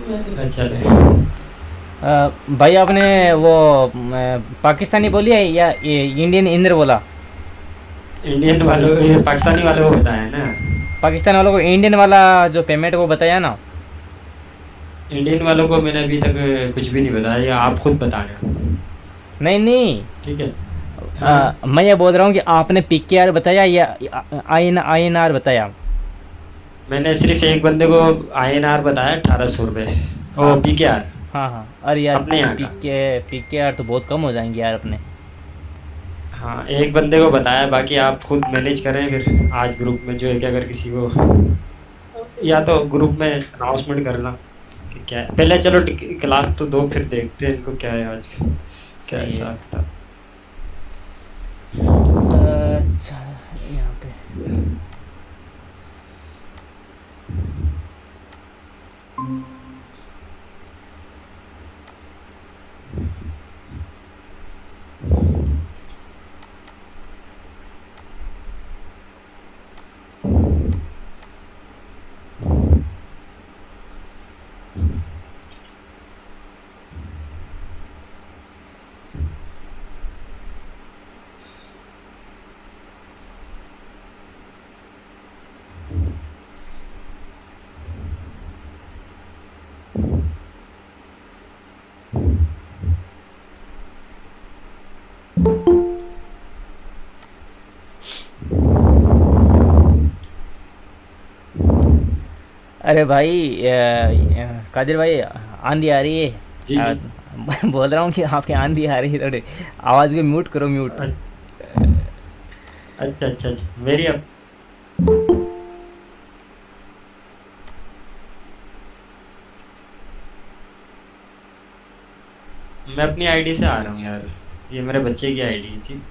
अच्छा रे। भाई आपने वो पाकिस्तानी बोली है या ये इंडियन इंद्र बोला? इंडियन वालों ये पाकिस्तानी वालों को बताया ना। पाकिस्तान वालों को इंडियन वाला जो पेमेंट वो बताया ना। इंडियन वालों को मैंने अभी तक कुछ भी नहीं बताया, ये आप खुद बता रहे हो। नहीं नहीं, ठीक है। हाँ। मैं ये बोल रहा हूँ कि आपने पी के आर बताया या आई एन आर बताया? मैंने सिर्फ एक बंदे को INR बताया, 1800 रुपये। हाँ ओ PKR। हाँ हाँ, अरे यार अपने यहाँ का। पी के आर तो बहुत कम हो जाएंगे यार अपने। हाँ, एक बंदे को बताया, बाकी आप खुद मैनेज करें फिर आज ग्रुप में जो है कि अगर किसी को, या तो ग्रुप में अनाउंसमेंट करना कि क्या है। पहले चलो क्लास तो दो, फिर देखते हैं इनको क्या है आज, क्या सही है। ऐसा था। अच्छा, यहाँ पे अरे भाई कादिर भाई, आंधी आ रही है। जी जी। बोल रहा हूँ कि आपकी आंधी आ रही है थोड़ी। आवाज़ को म्यूट करो, म्यूट। अ- अच्छा अच्छा अच्छा, मेरी अब मैं अपनी आईडी से आ रहा हूँ यार, ये मेरे बच्चे की आईडी है जी।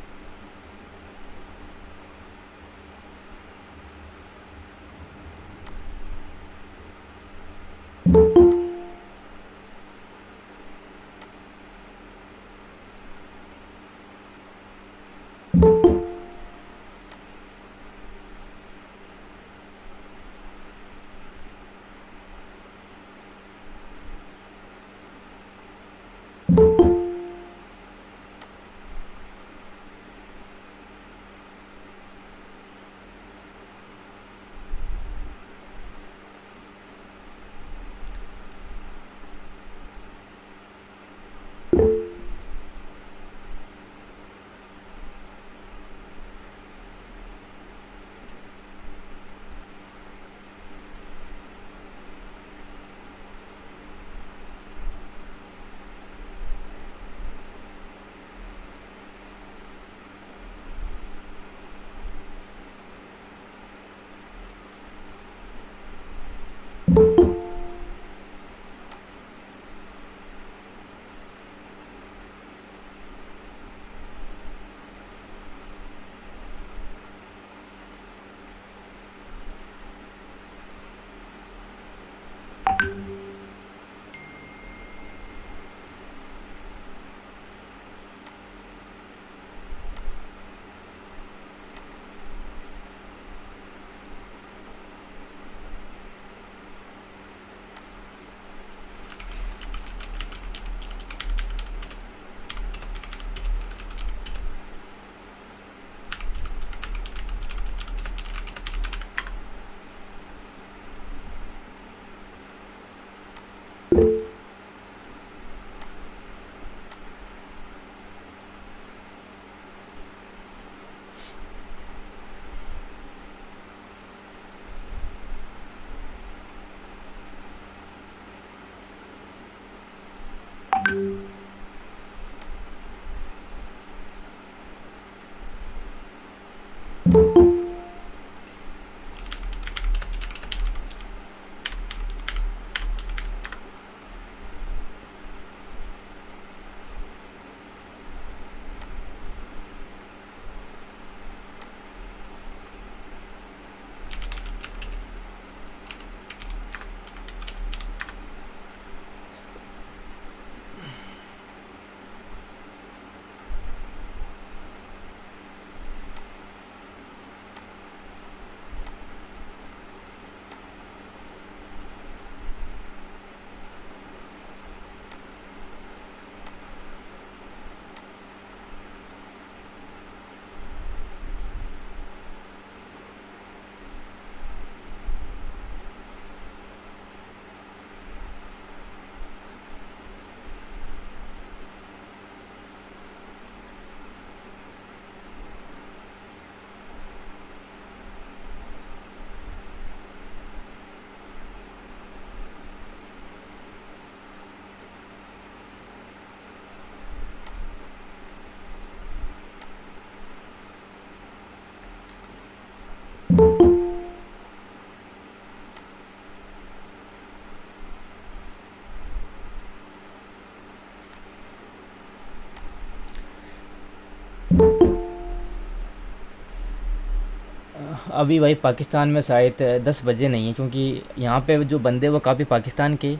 अभी भाई पाकिस्तान में शायद 10 बजे नहीं है, क्योंकि यहाँ पे जो बंदे वो काफ़ी पाकिस्तान के,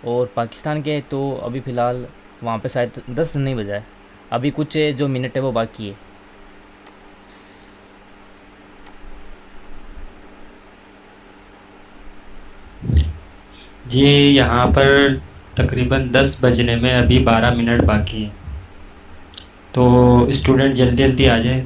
और पाकिस्तान के तो अभी फ़िलहाल वहाँ पे शायद 10 नहीं बजा है। अभी कुछ जो मिनट है वो बाकी है। जी, यहाँ पर तकरीबन 10 बजने में अभी 12 मिनट बाकी हैं, तो स्टूडेंट जल्दी जल्दी आ जाए।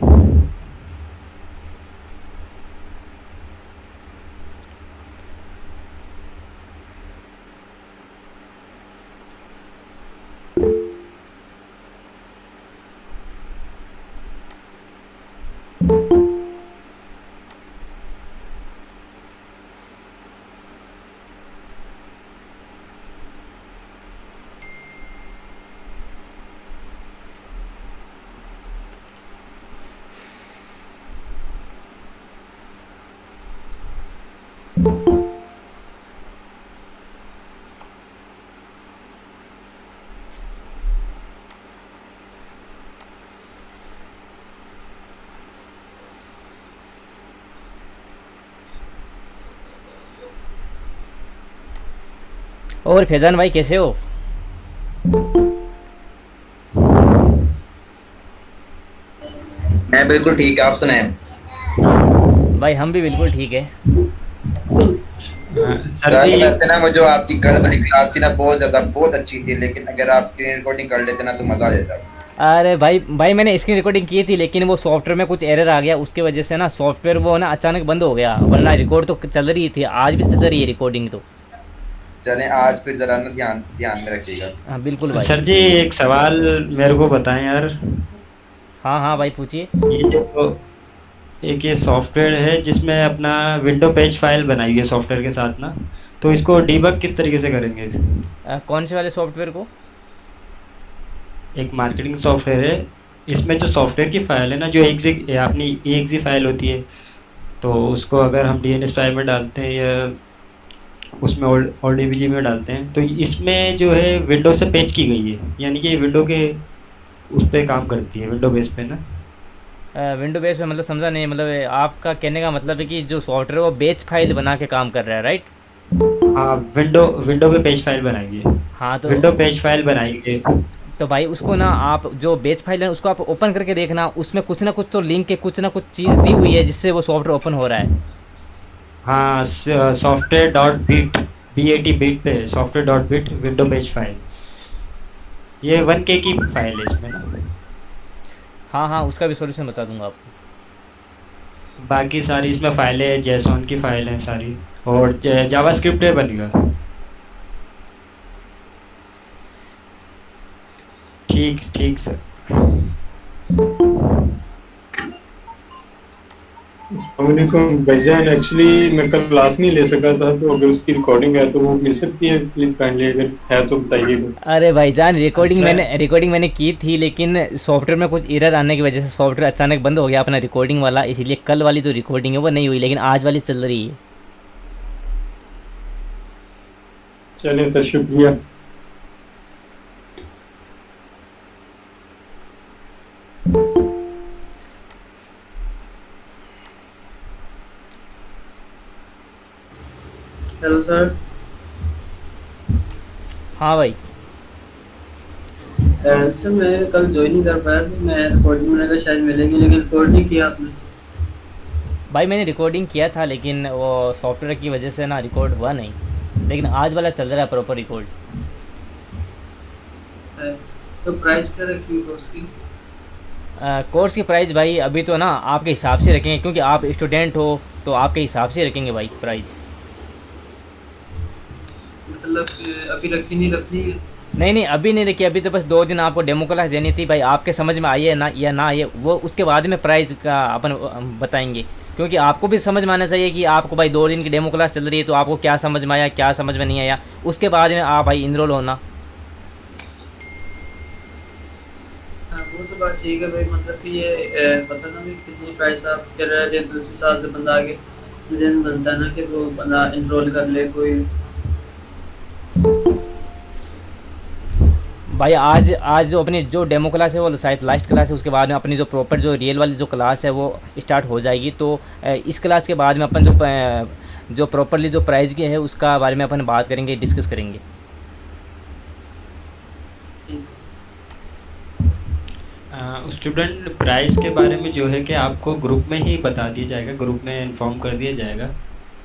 और फैज़ान भाई कैसे हो? मैं बिल्कुल ठीक है, आप सुनाएं। भाई हम भी बिल्कुल ठीक है। सर सर जी। वैसे ना वो जो आपकी कल वाली क्लास थी ना बहुत अच्छी थी, लेकिन अगर आप स्क्रीन रिकॉर्डिंग कर लेते ना तो मजा आ जाता। अरे भाई मैंने स्क्रीन रिकॉर्डिंग की थी, लेकिन वो सॉफ्टवेयर में कुछ एरर आ गया, उसकी वजह से ना सॉफ्टवेयर वो ना अचानक बंद हो गया, वरना रिकॉर्ड तो चल रही थी, आज भी चल रही है रिकॉर्डिंग तो। चलें आज फिर जरा ना ध्यान ध्यान में रखिएगा। हाँ बिल्कुल भाई। सर जी, एक सवाल मेरे को बताएं यार। हाँ हाँ भाई पूछिए। ये जो एक ये सॉफ्टवेयर है जिसमें अपना विंडो पेज फाइल बनाई है सॉफ्टवेयर के साथ ना, तो इसको डीबग किस तरीके से करेंगे? कौन से वाले सॉफ्टवेयर को? एक मार्केटिंग सॉफ्टवेयर है, इसमें जो सॉफ्टवेयर की फाइल है ना, जो अपनी एक्जी फाइल होती है, तो उसको अगर हम डीएनएस फाइल में डालते हैं या उसमें और डीबीजी में डालते हैं, तो इसमें जो है विंडो से पेज की गई है, यानी कि विंडो के उस पे काम करती है, विंडो बेस पे ना। विंडो बेस में मतलब समझा नहीं, मतलब आपका कहने का मतलब है कि जो सॉफ्टवेयर है वो बेच फाइल बना के काम कर रहा है, राइट? हाँ, विंडो विंडो पे पेज फाइल बनाएंगे। हाँ विंडो पेज फाइल बनाएंगे। तो भाई उसको ना आप जो बेच फाइल है उसको आप ओपन करके देखना, उसमें कुछ ना कुछ तो लिंक है, कुछ ना कुछ चीज़ दी हुई है जिससे वो सॉफ्टवेयर ओपन हो रहा है। हाँ, software dot bat, BAT bat पे software dot bat window page file, ये 1K की फाइल है इसमें ना। हाँ हाँ उसका भी सॉल्यूशन बता दूंगा आपको। बाकी सारी इसमें फाइलें जेसॉन की फाइल हैं सारी, और जावास्क्रिप्ट पे बनेगा। ठीक ठीक सर। अस्सलामुअलैकुम भाईजान, एक्चुअली मैं कल क्लास नहीं ले सका था, तो अगर उसकी रिकॉर्डिंग है तो वो मिल सकती है प्लीज़ काइंडली, अगर है तो बताइएगा। अरे भाईजान सर रिकॉर्डिंग मैंने की थी, लेकिन सॉफ्टवेयर में कुछ एरर आने की वजह से सॉफ्टवेयर अचानक बंद हो गया अपना रिकॉर्डिंग वाला, इसीलिए कल वाली जो रिकॉर्डिंग है वो नहीं हुई, लेकिन आज वाली चल रही है। चलें सर, शुक्रिया। Hello sir. हाँ भाई। सर मैं कल ज्वाइन नहीं कर पाया, तो मैं रिकॉर्डिंग मैंने कहा शायद मिलेगी, लेकिन रिकॉर्ड नहीं किया आपने। भाई मैंने रिकॉर्डिंग किया था, लेकिन वो सॉफ्टवेयर की वजह से ना रिकॉर्ड हुआ नहीं, लेकिन आज वाला चल रहा है प्रॉपर रिकॉर्ड। तो प्राइस क्या रखी हुई कोर्स की? कोर्स की प्राइस भाई अभी तो ना आपके हिसाब से रखेंगे, क्योंकि आप स्टूडेंट हो तो आपके हिसाब से रखेंगे भाई प्राइस। मतलब कि अभी रखी नहीं रखनी है? नहीं नहीं अभी नहीं रखी, अभी तो बस 2 दिन आपको डेमो क्लास देनी थी भाई, आपके समझ में आई है ना या ना आइए वो उसके बाद में प्राइस का अपन बताएंगे, क्योंकि आपको भी समझ में आना चाहिए कि आपको भाई 2 दिन की डेमो क्लास चल रही है तो आपको क्या समझ में आया क्या समझ में नहीं आया, उसके बाद में आप भाई इनरोल होना। हाँ वो तो बात ठीक है भाई, मतलब कि ये पता ना भी कितनी प्राइस आप कह रहे थे, तो उस हिसाब से बंदा आगे दिन बनता है ना कि वो बंदा इनरोल कर ले कोई। भाई आज आज जो अपनी जो डेमो क्लास है वो शायद लास्ट क्लास है, उसके बाद में अपनी जो प्रॉपर जो रियल वाली जो क्लास है वो स्टार्ट हो जाएगी। तो इस क्लास के बाद में अपन जो प्रॉपरली जो प्राइस की है उसका बारे में अपन बात करेंगे, डिस्कस करेंगे। स्टूडेंट प्राइस के बारे में जो है कि आपको ग्रुप में ही बता दिया जाएगा, ग्रुप में इन्फॉर्म कर दिया जाएगा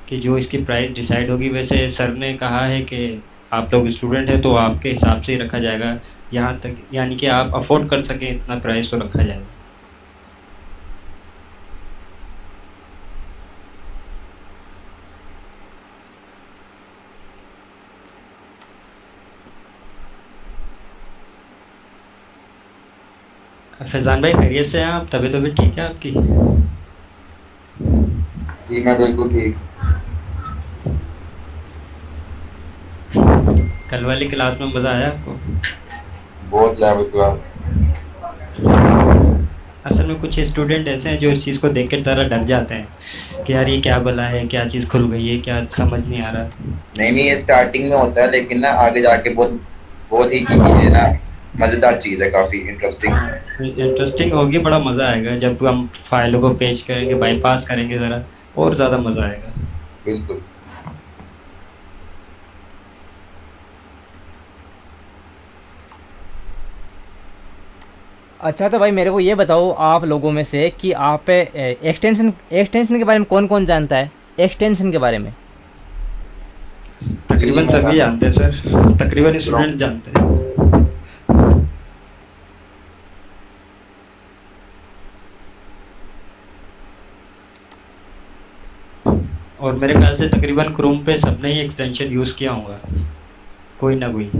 कि जो इसकी प्राइस डिसाइड होगी। वैसे सर ने कहा है कि आप लोग स्टूडेंट हैं तो आपके हिसाब से ही रखा जाएगा, यहाँ तक यानी कि आप अफोर्ड कर सकें इतना प्राइस तो रखा जाएगा। फैज़ान भाई खैरियत से हैं आप? तबीयत वबीयत ठीक है आपकी? जी मैं बिल्कुल ठीक। कल वाली क्लास में मज़ा आया आपको? बहुत लेवल क्लास। असल में कुछ स्टूडेंट ऐसे हैं जो इस चीज़ को देख के ज़रा डर जाते हैं कि यार ये क्या भला है, क्या चीज़ खुल गई है, क्या समझ नहीं आ रहा। नहीं ये स्टार्टिंग में होता है, लेकिन ना आगे जाके बहुत बहुत ही ये ना मजेदार चीज है, काफी इंटरेस्टिंग। इंटरेस्टिंग होगी, बड़ा मज़ा आएगा जब हम फाइलों को पेज करेंगे, बाईपास करेंगे ज़रा, और ज़्यादा मज़ा आएगा। बिल्कुल। अच्छा तो भाई मेरे को ये बताओ आप लोगों में से कि आप एक्सटेंशन एक्सटेंशन के बारे में कौन कौन जानता है, एक्सटेंशन के बारे में? तकरीबन सभी जानते हैं सर, तकरीबन स्टूडेंट जानते हैं। और मेरे ख्याल से तकरीबन क्रोम पे सबने ही एक्सटेंशन यूज़ किया होगा, कोई ना कोई।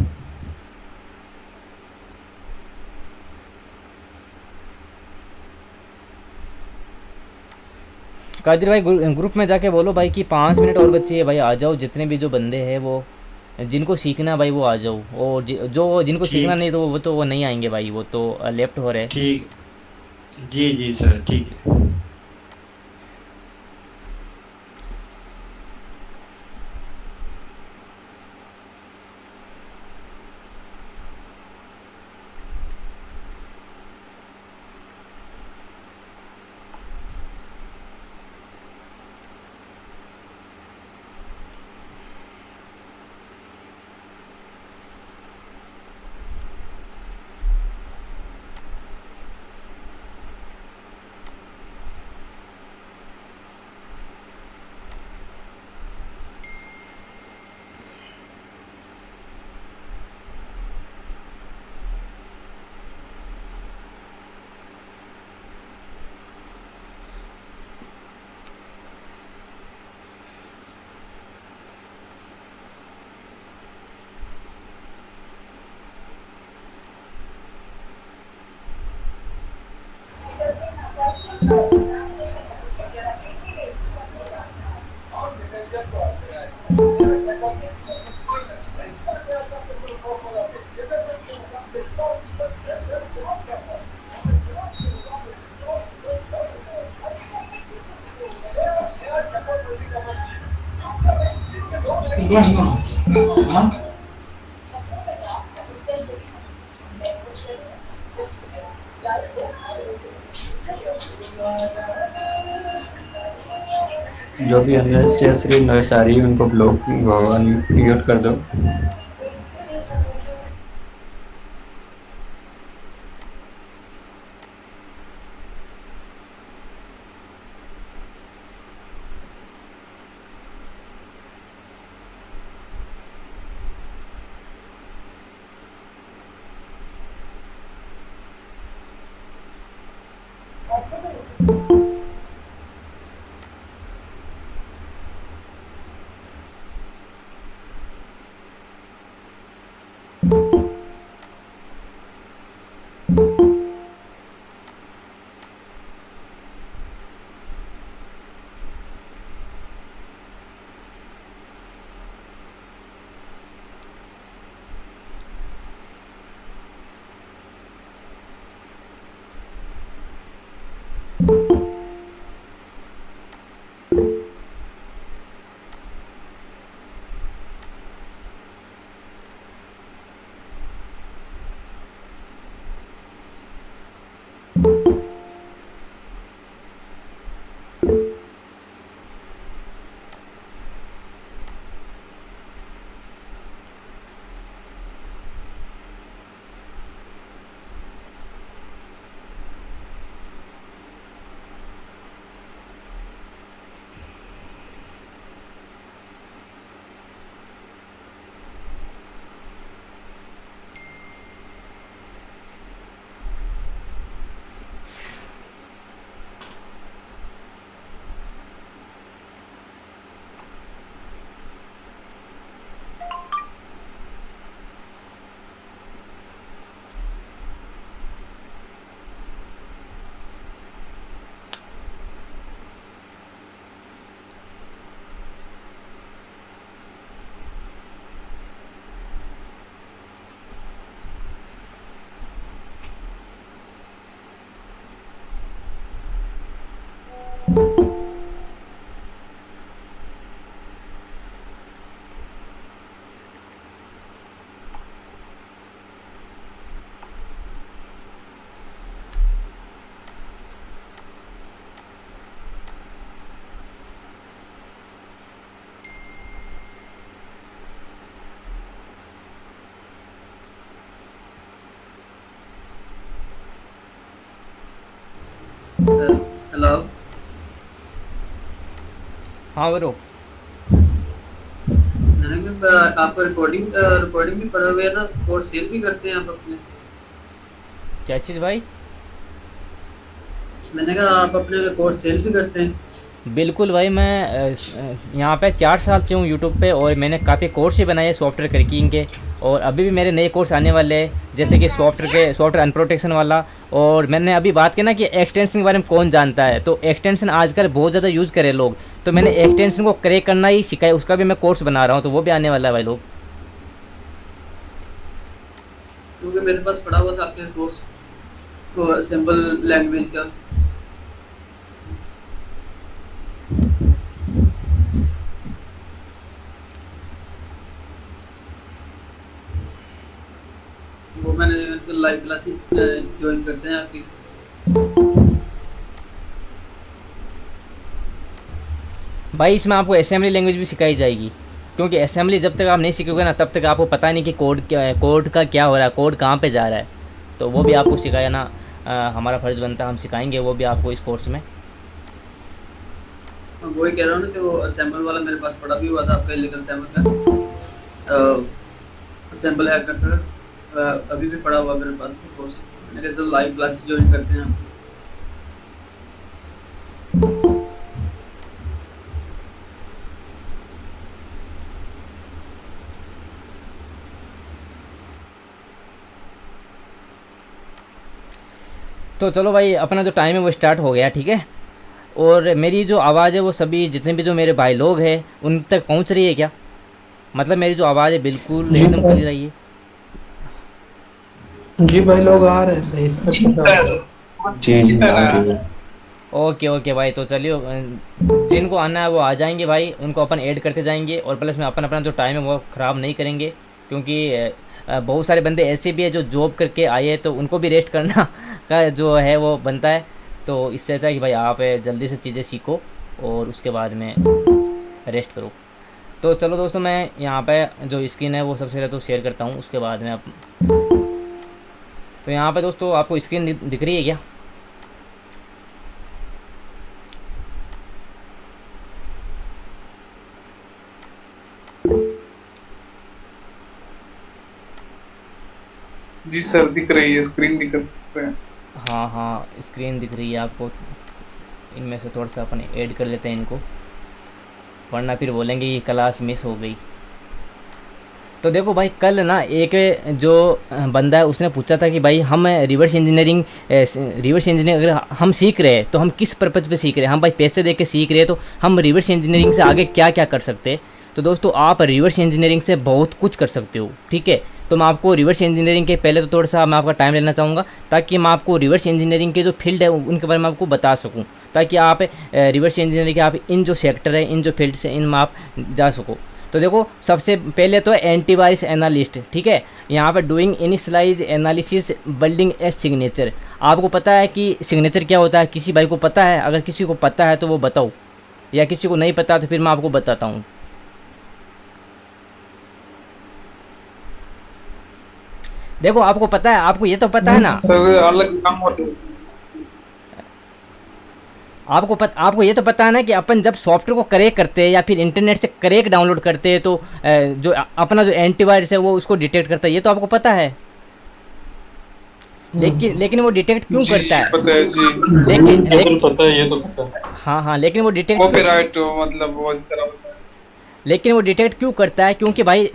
कादिर भाई ग्रुप में जाके बोलो भाई कि 5 मिनट और बच्चे है भाई, आ जाओ जितने भी जो बंदे हैं वो जिनको सीखना भाई वो आ जाओ, और जो जिनको सीखना नहीं तो वो नहीं आएंगे भाई, वो तो लेफ्ट हो रहे। ठीक, जी जी सर, ठीक है। जो भी अननेसेसरी नॉइस आ रही है उनको ब्लॉक म्यूट कर दो। हेलो। हाँ ब्रो। मैंने कहा आपको रिकॉर्डिंग भी पढ़ा हुआ है ना, और सेल भी करते हैं आप अपने? क्या चीज़ भाई? मैंने कहा आप अपने कोर्स सेल भी करते हैं? बिल्कुल भाई, मैं यहाँ पे 4 साल से हूँ यूट्यूब पे, और मैंने काफ़ी कोर्स भी बनाए सॉफ्टवेयर क्रैकिंग के, और अभी भी मेरे नए कोर्स आने वाले हैं, जैसे कि सॉफ्टवेयर अनप्रोटेक्शन वाला। और मैंने अभी बात की ना कि एक्सटेंशन के बारे में कौन जानता है, तो एक्सटेंशन आजकल बहुत ज़्यादा यूज़ करे लोग, तो मैंने एक्सटेंशन को क्रैक करना ही सिखाया, उसका भी मैं कोर्स बना रहा हूँ, तो वो भी आने वाला है भाई लोग। क्योंकि मेरे पास पढ़ा हुआ था आपके कोर्स तो असेंबल लैंग्वेज का। वो मैंने लाइव क्लासेस ज्वाइन करते हैं आपकी। भाई इसमें आपको असेंबली लैंग्वेज भी सिखाई जाएगी, क्योंकि असेंबली जब तक आप नहीं सीखोगे ना, तब तक आपको पता नहीं कि कोड क्या है, कोड का क्या हो रहा है, कोड कहाँ पे जा रहा है, तो वो भी आपको सिखाया ना। हमारा फ़र्ज़ बनता है, हम सिखाएंगे वो भी आपको इस कोर्स में। मैं वही कह रहा हूँ ना कि वो असेंबल वाला मेरे पास पढ़ा भी हुआ था आपका, इलीगल असेंबल का असेंबल हैकर का अभी भी पढ़ा हुआ मेरे पास वो कोर्स। मैंने कहा लाइव क्लासेस ज्वाइन करते हैं आप। तो चलो भाई, अपना जो टाइम है वो स्टार्ट हो गया, ठीक है। और मेरी जो आवाज़ है वो सभी जितने भी जो मेरे भाई लोग हैं उन तक पहुंच रही है क्या? मतलब मेरी जो आवाज़ है बिल्कुल जी एकदम क्लियर रही है? जी भाई, लोग आ रहे हैं सही से। जी जी आ रही है। ओके ओके भाई, तो चलिए जिनको आना है वो आ जाएंगे भाई, उनको अपन ऐड करते जाएंगे, और प्लस में अपन अपना जो टाइम है वो ख़राब नहीं करेंगे, क्योंकि बहुत सारे बंदे ऐसे भी है जो जॉब करके आए हैं, तो उनको भी रेस्ट करना का जो है वो बनता है। तो इससे अच्छा है कि भाई आप जल्दी से चीज़ें सीखो और उसके बाद में रेस्ट करो। तो चलो दोस्तों, मैं यहाँ पे जो स्क्रीन है वो सबसे पहले तो शेयर करता हूँ, उसके बाद में आप। तो यहाँ पे दोस्तों आपको स्क्रीन दिख रही है क्या? जी सर, दिख रही है, स्क्रीन दिख रही है। हाँ हाँ, स्क्रीन दिख रही है आपको। इनमें से थोड़ा सा अपन ऐड कर लेते हैं इनको, वरना फिर बोलेंगे ये क्लास मिस हो गई। तो देखो भाई, कल ना एक जो बंदा है उसने पूछा था कि भाई हम रिवर्स इंजीनियरिंग अगर हम सीख रहे हैं तो हम किस पर्पज़ पे सीख रहे हैं? हम भाई पैसे दे के सीख रहे हैं, तो हम रिवर्स इंजीनियरिंग से आगे क्या क्या कर सकते हैं? तो दोस्तों, आप रिवर्स इंजीनियरिंग से बहुत कुछ कर सकते हो, ठीक है। तो मैं आपको रिवर्स इंजीनियरिंग के पहले तो थोड़ा सा मैं आपका टाइम लेना चाहूँगा, ताकि मैं आपको रिवर्स इंजीनियरिंग के जो फील्ड है उनके बारे में आपको बता सकूँ, ताकि आप रिवर्स इंजीनियरिंग के आप इन जो सेक्टर है, इन जो फील्ड्स हैं, इनमें आप जा सको। तो देखो, सबसे पहले तो एंटीवायरस एनालिस्ट, ठीक है। यहाँ पर doing initialise analysis building a signature. आपको पता है कि सिग्नेचर क्या होता है? किसी भाई को पता है? अगर किसी को पता है तो वो बताओ, या किसी को नहीं पता तो फिर मैं आपको बताता हूँ। देखो, आपको पता है, आपको ये तो पता है ना सर, अलग काम होता है। आपको ये तो पता है ना कि अपन जब सॉफ्टवेयर को क्रैक करते हैं या फिर इंटरनेट से क्रैक डाउनलोड करते हैं, तो जो अपना जो एंटीवायरस है वो उसको डिटेक्ट करता है, ये तो आपको पता है। लेकिन वो डिटेक्ट क्यों करता है? पता है जी। लेकिन पता है, ये तो पता है। हाँ हाँ, लेकिन वो डिटेक्ट कॉपीराइट मतलब वो इस तरह होता है। लेकिन वो डिटेक्ट क्यों करता है? क्योंकि भाई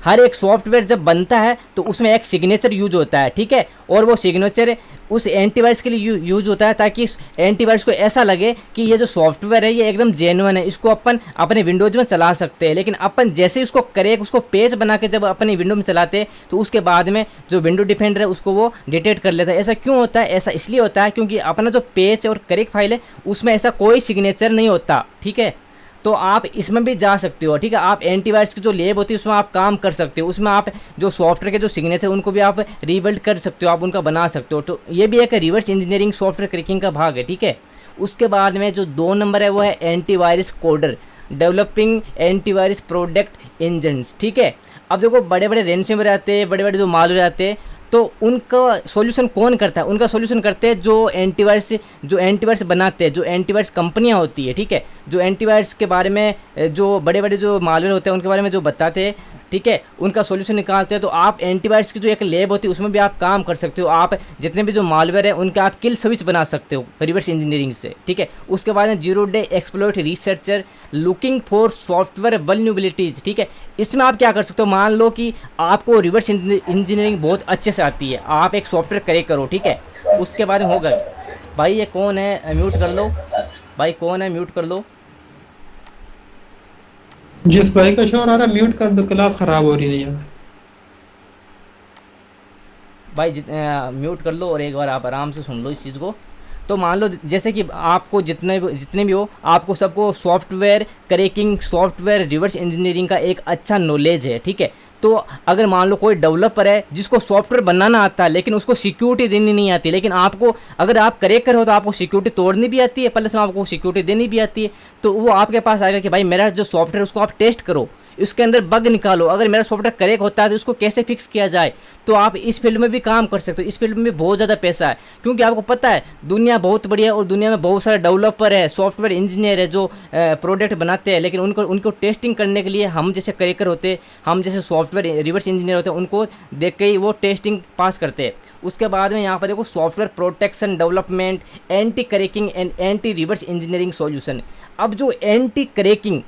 हर एक सॉफ्टवेयर जब बनता है तो उसमें एक सिग्नेचर यूज होता है, ठीक है। और वो सिग्नेचर उस एंटीवायरस के लिए यूज होता है, ताकि एंटीवायरस को ऐसा लगे कि ये जो सॉफ्टवेयर है ये एकदम जेन्युइन है, इसको अपन अपने विंडोज़ में चला सकते हैं। लेकिन अपन जैसे उसको क्रैक, उसको पेज बना के जब अपने विंडो में चलाते हैं, तो उसके बाद में जो विंडो डिफेंडर है उसको वो डिटेक्ट कर लेता है। ऐसा क्यों होता है? ऐसा इसलिए होता है क्योंकि अपना जो पेज और क्रैक फाइल है उसमें ऐसा कोई सिग्नेचर नहीं होता, ठीक है। तो आप इसमें भी जा सकते हो, ठीक है। आप एंटीवायरस की जो लैब होती है उसमें आप काम कर सकते हो, उसमें आप जो सॉफ्टवेयर के जो सिग्नेचर उनको भी आप रीबिल्ड कर सकते हो, आप उनका बना सकते हो। तो ये भी एक रिवर्स इंजीनियरिंग सॉफ्टवेयर क्रैकिंग का भाग है, ठीक है। उसके बाद में जो 2 नंबर है वो है antivirus coder, developing antivirus product engines, ठीक है। अब देखो, बड़े बड़े रेंसमवेयर आते हैं, बड़े बड़े जो मालवेयर आते हैं, तो उनका सॉल्यूशन कौन करता है? उनका सॉल्यूशन करते हैं जो एंटीवायरस बनाते हैं, जो एंटीवायरस कंपनियां होती है, ठीक है, जो एंटीवायरस के बारे में जो बड़े बड़े जो मालवेयर होते हैं उनके बारे में जो बताते हैं, ठीक है, उनका सॉल्यूशन निकालते हैं। तो आप एंटीवायरस की जो एक लैब होती है उसमें भी आप काम कर सकते हो। आप जितने भी जो मालवेयर है उनका आप किल स्विच बना सकते हो रिवर्स इंजीनियरिंग से, ठीक है। उसके बाद में 0 day exploit researcher looking for software vulnerabilities, ठीक है। इसमें आप क्या कर सकते हो, मान लो कि आपको रिवर्स इंजीनियरिंग बहुत अच्छे से आती है, आप एक सॉफ्टवेयर क्रिएट करो, ठीक है। उसके बाद में होगा, भाई ये कौन है, म्यूट कर लो भाई, कौन है, म्यूट कर लो। जिस भाई का शोर आ रहा म्यूट कर दो, क्लास खराब हो रही है यार। भाई म्यूट कर लो और एक बार आप आराम से सुन लो इस चीज़ को। तो मान लो जैसे कि आपको जितने भी हो, आपको सबको software cracking, software reverse engineering का एक अच्छा नॉलेज है, ठीक है। तो अगर मान लो कोई डेवलपर है जिसको सॉफ्टवेयर बनाना आता है लेकिन उसको सिक्योरिटी देनी नहीं आती, लेकिन आपको अगर आप क्रैकर हो तो आपको सिक्योरिटी तोड़नी भी आती है, प्लस में आपको सिक्योरिटी देनी भी आती है, तो वो आपके पास आएगा कि भाई मेरा जो सॉफ्टवेयर उसको आप टेस्ट करो, इसके अंदर बग निकालो, अगर मेरा सॉफ्टवेयर क्रैक होता है तो उसको कैसे फिक्स किया जाए। तो आप इस फील्ड में भी काम कर सकते हो। इस फील्ड में भी बहुत ज़्यादा पैसा है, क्योंकि आपको पता है दुनिया बहुत बड़ी है और दुनिया में बहुत सारे डेवलपर है, सॉफ्टवेयर इंजीनियर है जो प्रोडक्ट बनाते हैं, लेकिन उनको टेस्टिंग करने के लिए हम जैसे क्रैकर होते हैं, हम जैसे सॉफ्टवेयर रिवर्स इंजीनियर होते हैं, उनको देख के ही वो टेस्टिंग पास करते हैं। उसके बाद में यहाँ पर देखो software protection development, anti cracking and anti reverse engineering solution. अब जो एंटी क्रैकिंग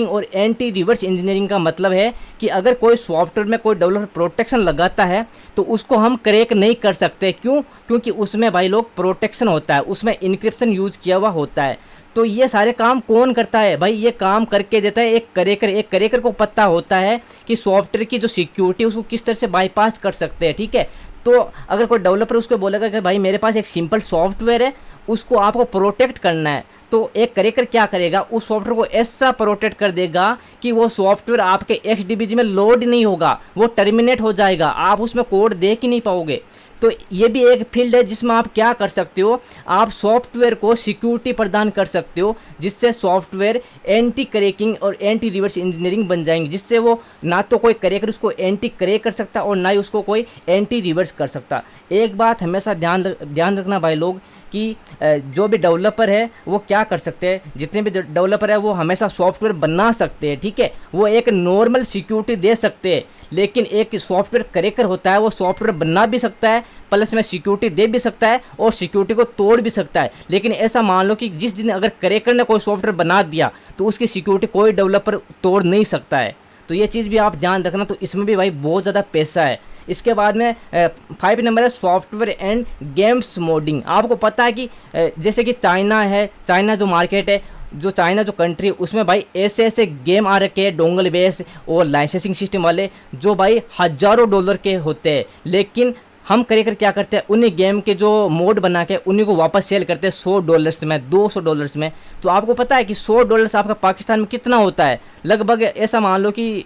और एंटी रिवर्स इंजीनियरिंग का मतलब है कि अगर कोई सॉफ्टवेयर में कोई डेवलपर प्रोटेक्शन लगाता है तो उसको हम क्रैक नहीं कर सकते। क्यों? क्योंकि उसमें भाई लोग प्रोटेक्शन होता है, उसमें इनक्रिप्शन यूज़ किया हुआ होता है। तो ये सारे काम कौन करता है भाई? ये काम करके देता है एक क्रैकर। एक क्रैकर को पता होता है कि सॉफ्टवेयर की जो सिक्योरिटी उसको किस तरह से बाईपास कर सकते हैं, ठीक है। तो अगर कोई डेवलपर उसको बोलेगा कि भाई मेरे पास एक सिंपल सॉफ्टवेयर है, उसको आपको प्रोटेक्ट करना है, तो एक क्रैकर क्या करेगा, उस सॉफ्टवेयर को ऐसा प्रोटेक्ट कर देगा कि वो सॉफ्टवेयर आपके XDBG में लोड नहीं होगा, वो टर्मिनेट हो जाएगा, आप उसमें कोड देख ही नहीं पाओगे। तो ये भी एक फील्ड है जिसमें आप क्या कर सकते हो, आप सॉफ्टवेयर को सिक्योरिटी प्रदान कर सकते हो, जिससे सॉफ्टवेयर एंटी क्रैकिंग और एंटी रिवर्स इंजीनियरिंग बन जाएंगे, जिससे वो ना तो कोई क्रैकर उसको एंटी क्रैक कर सकता और ना ही उसको कोई एंटी रिवर्स कर सकता। एक बात हमेशा ध्यान रखना भाई लोग कि जो भी डेवलपर है वो क्या कर सकते हैं, जितने भी डेवलपर है वो हमेशा सॉफ्टवेयर बना सकते हैं, ठीक है, वो एक नॉर्मल सिक्योरिटी दे सकते हैं। लेकिन एक सॉफ्टवेयर क्रैकर होता है, वो सॉफ्टवेयर बना भी सकता है, प्लस में सिक्योरिटी दे भी सकता है और सिक्योरिटी को तोड़ भी सकता है। लेकिन ऐसा मान लो कि जिस दिन अगर क्रैकर ने कोई सॉफ्टवेयर बना दिया तो उसकी सिक्योरिटी कोई डेवलपर तोड़ नहीं सकता है। तो ये चीज़ भी आप ध्यान रखना। तो इसमें भी भाई बहुत ज़्यादा पैसा है। इसके बाद में 5 नंबर है सॉफ्टवेयर एंड गेम्स मोडिंग। आपको पता है कि जैसे कि चाइना जो मार्केट है, जो चाइना जो कंट्री है, उसमें भाई ऐसे गेम आ रखे हैं डोंगल बेस और लाइसेंसिंग सिस्टम वाले, जो भाई हज़ारों डॉलर के होते हैं। लेकिन हम क्रैकर क्या करते हैं, उन्हीं गेम के जो मोड बना के उन्हीं को वापस सेल करते हैं $100 में, $200 में। तो आपको पता है कि $100 आपका पाकिस्तान में कितना होता है? लगभग ऐसा मान लो कि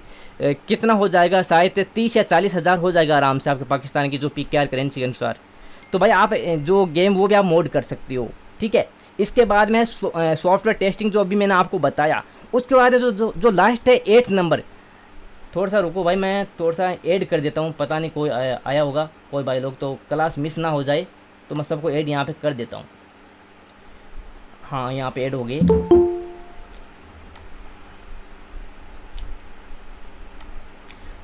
कितना हो जाएगा, शायद 30 या 40 हज़ार हो जाएगा आराम से आपके पाकिस्तान की जो PKR करेंसी के अनुसार। तो भाई आप जो गेम वो भी आप मोड कर सकती हो, ठीक है। इसके बाद में सॉफ्टवेयर टेस्टिंग जो अभी मैंने आपको बताया। उसके बाद जो लास्ट है 8 नंबर, थोड़ा सा रुको भाई, मैं थोड़ा सा ऐड कर देता हूँ, पता नहीं कोई आया होगा कोई भाई लोग, तो क्लास मिस ना हो जाए, तो मैं सबको ऐड यहाँ पे कर देता हूँ। हाँ, यहाँ पे ऐड हो गए।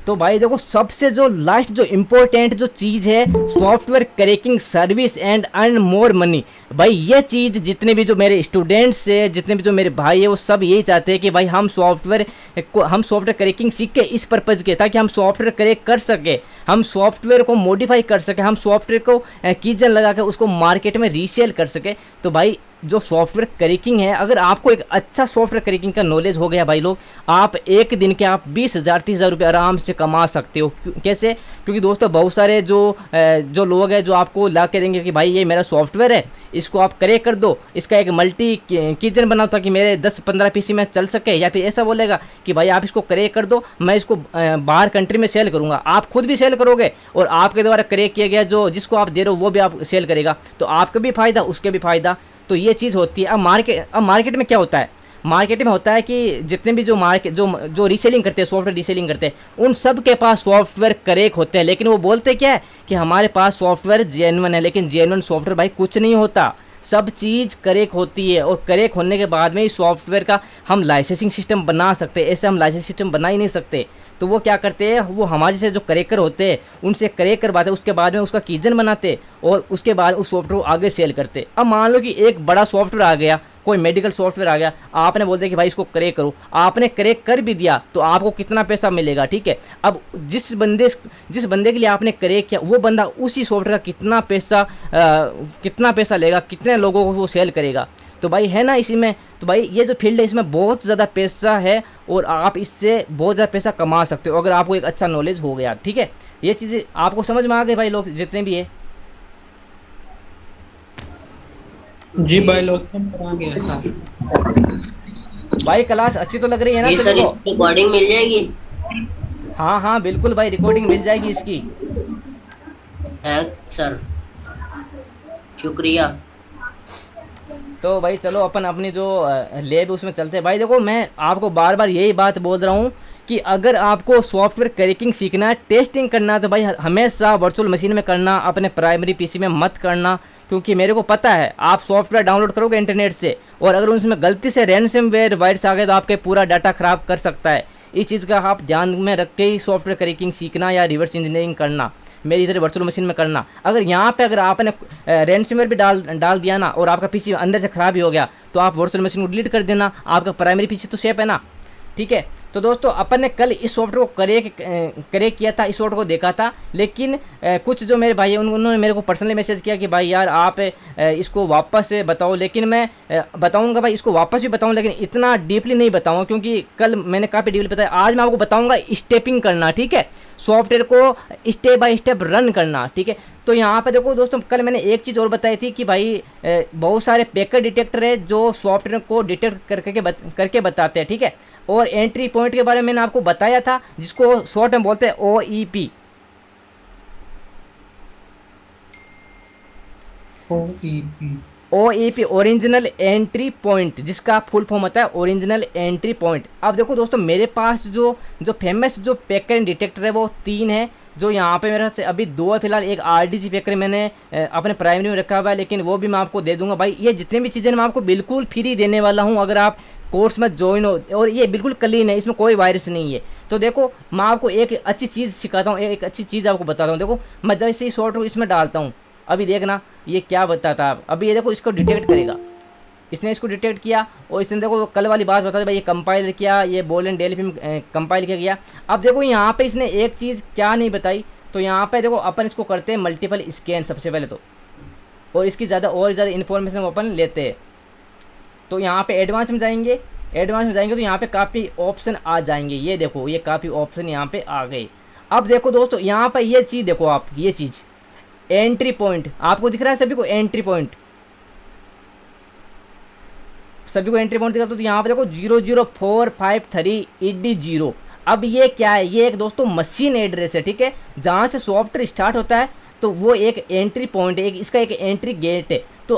तो भाई देखो सबसे जो लास्ट जो इम्पोर्टेंट जो चीज़ है, software cracking service and earn more money. भाई ये चीज़ जितने भी जो मेरे स्टूडेंट्स है, जितने भी जो मेरे भाई है, वो सब यही चाहते हैं कि भाई हम सॉफ्टवेयर क्रैकिंग सीख के इस पर्पज़ के, ताकि हम सॉफ्टवेयर क्रैक कर सके, हम सॉफ्टवेयर को मॉडिफाई कर सके, हम सॉफ्टवेयर को कीजन लगा के उसको मार्केट में रीसेल कर सके। तो भाई जो सॉफ्टवेयर क्रैकिंग है, अगर आपको एक अच्छा सॉफ्टवेयर क्रैकिंग का नॉलेज हो गया भाई लोग, आप एक दिन के आप 20,000 30,000 रुपये आराम से कमा सकते हो। कैसे? क्योंकि दोस्तों बहुत सारे जो लोग हैं जो आपको ला के देंगे कि भाई ये मेरा सॉफ्टवेयर है, इसको आप क्रैक कर दो, इसका एक मल्टी कीजन बनाओ ताकि मेरे 10-15 PC में चल सके। या फिर ऐसा बोलेगा कि भाई आप इसको क्रैक कर दो, मैं इसको बाहर कंट्री में सेल करूँगा। आप खुद भी सेल करोगे और आपके द्वारा क्रैक किया गया जो जिसको आप दे रहे हो वो भी आप सेल करेगा, तो आपका भी फ़ायदा उसके भी फ़ायदा। तो ये चीज़ होती है। अब मार्केट में क्या होता है, मार्केट में होता है कि जितने भी जो मार्केट जो रीसेलिंग करते हैं, सॉफ्टवेयर रीसेलिंग करते हैं, उन सब के पास सॉफ्टवेयर करेक्ट होते हैं, लेकिन वो बोलते क्या है कि हमारे पास सॉफ्टवेयर जेन्युइन है, लेकिन जेन्युइन सॉफ्टवेयर भाई कुछ नहीं होता। सब चीज़ करेक्ट होती है, और करेक्ट होने के बाद में इस सॉफ्टवेयर का हम लाइसेंसिंग सिस्टम बना सकते हैं। ऐसे हम लाइसेंस सिस्टम बना ही नहीं सकते। तो वो क्या करते हैं, वो हमारे से जो करेक्टर होते हैं उनसे करेक्ट करवाते हैं, उसके बाद में उसका कीजन बनाते और उसके बाद उस सॉफ्टवेयर को आगे सेल करते। अब मान लो कि एक बड़ा सॉफ्टवेयर आ गया, कोई मेडिकल सॉफ्टवेयर आ गया, आपने बोल दिया कि भाई इसको करेक्ट करो, आपने करेक्ट कर भी दिया तो आपको कितना पैसा मिलेगा, ठीक है। अब जिस बंदे के लिए आपने करेक्ट किया, वो बंदा उसी सॉफ्टवेयर का कितना पैसा लेगा, कितने लोगों को वो सेल करेगा। तो भाई है ना इसी में, तो भाई ये जो फील्ड है इसमें बहुत ज़्यादा पैसा है और आप इससे बहुत ज़्यादा पैसा कमा सकते हो अगर आपको एक अच्छा नॉलेज हो गया, ठीक है। ये चीज़ें आपको समझ में आ गई भाई, लोग जितने भी है। जी भाई लोग आ गया सर। भाई क्लास अच्छी तो लग रही है ना जी सर, सभी को? रिकॉर्डिंग मिल जाएगी? हाँ हाँ बिल्कुल भाई, रिकॉर्डिंग मिल जाएगी इसकी। है सर, शुक्रिया। तो भाई चलो अपन अपनी जो लैब उसमें चलते हैं। भाई देखो, मैं आपको बार बार यही बात बोल रहा हूँ कि अगर आपको सॉफ्टवेयर क्रैकिंग सीखना है, टेस्टिंग करना है, तो भाई हमेशा वर्चुअल मशीन में करना, अपने प्राइमरी पीसी में मत करना। क्योंकि मेरे को पता है आप सॉफ्टवेयर डाउनलोड करोगे इंटरनेट से, और अगर उसमें गलती से रैनसमवेयर वायरस आ गए तो आपके पूरा डाटा ख़राब कर सकता है। इस चीज़ का आप ध्यान में रख के ही सॉफ्टवेयर क्रैकिंग सीखना या रिवर्स इंजीनियरिंग करना, मेरी इधर वर्चुअल मशीन में करना। अगर यहाँ पे अगर आपने रैनसमवेयर भी डाल दिया ना और आपका पीसी अंदर से ख़राब ही हो गया, तो आप वर्चुअल मशीन को डिलीट कर देना, आपका प्राइमरी पीसी तो सेफ है ना, ठीक है। तो दोस्तों अपन ने कल इस सॉफ्टवेयर को करेक्ट किया था, इस सॉफ्टवेयर को देखा था, लेकिन कुछ जो मेरे भाई हैं उन्होंने मेरे को पर्सनली मैसेज किया कि भाई यार आप इसको वापस से बताओ। लेकिन मैं बताऊंगा भाई, इसको वापस भी बताऊं, लेकिन इतना डीपली नहीं बताऊंगा क्योंकि कल मैंने काफ़ी डीपली बताया। आज मैं आपको बताऊंगा स्टेपिंग करना, ठीक है, सॉफ्टवेयर को स्टेप बाय स्टेप रन करना, ठीक है। तो यहाँ पे देखो दोस्तों, कल मैंने एक चीज़ और बताई थी कि भाई बहुत सारे पैकेट डिटेक्टर है जो सॉफ्टवेयर को डिटेक्ट करके बताते हैं, ठीक है। और एंट्री पॉइंट के बारे में मैंने आपको बताया था, जिसको शॉर्ट में बोलते हैं OEP। OEP original entry point, जिसका फुल फॉर्म होता है ओरिजिनल एंट्री पॉइंट। अब देखो दोस्तों, मेरे पास जो फेमस जो पैकेट डिटेक्टर है वो 3 है, जो यहाँ पे मेरे से अभी 2 है फिलहाल। एक RDG पैकर मैंने अपने प्राइमरी में रखा हुआ है, लेकिन वो भी मैं आपको दे दूंगा भाई। ये जितनी भी चीज़ें मैं आपको बिल्कुल फ्री देने वाला हूँ अगर आप कोर्स में ज्वाइन हो, और ये बिल्कुल क्लीन है, इसमें कोई वायरस नहीं है। तो देखो मैं आपको एक अच्छी चीज़ सिखाता हूँ, एक अच्छी चीज़ आपको बताता हूँ। देखो मैं जैसे ही सॉफ्टवेयर इसमें डालता हूँ, अभी देखना ये क्या बताता है। अभी ये देखो इसको डिटेक्ट करेगा, इसने इसको डिटेक्ट किया, और इसने देखो कल वाली बात बता दी भाई, ये कंपाइल किया, ये बोल एंड डेल्फी में कंपाइल किया गया। अब देखो यहाँ पे इसने एक चीज़ क्या नहीं बताई, तो यहाँ पे देखो अपन इसको करते हैं मल्टीपल स्कैन सबसे पहले तो, और इसकी ज़्यादा इन्फॉर्मेशन अपन लेते हैं। तो यहाँ पे एडवांस में जाएंगे तो यहाँ पे काफ़ी ऑप्शन आ जाएंगे। ये देखो ये काफ़ी ऑप्शन यहाँ पे आ गए। अब देखो दोस्तों, यहाँ पे ये चीज़ देखो आप, ये चीज़ एंट्री पॉइंट आपको दिख रहा है सभी को, एंट्री पॉइंट सभी को एंट्री पॉइंट दिखा। तो यहाँ पे देखो 00453 ED0। अब ये क्या है, ये एक दोस्तों मशीन एड्रेस है, ठीक है, जहाँ से सॉफ्टवेयर स्टार्ट होता है, तो वो एक एंट्री पॉइंट है, इसका एक एंट्री गेट है। तो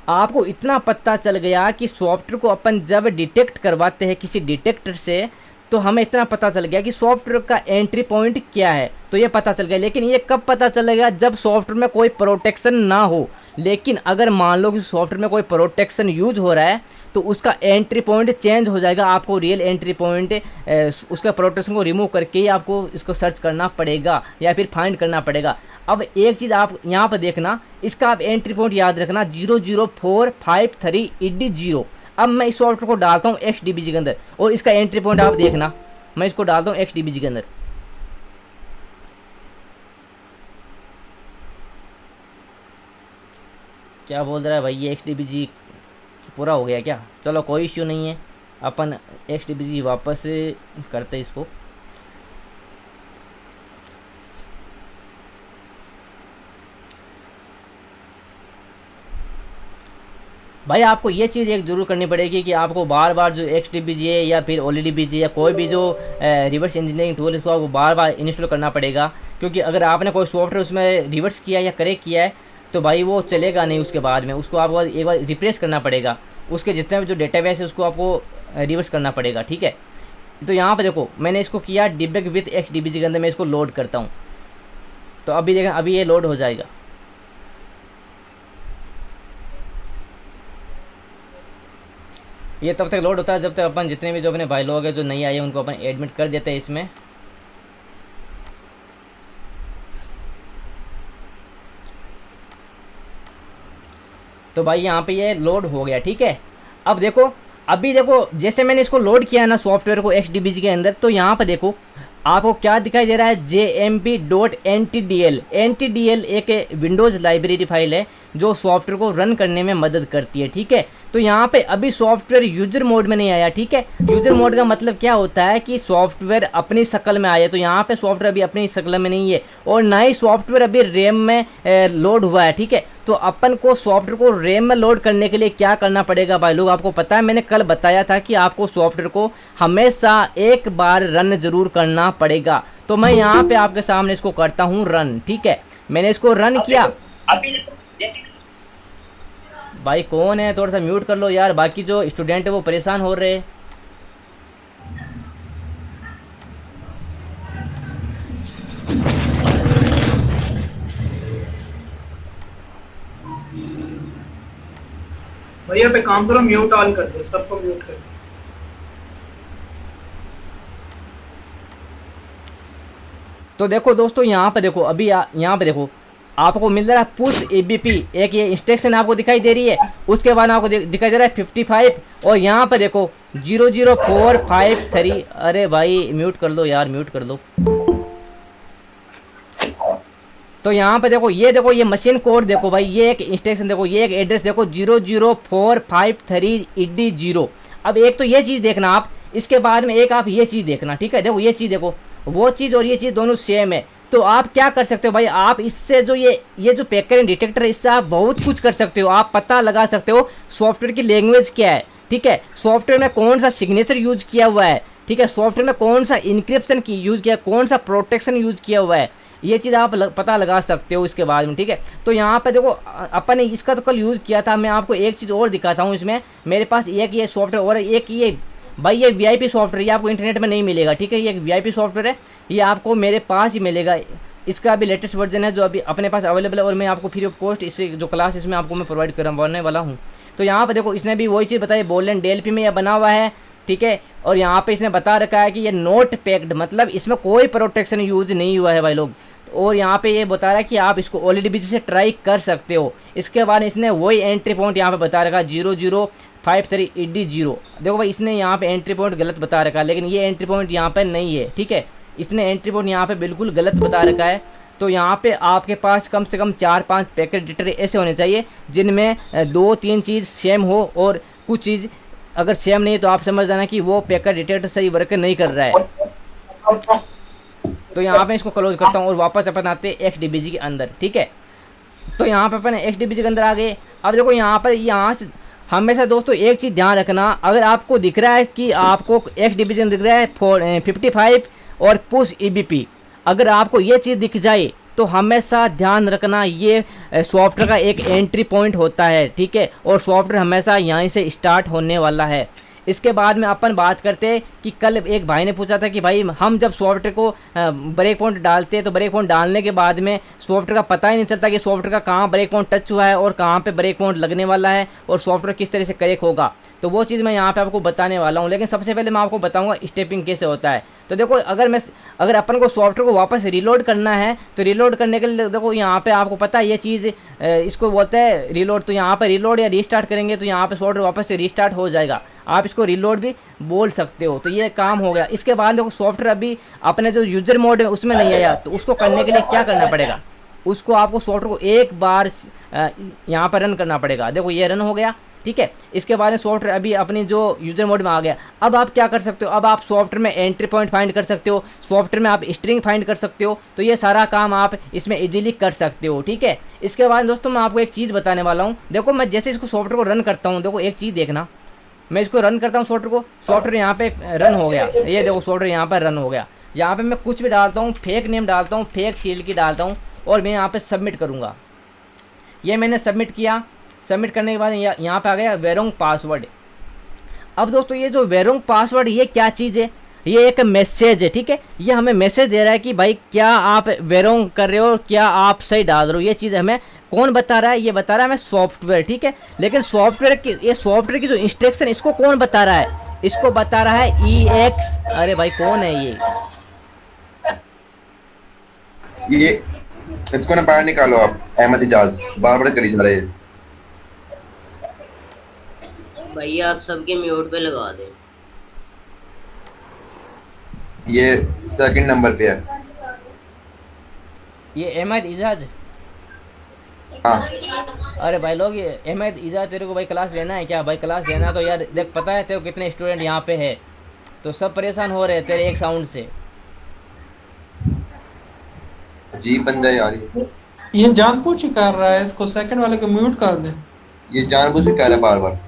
आपको इतना पता चल गया कि सॉफ्टवेयर को अपन जब डिटेक्ट करवाते हैं किसी डिटेक्टर से, तो हमें इतना पता चल गया कि सॉफ्टवेयर का एंट्री पॉइंट क्या है, तो ये पता चल गया। लेकिन ये कब पता चलेगा, जब सॉफ्टवेयर में कोई प्रोटेक्शन ना हो। लेकिन अगर मान लो कि सॉफ्टवेयर में कोई प्रोटेक्शन यूज हो रहा है, तो उसका एंट्री पॉइंट चेंज हो जाएगा। आपको रियल एंट्री पॉइंट उसका प्रोटेक्शन को रिमूव करके ही आपको इसको सर्च करना पड़ेगा या फिर फाइंड करना पड़ेगा। अब एक चीज़ आप यहाँ पर देखना, इसका आप एंट्री पॉइंट याद रखना 00453 ED0। अब मैं इस सॉफ्टवेयर को डालता हूँ XDBG के अंदर, और इसका एंट्री पॉइंट आप देखना, मैं इसको डालता हूँ XDBG के अंदर। क्या बोल रहा है भाई, ये XDBG पूरा हो गया क्या? चलो कोई इश्यू नहीं है, अपन XDBG वापस करते इसको। भाई आपको ये चीज़ एक ज़रूर करनी पड़ेगी कि आपको बार बार जो XDBG है या फिर OLEDBG या कोई भी जो रिवर्स इंजीनियरिंग टूल, इसको आपको बार बार इंस्टॉल करना पड़ेगा। क्योंकि अगर आपने कोई सॉफ्टवेयर उसमें रिवर्स किया या करेक्ट किया है, तो भाई वो चलेगा नहीं उसके बाद में, उसको आपको एक बार रिप्लेस करना पड़ेगा। उसके जितने भी जो डेटाबेस है उसको आपको रिवर्स करना पड़ेगा, ठीक है। तो यहाँ पे देखो मैंने इसको किया डिबग विथ XDBG के अंदर, मैं इसको लोड करता हूँ। तो अभी देखें, अभी ये लोड हो जाएगा। ये तब तक लोड होता है जब तक अपन जितने भी जो अपने भाई लोग हैं जो नहीं आए उनको अपन एडमिट कर देते हैं इसमें। तो भाई यहाँ पे ये लोड हो गया, ठीक है। अब देखो, अभी देखो जैसे मैंने इसको लोड किया ना सॉफ्टवेयर को XDBG के अंदर, तो यहाँ पर देखो आपको क्या दिखाई दे रहा है, jmp.ntdl। ntdl एक विंडोज़ लाइब्रेरी फाइल है जो सॉफ्टवेयर को रन करने में मदद करती है, ठीक है। तो यहाँ पे अभी सॉफ्टवेयर यूजर मोड में नहीं आया, ठीक है। यूजर मोड का मतलब क्या होता है कि सॉफ्टवेयर अपनी शक्ल में आया। तो यहाँ पे सॉफ्टवेयर अभी अपनी शक्ल में नहीं है और ना ही सॉफ्टवेयर अभी रैम में लोड हुआ है, ठीक है। तो अपन को सॉफ्टवेयर को रैम में लोड करने के लिए क्या करना पड़ेगा भाई लोग, आपको पता है मैंने कल बताया था कि आपको सॉफ्टवेयर को हमेशा एक बार रन जरूर करना पड़ेगा। तो मैं यहाँ पे आपके सामने इसको करता हूँ रन, ठीक है। मैंने इसको रन किया। भाई कौन है, थोड़ा सा म्यूट कर लो यार, बाकी जो स्टूडेंट है वो परेशान हो रहे हैं। भैया पे काम करो, म्यूट ऑन कर दो, सबको म्यूट कर दो। तो देखो दोस्तों यहाँ पे देखो, अभी यहाँ पे देखो आपको मिल रहा है पुश EBP, एक ये इंस्ट्रक्शन आपको दिखाई दे रही है। उसके बाद आपको दिखाई दे रहा है 55 और यहाँ पे देखो 00453। अरे भाई म्यूट कर दो यार, म्यूट कर दो। तो यहाँ पे देखो ये मशीन कोड देखो भाई, ये एक इंस्ट्रक्शन देखो, ये एक एड्रेस देखो 00453 ED0। अब एक तो ये चीज़ देखना आप, इसके बाद में एक आप ये चीज़ देखना, ठीक है। देखो ये चीज़ देखो, वो चीज़ और ये चीज़ दोनों सेम है। तो आप क्या कर सकते हो भाई, आप इससे जो ये जो पैकेट डिटेक्टर है इससे आप बहुत कुछ कर सकते हो। आप पता लगा सकते हो सॉफ्टवेयर की लैंग्वेज क्या है, ठीक है। सॉफ्टवेयर में कौन सा सिग्नेचर यूज किया हुआ है, ठीक है। सॉफ्टवेयर में कौन सा इंक्रिप्शन की यूज किया, कौन सा प्रोटेक्शन यूज किया हुआ है, ये चीज़ आप पता लगा सकते हो इसके बाद में, ठीक है। तो यहाँ पे देखो अपन ने इसका तो कल यूज़ किया था। मैं आपको एक चीज़ और दिखाता हूँ इसमें। मेरे पास एक ये सॉफ्टवेयर और एक ये भाई, ये VIP सॉफ्टवेयर, ये आपको इंटरनेट में नहीं मिलेगा, ठीक है। ये एक VIP सॉफ्टवेयर है, ये आपको मेरे पास ही मिलेगा। इसका अभी लेटेस्ट वर्जन है जो अभी अपने पास अवेलेबल है और मैं आपको फ्री ऑफ कॉस्ट इससे जो क्लास इसमें आपको मैं प्रोवाइड करवाने वाला हूँ। तो यहाँ पे देखो इसने भी वही चीज़ बताई, बोलेन DLP में यह बना हुआ है, ठीक है। और यहाँ पे इसने बता रखा है कि ये नॉट पैक्ड, मतलब इसमें कोई प्रोटेक्शन यूज नहीं हुआ है भाई लोग। और यहाँ पे ये बता रहा है कि आप इसको OLED से ट्राई कर सकते हो। इसके बाद इसने वही एंट्री पॉइंट यहाँ पे बता रखा है 0053 ED0। देखो भाई इसने यहाँ पे एंट्री पॉइंट गलत बता रखा है, लेकिन ये एंट्री पॉइंट यहाँ पे नहीं है, ठीक है। इसने एंट्री पॉइंट यहाँ पे बिल्कुल गलत बता रखा है। तो यहाँ पे आपके पास कम से कम 4-5 पैकेट डिटेक्टर ऐसे होने चाहिए जिनमें 2-3 चीज़ सेम हो और कुछ चीज़ अगर सेम नहीं है तो आप समझ जाना कि वो पैकेट डिटेक्टर सही वर्क नहीं कर रहा है। तो यहाँ पे इसको क्लोज करता हूँ और वापस अपन आते हैं XDBG के अंदर, ठीक है। तो यहाँ पे अपन XDBG के अंदर आ गए। अब देखो यहाँ से हमेशा दोस्तों एक चीज़ ध्यान रखना, अगर आपको दिख रहा है कि आपको XDBG में दिख रहा है 55 और पुश EBP, अगर आपको ये चीज़ दिख जाए तो हमेशा ध्यान रखना ये सॉफ्टवेयर का एक एंट्री पॉइंट होता है, ठीक है। और सॉफ्टवेयर हमेशा यहीं से स्टार्ट होने वाला है। इसके बाद में अपन बात करते हैं कि कल एक भाई ने पूछा था कि भाई हम जब सॉफ्टवेयर को ब्रेक पॉइंट डालते हैं तो ब्रेक पॉइंट डालने के बाद में सॉफ्टवेयर का पता ही नहीं चलता कि सॉफ्टवेयर का कहाँ ब्रेक पॉइंट टच हुआ है और कहाँ पे ब्रेक पॉइंट लगने वाला है और सॉफ्टवेयर किस तरह से करेक्ट होगा। तो वो चीज़ मैं यहाँ पे आपको बताने वाला हूँ, लेकिन सबसे पहले मैं आपको बताऊँगा स्टेपिंग कैसे होता है। तो देखो अगर अपन को सॉफ्टवेयर को वापस रिलोड करना है तो रिलोड करने के लिए देखो यहाँ पे आपको पता है ये चीज़ इसको बोलते हैं रिलोड। तो यहाँ पर रिलोड या रीस्टार्ट करेंगे तो यहाँ पे सॉफ्टवेयर वापस से रीस्टार्ट हो जाएगा, आप इसको रिलोड भी बोल सकते हो। तो ये काम हो गया। इसके बाद देखो सॉफ्टवेयर अभी अपने जो यूजर मोड है उसमें नहीं आया, तो उसको करने के लिए क्या करना पड़ेगा, उसको आपको सॉफ्टवेयर को एक बार यहाँ पर रन करना पड़ेगा। देखो ये रन हो गया, ठीक है। इसके बाद में सॉफ्टवेयर अभी अपनी जो यूजर मोड में आ गया। अब आप क्या कर सकते हो, अब आप सॉफ्टवेयर में एंट्री पॉइंट फाइंड कर सकते हो, सॉफ्टवेयर में आप स्ट्रिंग फाइंड कर सकते हो। तो ये सारा काम आप इसमें इजीली कर सकते हो, ठीक है। इसके बाद दोस्तों मैं आपको एक चीज़ बताने वाला हूँ। देखो मैं जैसे इसको सॉफ्टवेयर को रन करता हूँ, देखो एक चीज़ देखना, मैं इसको रन करता हूँ सॉफ्टवेयर को, सॉफ्टवेयर यहाँ पे रन हो गया। ये देखो सॉफ्टवेयर यहाँ पर रन हो गया। यहाँ पे मैं कुछ भी डालता हूँ, फेक नेम डालता हूँ, फेक सील की डालता हूँ और मैं यहाँ पे सबमिट करूँगा। ये मैंने सबमिट किया। सबमिट करने के बाद यहाँ पे आ गया वेरोंग पासवर्ड। अब दोस्तों ये जो वेरोंग पासवर्ड ये क्या चीज़ है, ये एक मैसेज है, ठीक है। ये हमें मैसेज दे रहा है कि भाई क्या आप वेरोंग कर रहे हो, क्या आप सही डाल रहे हो। ये चीज़ हमें कौन बता रहा है, ये बता रहा है हमें सॉफ्टवेयर, ठीक है। लेकिन सॉफ्टवेयर की ये सॉफ्टवेयर की जो इंस्ट्रक्शन इसको कौन बता रहा है, इसको बता रहा है EX। अरे भाई कौन है ये इसको ना बाहर निकालो आप, अहमद इजाज बार बार करी जा रहे हैं। भैया आप सबके म्यूट पे लगा दें। ये सेकंड नंबर पे है ये अहमद इजाज। हाँ अरे भाई लोग ये अहमद इजाज तेरे को भाई क्लास लेना है क्या? भाई क्लास लेना है तो यार देख, पता है तेरे को कितने स्टूडेंट यहाँ पे है, तो सब परेशान हो रहे हैं तेरे एक साउंड से। अजीब बंदा है यार ये जानबूझ के कर रहा है, इसको सेकंड वाले को म्यूट कर दे। ये जानबूझ के कह रहा है बार बार।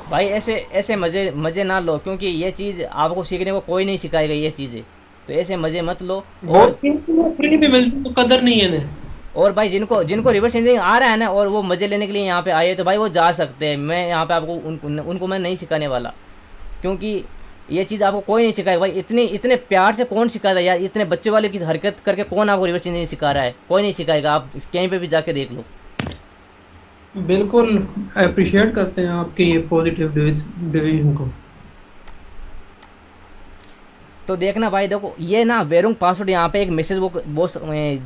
भाई ऐसे मज़े ना लो, क्योंकि ये चीज़ आपको सीखने को कोई नहीं सिखाएगा ये चीज़ें, तो ऐसे मज़े मत लो। और फ्री में मिलती तो कदर नहीं है ना। और भाई जिनको रिवर्स इंजीनियरिंग आ रहा है ना और वो मज़े लेने के लिए यहाँ पे आए तो भाई वो जा सकते हैं। मैं यहाँ पे आपको उनको मैं नहीं सिखाने वाला, क्योंकि ये चीज़ आपको कोई नहीं सिखाएगा। भाई इतने प्यार से कौन सिखाता है यार, इतने बच्चे वाले की हरकत करके कौन आपको रिवर्स इंजीनियरिंग सिखा रहा है? कोई नहीं सिखाएगा, आप कहीं पे भी जाके देख लो। बिल्कुल अप्रिशिएट करते हैं आपके ये पॉजिटिव डिवीजन को। तो देखना भाई, देखो ये ना वेरोंग पासवर्ड यहाँ पे एक मैसेज बॉक्स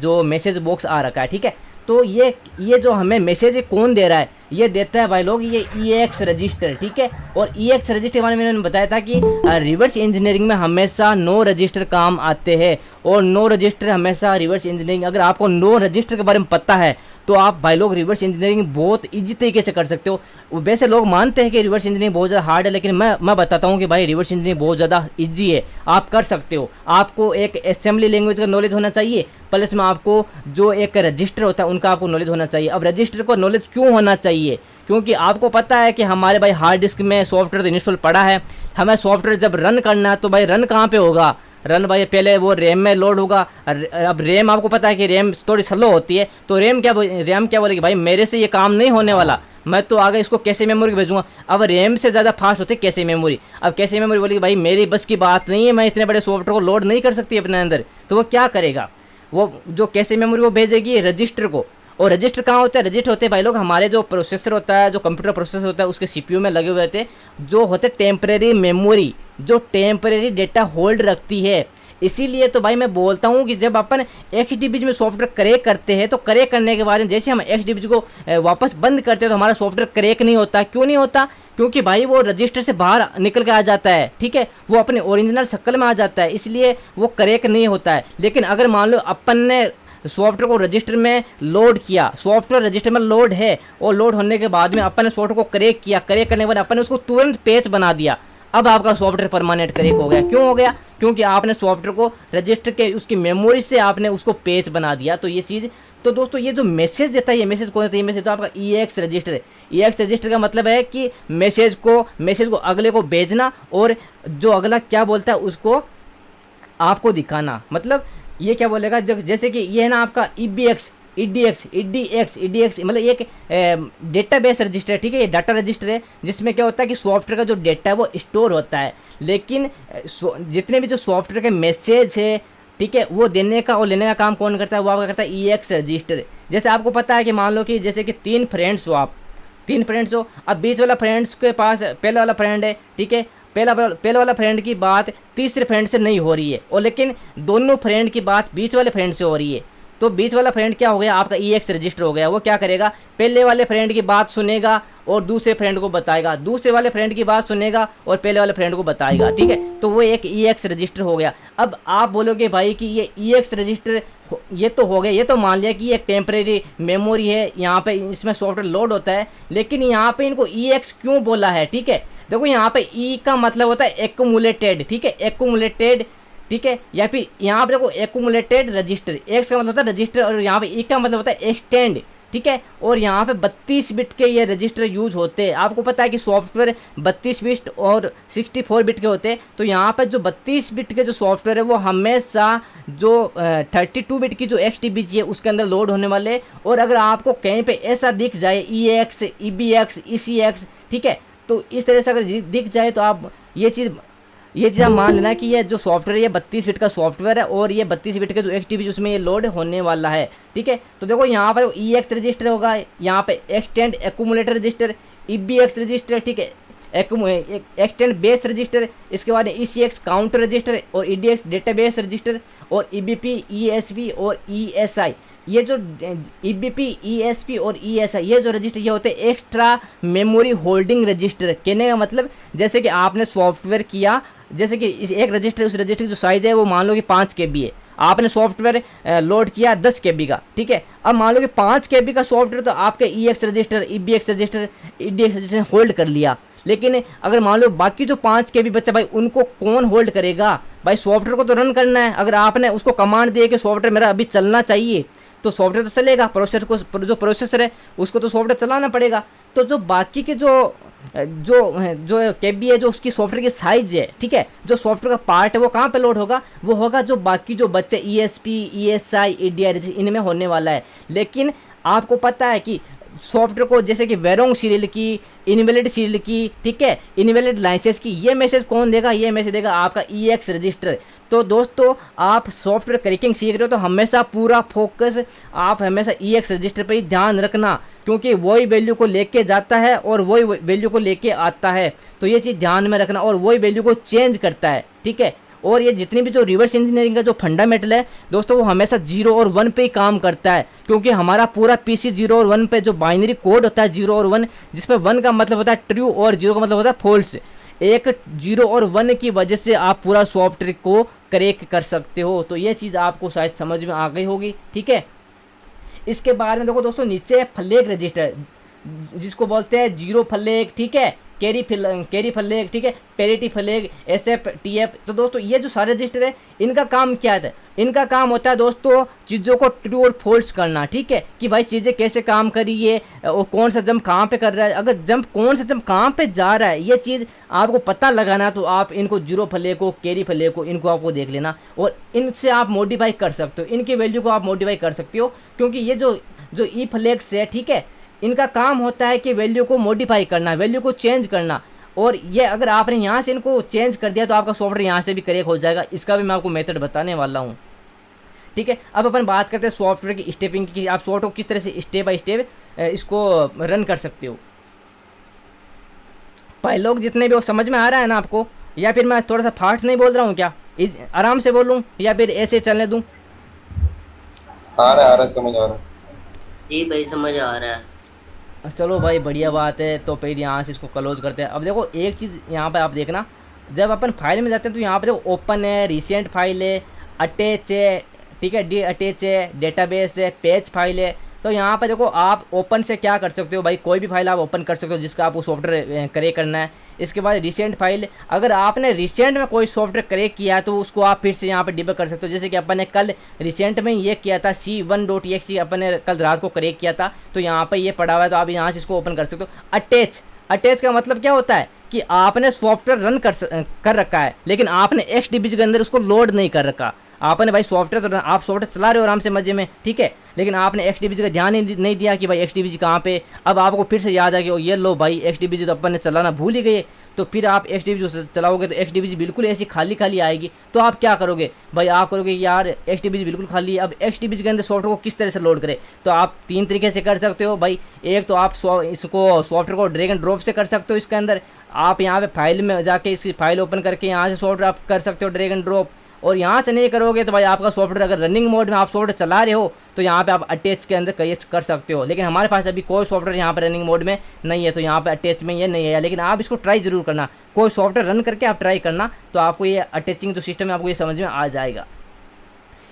जो मैसेज बॉक्स आ रखा है, ठीक है। तो ये जो हमें मैसेज कौन दे रहा है, ये देता है भाई लोग ये EX रजिस्टर, ठीक है। और EX रजिस्टर के बारे में मैंने बताया था कि रिवर्स इंजीनियरिंग में हमेशा नो रजिस्टर काम आते हैं, और नो रजिस्टर हमेशा रिवर्स इंजीनियरिंग, अगर आपको नो रजिस्टर के बारे में पता है तो आप भाई लोग रिवर्स इंजीनियरिंग बहुत ईजी तरीके से कर सकते हो। वैसे लोग मानते हैं कि रिवर्स इंजीनियरिंग बहुत ज़्यादा हार्ड है, लेकिन मैं बताता हूँ कि भाई रिवर्स इंजीनियरिंग बहुत ज़्यादा ईजी है, आप कर सकते हो। आपको एक असेंबली लैंग्वेज का नॉलेज होना चाहिए, प्लस में आपको जो एक रजिस्टर होता है उनका आपको नॉलेज होना चाहिए। अब रजिस्टर को नॉलेज क्यों होना चाहिए? क्योंकि आपको पता है कि हमारे भाई हार्ड डिस्क में सॉफ्टवेयर तो इंस्टॉल पड़ा है, हमें सॉफ्टवेयर जब रन करना है तो भाई रन कहाँ पे होगा? रन भाई पहले वो रैम में लोड होगा। अब रैम आपको पता है कि रैम थोड़ी स्लो होती है, तो रैम क्या बोलेगी भाई मेरे से ये काम नहीं होने वाला, मैं तो आगे इसको कैसे मेमोरी भेजूंगा। अब रैम से ज़्यादा फास्ट होती है कैसे मेमोरी। अब कैसे मेमोरी बोलेगी भाई मेरी बस की बात नहीं है, मैं इतने बड़े सॉफ्टवेयर को लोड नहीं कर सकती अपने अंदर, तो वो क्या करेगा? वो जो कैसे मेमोरी वो भेजेगी रजिस्टर को। और रजिस्टर कहाँ होता है? रजिस्टर होते हैं भाई लोग हमारे जो प्रोसेसर होता है, जो कंप्यूटर प्रोसेसर होता है, उसके CPU में लगे हुए होते हैं, जो होते टेम्परेरी मेमोरी, जो टेम्परेरी डेटा होल्ड रखती है। इसीलिए तो भाई मैं बोलता हूँ कि जब अपन XDB में सॉफ्टवेयर क्रैक करते हैं तो क्रैक करने के बाद जैसे हम XDB को वापस बंद करते हैं तो हमारा सॉफ्टवेयर क्रैक नहीं होता। क्यों नहीं होता? क्योंकि भाई वो रजिस्टर से बाहर निकल के आ जाता है, ठीक है, वो अपने ओरिजिनल शक्ल में आ जाता है, इसलिए वो क्रैक नहीं होता है। लेकिन अगर मान लो अपन ने सॉफ्टवेयर को रजिस्टर में लोड किया, सॉफ्टवेयर रजिस्टर में लोड है, और लोड होने के बाद में अपन ने सॉफ्टवेयर को क्रैक किया, क्रैक करने के बाद अपन ने उसको तुरंत पेच बना दिया, अब आपका सॉफ्टवेयर परमानेंट क्रैक हो गया। क्यों हो गया? क्योंकि आपने सॉफ्टवेयर को रजिस्टर के उसकी मेमोरी से आपने उसको पेच बना दिया। तो ये चीज़, तो दोस्तों ये जो मैसेज देता है, ये मैसेज कौन देता है? ये मैसेज तो आपका EX रजिस्टर है। EX रजिस्टर का मतलब है कि मैसेज को अगले को भेजना, और जो अगला क्या बोलता है उसको आपको दिखाना। मतलब ये क्या बोलेगा, जैसे कि ये है ना आपका EDX मतलब एक डेटाबेस रजिस्टर है, ठीक है, ये डाटा रजिस्टर है, जिसमें क्या होता है कि सॉफ्टवेयर का जो डेटा है वो स्टोर होता है। लेकिन जितने भी जो सॉफ्टवेयर के मैसेज है, ठीक है, वो देने का और लेने का काम कौन करता है? वो आपका करता है EX रजिस्टर। जैसे आपको पता है कि मान लो कि जैसे कि 3 फ्रेंड्स हो, अब बीच वाला फ्रेंड्स के पास पहला वाला फ्रेंड है, ठीक है, पहला वाला फ्रेंड की बात तीसरे फ्रेंड से नहीं हो रही है, और लेकिन दोनों फ्रेंड की बात बीच वाले फ्रेंड से हो रही है। तो बीच वाला फ्रेंड क्या हो गया? आपका EX रजिस्टर हो गया। वो क्या करेगा? पहले वाले फ्रेंड की बात सुनेगा और दूसरे फ्रेंड को बताएगा, दूसरे वाले फ्रेंड की बात सुनेगा और पहले वाले फ्रेंड को बताएगा, ठीक है। तो वो एक EX रजिस्टर हो गया। अब आप बोलोगे भाई कि ये EX रजिस्टर ये तो हो गया, ये तो मान लिया कि ये एक टेम्परेरी मेमोरी है, यहाँ पे इसमें सॉफ्टवेयर लोड होता है, लेकिन यहाँ पे इनको EX क्यों बोला है? ठीक है, देखो यहाँ पे E का मतलब होता है एक्यूमुलेटेड, ठीक है, एक्यूमुलेटेड, ठीक है, या फिर यहाँ पे देखो एक्यूमुलेटेड रजिस्टर, X का मतलब होता है रजिस्टर, और यहाँ पे E का मतलब होता है एक्सटेंड, ठीक है। और यहाँ पे 32 बिट के ये रजिस्टर यूज होते हैं। आपको पता है कि सॉफ्टवेयर 32 बिट और 64 बिट के होते हैं, तो यहाँ पे जो 32 बिट के जो सॉफ्टवेयर है वो हमेशा जो 32 बिट की जो XTBG है उसके अंदर लोड होने वाले हैं। और अगर आपको कहीं पे ऐसा दिख जाए EAX, EBX, ECX, ठीक है, तो इस तरह से अगर दिख जाए तो आप ये चीज़ आप मान लेना कि ये जो सॉफ्टवेयर ये 32 बिट का सॉफ्टवेयर है और ये 32 बिट का जो XTBG उसमें ये लोड होने वाला है, ठीक है। तो देखो यहाँ पर EX रजिस्टर होगा, यहाँ पे extend accumulator register, EBX register, ठीक है, एक्सटेंड बेस रजिस्टर, इसके बाद ECX काउंटर रजिस्टर और EDX डेटाबेस रजिस्टर और EBP, ESP और ESI। ये जो EBP, ESP और ESI ये जो रजिस्टर ये होते हैं एक्स्ट्रा मेमोरी होल्डिंग रजिस्टर। कहने का मतलब जैसे कि आपने सॉफ्टवेयर किया, जैसे कि एक रजिस्टर, उस रजिस्टर की जो साइज़ है वो मान लो कि 5 KB है, आपने सॉफ्टवेयर लोड किया 10 KB का, ठीक है। अब मान लो कि 5 KB का सॉफ्टवेयर तो आपके EX register, EBX register, EDX register hold कर लिया, लेकिन अगर मान लो बाकी जो 5 KB बच्चा भाई उनको कौन होल्ड करेगा? भाई सॉफ्टवेयर को तो रन करना है। अगर आपने उसको कमांड दिए कि सॉफ्टवेयर मेरा अभी चलना चाहिए तो सॉफ्टवेयर तो चलेगा, प्रोसेसर को जो प्रोसेसर है उसको तो सॉफ्टवेयर चलाना पड़ेगा। तो जो बाकी के जो KB है, जो उसकी सॉफ्टवेयर की साइज है, ठीक है, जो सॉफ्टवेयर का पार्ट है वो कहाँ पे लोड होगा? वो होगा जो बाकी जो बच्चे ESP, ESI, EDI इनमें होने वाला है। लेकिन आपको पता है कि सॉफ्टवेयर को जैसे कि वेरोंग सीरियल की, इनवैलिड सीरियल की, ठीक है, इनवैलिड लाइसेंस की, ये मैसेज कौन देगा? ये मैसेज देगा आपका EX रजिस्टर। तो दोस्तों आप सॉफ्टवेयर क्रैकिंग सीख रहे हो तो हमेशा पूरा फोकस आप हमेशा EX रजिस्टर पर ही ध्यान रखना, क्योंकि वही वैल्यू को लेके जाता है और वही वैल्यू को लेके आता है। तो ये चीज़ ध्यान में रखना, और वही वैल्यू को चेंज करता है, ठीक है। और ये जितनी भी जो रिवर्स इंजीनियरिंग का जो फंडामेंटल है दोस्तों, वो हमेशा 0 और 1 पे ही काम करता है, क्योंकि हमारा पूरा PC 0 और 1 पे जो बाइनरी कोड होता है 0 और 1, जिसपे 1 का मतलब होता है ट्रू और 0 का मतलब होता है फॉल्स, एक 0 और 1 की वजह से आप पूरा सॉफ्टवेयर को क्रैक कर सकते हो। तो ये चीज़ आपको शायद समझ में आ गई होगी, ठीक है। इसके बाद में देखो दोस्तों नीचे फ्लैग रजिस्टर, जिसको बोलते हैं 0 फ्लैग, ठीक है, कैरी फ्लैग, ठीक है, पेरिटी फ्लैग, SF, TF। तो दोस्तों ये जो सारे रजिस्टर है इनका काम क्या है? इनका काम होता है दोस्तों चीज़ों को ट्रू और फॉल्स करना, ठीक है, कि भाई चीज़ें कैसे काम कर रही है और कौन सा जंप कहाँ पे कर रहा है। अगर जंप कौन सा जंप कहाँ पे जा रहा है ये चीज़ आपको पता लगाना, तो आप इनको 0 फ्लैग को, कैरी फ्लैग को, इनको आपको देख लेना और इनसे आप मॉडिफाई कर सकते हो, इनकी वैल्यू को आप मॉडिफाई कर सकते हो, क्योंकि ये जो ई फ्लैग्स है, ठीक है, इनका काम होता है कि वैल्यू को मॉडिफाई करना, वैल्यू को चेंज करना। और ये अगर आपने यहाँ से इनको चेंज कर दिया तो आपका सॉफ्टवेयर यहाँ से भी क्रैक हो जाएगा। इसका भी मैं आपको मेथड बताने वाला हूँ, ठीक है। अब अपन बात करते हैं सॉफ्टवेयर की स्टेपिंग की, आप सॉफ्टवेयर को किस तरह से स्टेप बाय स्टेप इसको रन कर सकते हो। पाइलॉग जितने भी वो समझ में आ रहा है ना आपको, या फिर मैं थोड़ा सा फास्ट नहीं बोल रहा हूँ क्या? आराम से बोलूँ या फिर ऐसे चलने दूँ? आ रहा समझ आ रहा। जी भाई समझ आ रहा है। चलो भाई बढ़िया बात है। तो फिर यहाँ से इसको क्लोज करते हैं। अब देखो एक चीज़ यहाँ पे आप देखना, जब अपन फाइल में जाते हैं तो यहाँ पे देखो ओपन है, रिसेंट फाइल है, अटैच है, ठीक है, डी अटैच है, डेटाबेस है, पेज फाइल है। तो यहाँ पे देखो आप ओपन से क्या कर सकते हो भाई, कोई भी फाइल आप ओपन कर सकते हो जिसका आपको सॉफ्टवेयर क्रैक करना है। इसके बाद रिसेंट फाइल, अगर आपने रिसेंट में कोई सॉफ्टवेयर क्रैक किया है तो उसको आप फिर से यहाँ पे डिबग कर सकते हो। जैसे कि अपन ने कल रिसेंट में ये किया था, C1.exe अपन ने कल रात को क्रैक किया था, तो यहाँ पे ये पड़ा हुआ है, तो आप यहाँ से इसको ओपन कर सकते हो। अटैच का मतलब क्या होता है कि आपने सॉफ्टवेयर रन कर रखा है, लेकिन आपने XDBG के अंदर उसको लोड नहीं कर रखा। आपने भाई सॉफ्टवेयर तो आप सॉफ्टवेयर चला रहे हो आराम से मजे में, ठीक है, लेकिन आपने XDBG का ध्यान ही नहीं दिया कि भाई XDBG कहाँ पे। अब आपको फिर से याद आ कि ये लो भाई XDBG तो अपन ने चलाना भूल ही गए, तो फिर आप XDBG चलाओगे तो XDBG बिल्कुल ऐसी खाली खाली आएगी। तो आप क्या करोगे भाई, आप करोगे यार XDBG बिल्कुल खाली है, अब XDBG के अंदर सॉफ्टवेयर को किस तरह से लोड करें। तो आप 3 तरीके से कर सकते हो भाई। एक तो आप इसको सॉफ्टवेयर को ड्रैग एंड ड्रॉप से कर सकते हो। इसके अंदर आप यहाँ पे फाइल में जाके इसकी फाइल ओपन करके यहाँ से सॉफ्टवेयर आप कर सकते हो ड्रैग एंड ड्रॉप। और यहाँ से नहीं करोगे तो भाई आपका सॉफ्टवेयर अगर रनिंग मोड में आप सॉफ्टवेयर चला रहे हो तो यहाँ पे आप अटैच के अंदर कर सकते हो। लेकिन हमारे पास अभी कोई सॉफ्टवेयर यहाँ पे रनिंग मोड में नहीं है, तो यहाँ पे अटैच में ये नहीं है। लेकिन आप इसको ट्राई जरूर करना, कोई सॉफ्टवेयर रन करके आप ट्राई करना, तो आपको ये अटैचिंग जो सिस्टम है आपको ये समझ में आ जाएगा।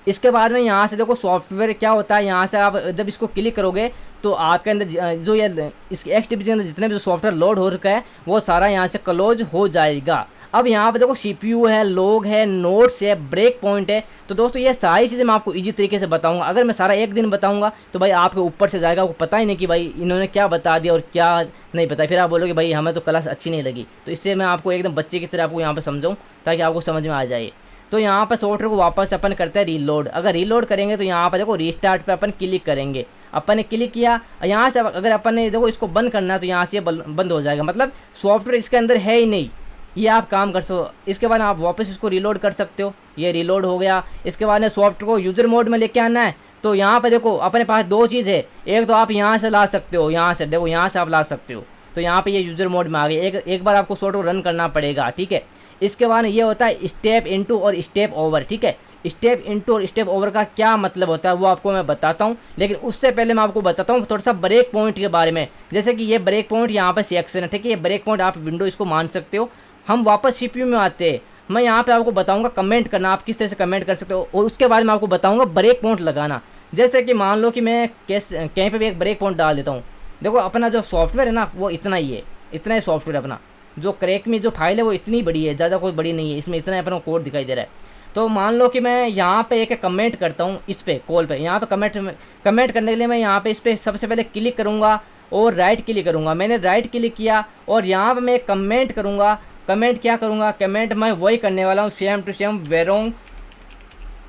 इसके बाद में यहाँ से देखो सॉफ्टवेयर क्या होता है, यहाँ से आप जब इसको क्लिक करोगे तो आपके अंदर जो ये इसके XDBG के अंदर जितने भी सॉफ्टवेयर लोड हो रखा है वो सारा यहाँ से क्लोज हो जाएगा। अब यहाँ पे देखो CPU है, लॉग है, नोट्स है, ब्रेक पॉइंट है। तो दोस्तों ये सारी चीज़ें मैं आपको इजी तरीके से बताऊंगा। अगर मैं सारा एक दिन बताऊंगा तो भाई आपके ऊपर से जाएगा, आपको पता ही नहीं कि भाई इन्होंने क्या बता दिया और क्या नहीं बताया। फिर आप बोलोगे भाई हमें तो क्लास अच्छी नहीं लगी। तो इससे मैं आपको एकदम बच्चे की तरह आपको यहाँ पर समझाऊँ ताकि आपको समझ में आ जाए। तो यहाँ पर सॉफ्टवेयर को वापस अपन करते हैं रीलोड। अगर रीलोड करेंगे तो यहाँ पर देखो रीस्टार्ट पे अपन क्लिक करेंगे, अपन ने क्लिक किया, यहाँ से अगर अपन ने देखो इसको बंद करना है तो यहाँ से बंद हो जाएगा, मतलब सॉफ्टवेयर इसके अंदर है ही नहीं, ये आप काम कर सकते। इसके बाद आप वापस इसको रीलोड कर सकते हो, ये रीलोड हो गया। इसके बाद सॉफ्टवेयर को यूज़र मोड में लेके आना है, तो यहाँ पे देखो अपने पास दो चीज़ है, एक तो आप यहाँ से ला सकते हो, यहाँ से देखो यहाँ से आप ला सकते हो, तो यहाँ पे ये यूज़र मोड में आ गए। एक बार आपको सॉफ्टवेयर रन करना पड़ेगा, ठीक है। इसके बाद ये होता है स्टेप इनटू और स्टेप ओवर, ठीक है। स्टेप इनटू और स्टेप ओवर का क्या मतलब होता है वो आपको मैं बताता हूँ, लेकिन उससे पहले मैं आपको बताता हूँ थोड़ा सा ब्रेक पॉइंट के बारे में। जैसे कि ये ब्रेक पॉइंट यहाँ पे सेक्शन है, ठीक है, ये ब्रेक पॉइंट आप विंडो इसको मान सकते हो। हम वापस CPU में आते हैं, मैं यहाँ पे आपको बताऊँगा कमेंट करना, आप किस तरह से कमेंट कर सकते हो, और उसके बाद मैं आपको बताऊँगा ब्रेक पॉइंट लगाना। जैसे कि मान लो कि मैं कहीं पर भी एक ब्रेक पॉइंट डाल देता हूँ, देखो अपना जो सॉफ्टवेयर है ना वो इतना ही है, इतना ही सॉफ्टवेयर अपना जो क्रैक में जो फाइल है वो इतनी बड़ी है, ज़्यादा कोई बड़ी नहीं है, इसमें इतना अपना कोड दिखाई दे रहा है। तो मान लो कि मैं यहाँ पे एक कमेंट करता हूँ इस पे कॉल पे, यहाँ पे कमेंट करने के लिए मैं यहाँ पे इस पर सबसे पहले क्लिक करूँगा और राइट क्लिक करूँगा। मैंने राइट क्लिक किया और यहाँ पे मैं कमेंट करूँगा। कमेंट क्या करूँगा, कमेंट मैं वही करने वाला हूँ, सेम टू सेम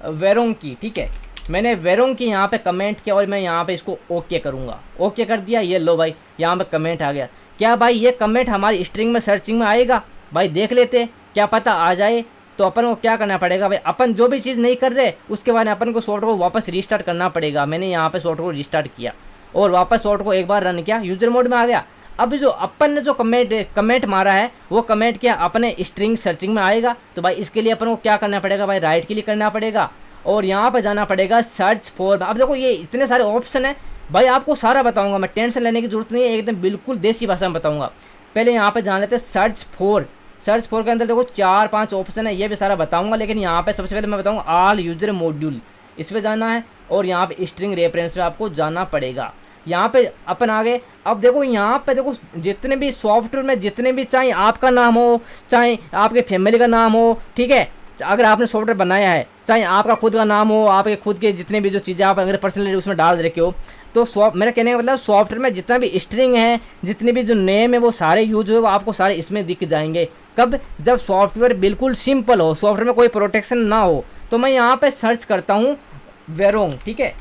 वेरोंग की, ठीक है। मैंने वेरोंग की यहाँ पे कमेंट किया और मैं यहाँ पे इसको ओके करूँगा, ओके कर दिया। ये लो भाई यहाँ पे कमेंट आ गया। क्या भाई ये कमेंट हमारी स्ट्रिंग में सर्चिंग में आएगा? भाई देख लेते, क्या पता आ जाए। तो अपन को क्या करना पड़ेगा भाई, अपन जो भी चीज़ नहीं कर रहे उसके बाद अपन को सॉफ्टवेयर को वापस रीस्टार्ट करना पड़ेगा। मैंने यहाँ पे सॉफ्टवेयर को रीस्टार्ट किया और वापस सॉफ्टवेयर को एक बार रन किया, यूजर मोड में आ गया। अब जो अपन ने जो कमेंट मारा है वो कमेंट क्या अपने स्ट्रिंग सर्चिंग में आएगा? तो भाई इसके लिए अपन को क्या करना पड़ेगा भाई, राइट क्लिक करना पड़ेगा और यहाँ पर जाना पड़ेगा सर्च फॉर। अब देखो ये इतने सारे ऑप्शन है भाई, आपको सारा बताऊंगा मैं, टेंशन लेने की जरूरत नहीं है, एकदम बिल्कुल देसी भाषा में बताऊंगा। पहले यहाँ पे जान लेते हैं सर्च फॉर। सर्च फॉर के अंदर देखो 4-5 ऑप्शन है, ये भी सारा बताऊंगा, लेकिन यहाँ पे सबसे पहले मैं बताऊंगा ऑल यूजर मॉड्यूल, इस पर जाना है और यहाँ पे स्ट्रिंग रेफरेंस पे आपको जाना पड़ेगा। यहाँ पे अपन आ गए। अब देखो यहाँ पे देखो जितने भी सॉफ्टवेयर में जितने भी, चाहे आपका नाम हो चाहे आपके फैमिली का नाम हो, ठीक है, अगर आपने सॉफ्टवेयर बनाया है, चाहे आपका खुद का नाम हो, आपके खुद के जितने भी जो चीज़ें आप अगर पर्सनली उसमें डाल रखे हो, तो मेरा कहने का मतलब सॉफ्टवेयर में जितना भी स्ट्रिंग है, जितने भी जो नेम है वो सारे यूज हुए वो आपको सारे इसमें दिख जाएंगे। कब? जब सॉफ्टवेयर बिल्कुल सिंपल हो, सॉफ्टवेयर में कोई प्रोटेक्शन ना हो। तो मैं यहाँ पे सर्च करता हूँ वेरोंग, ठीक है,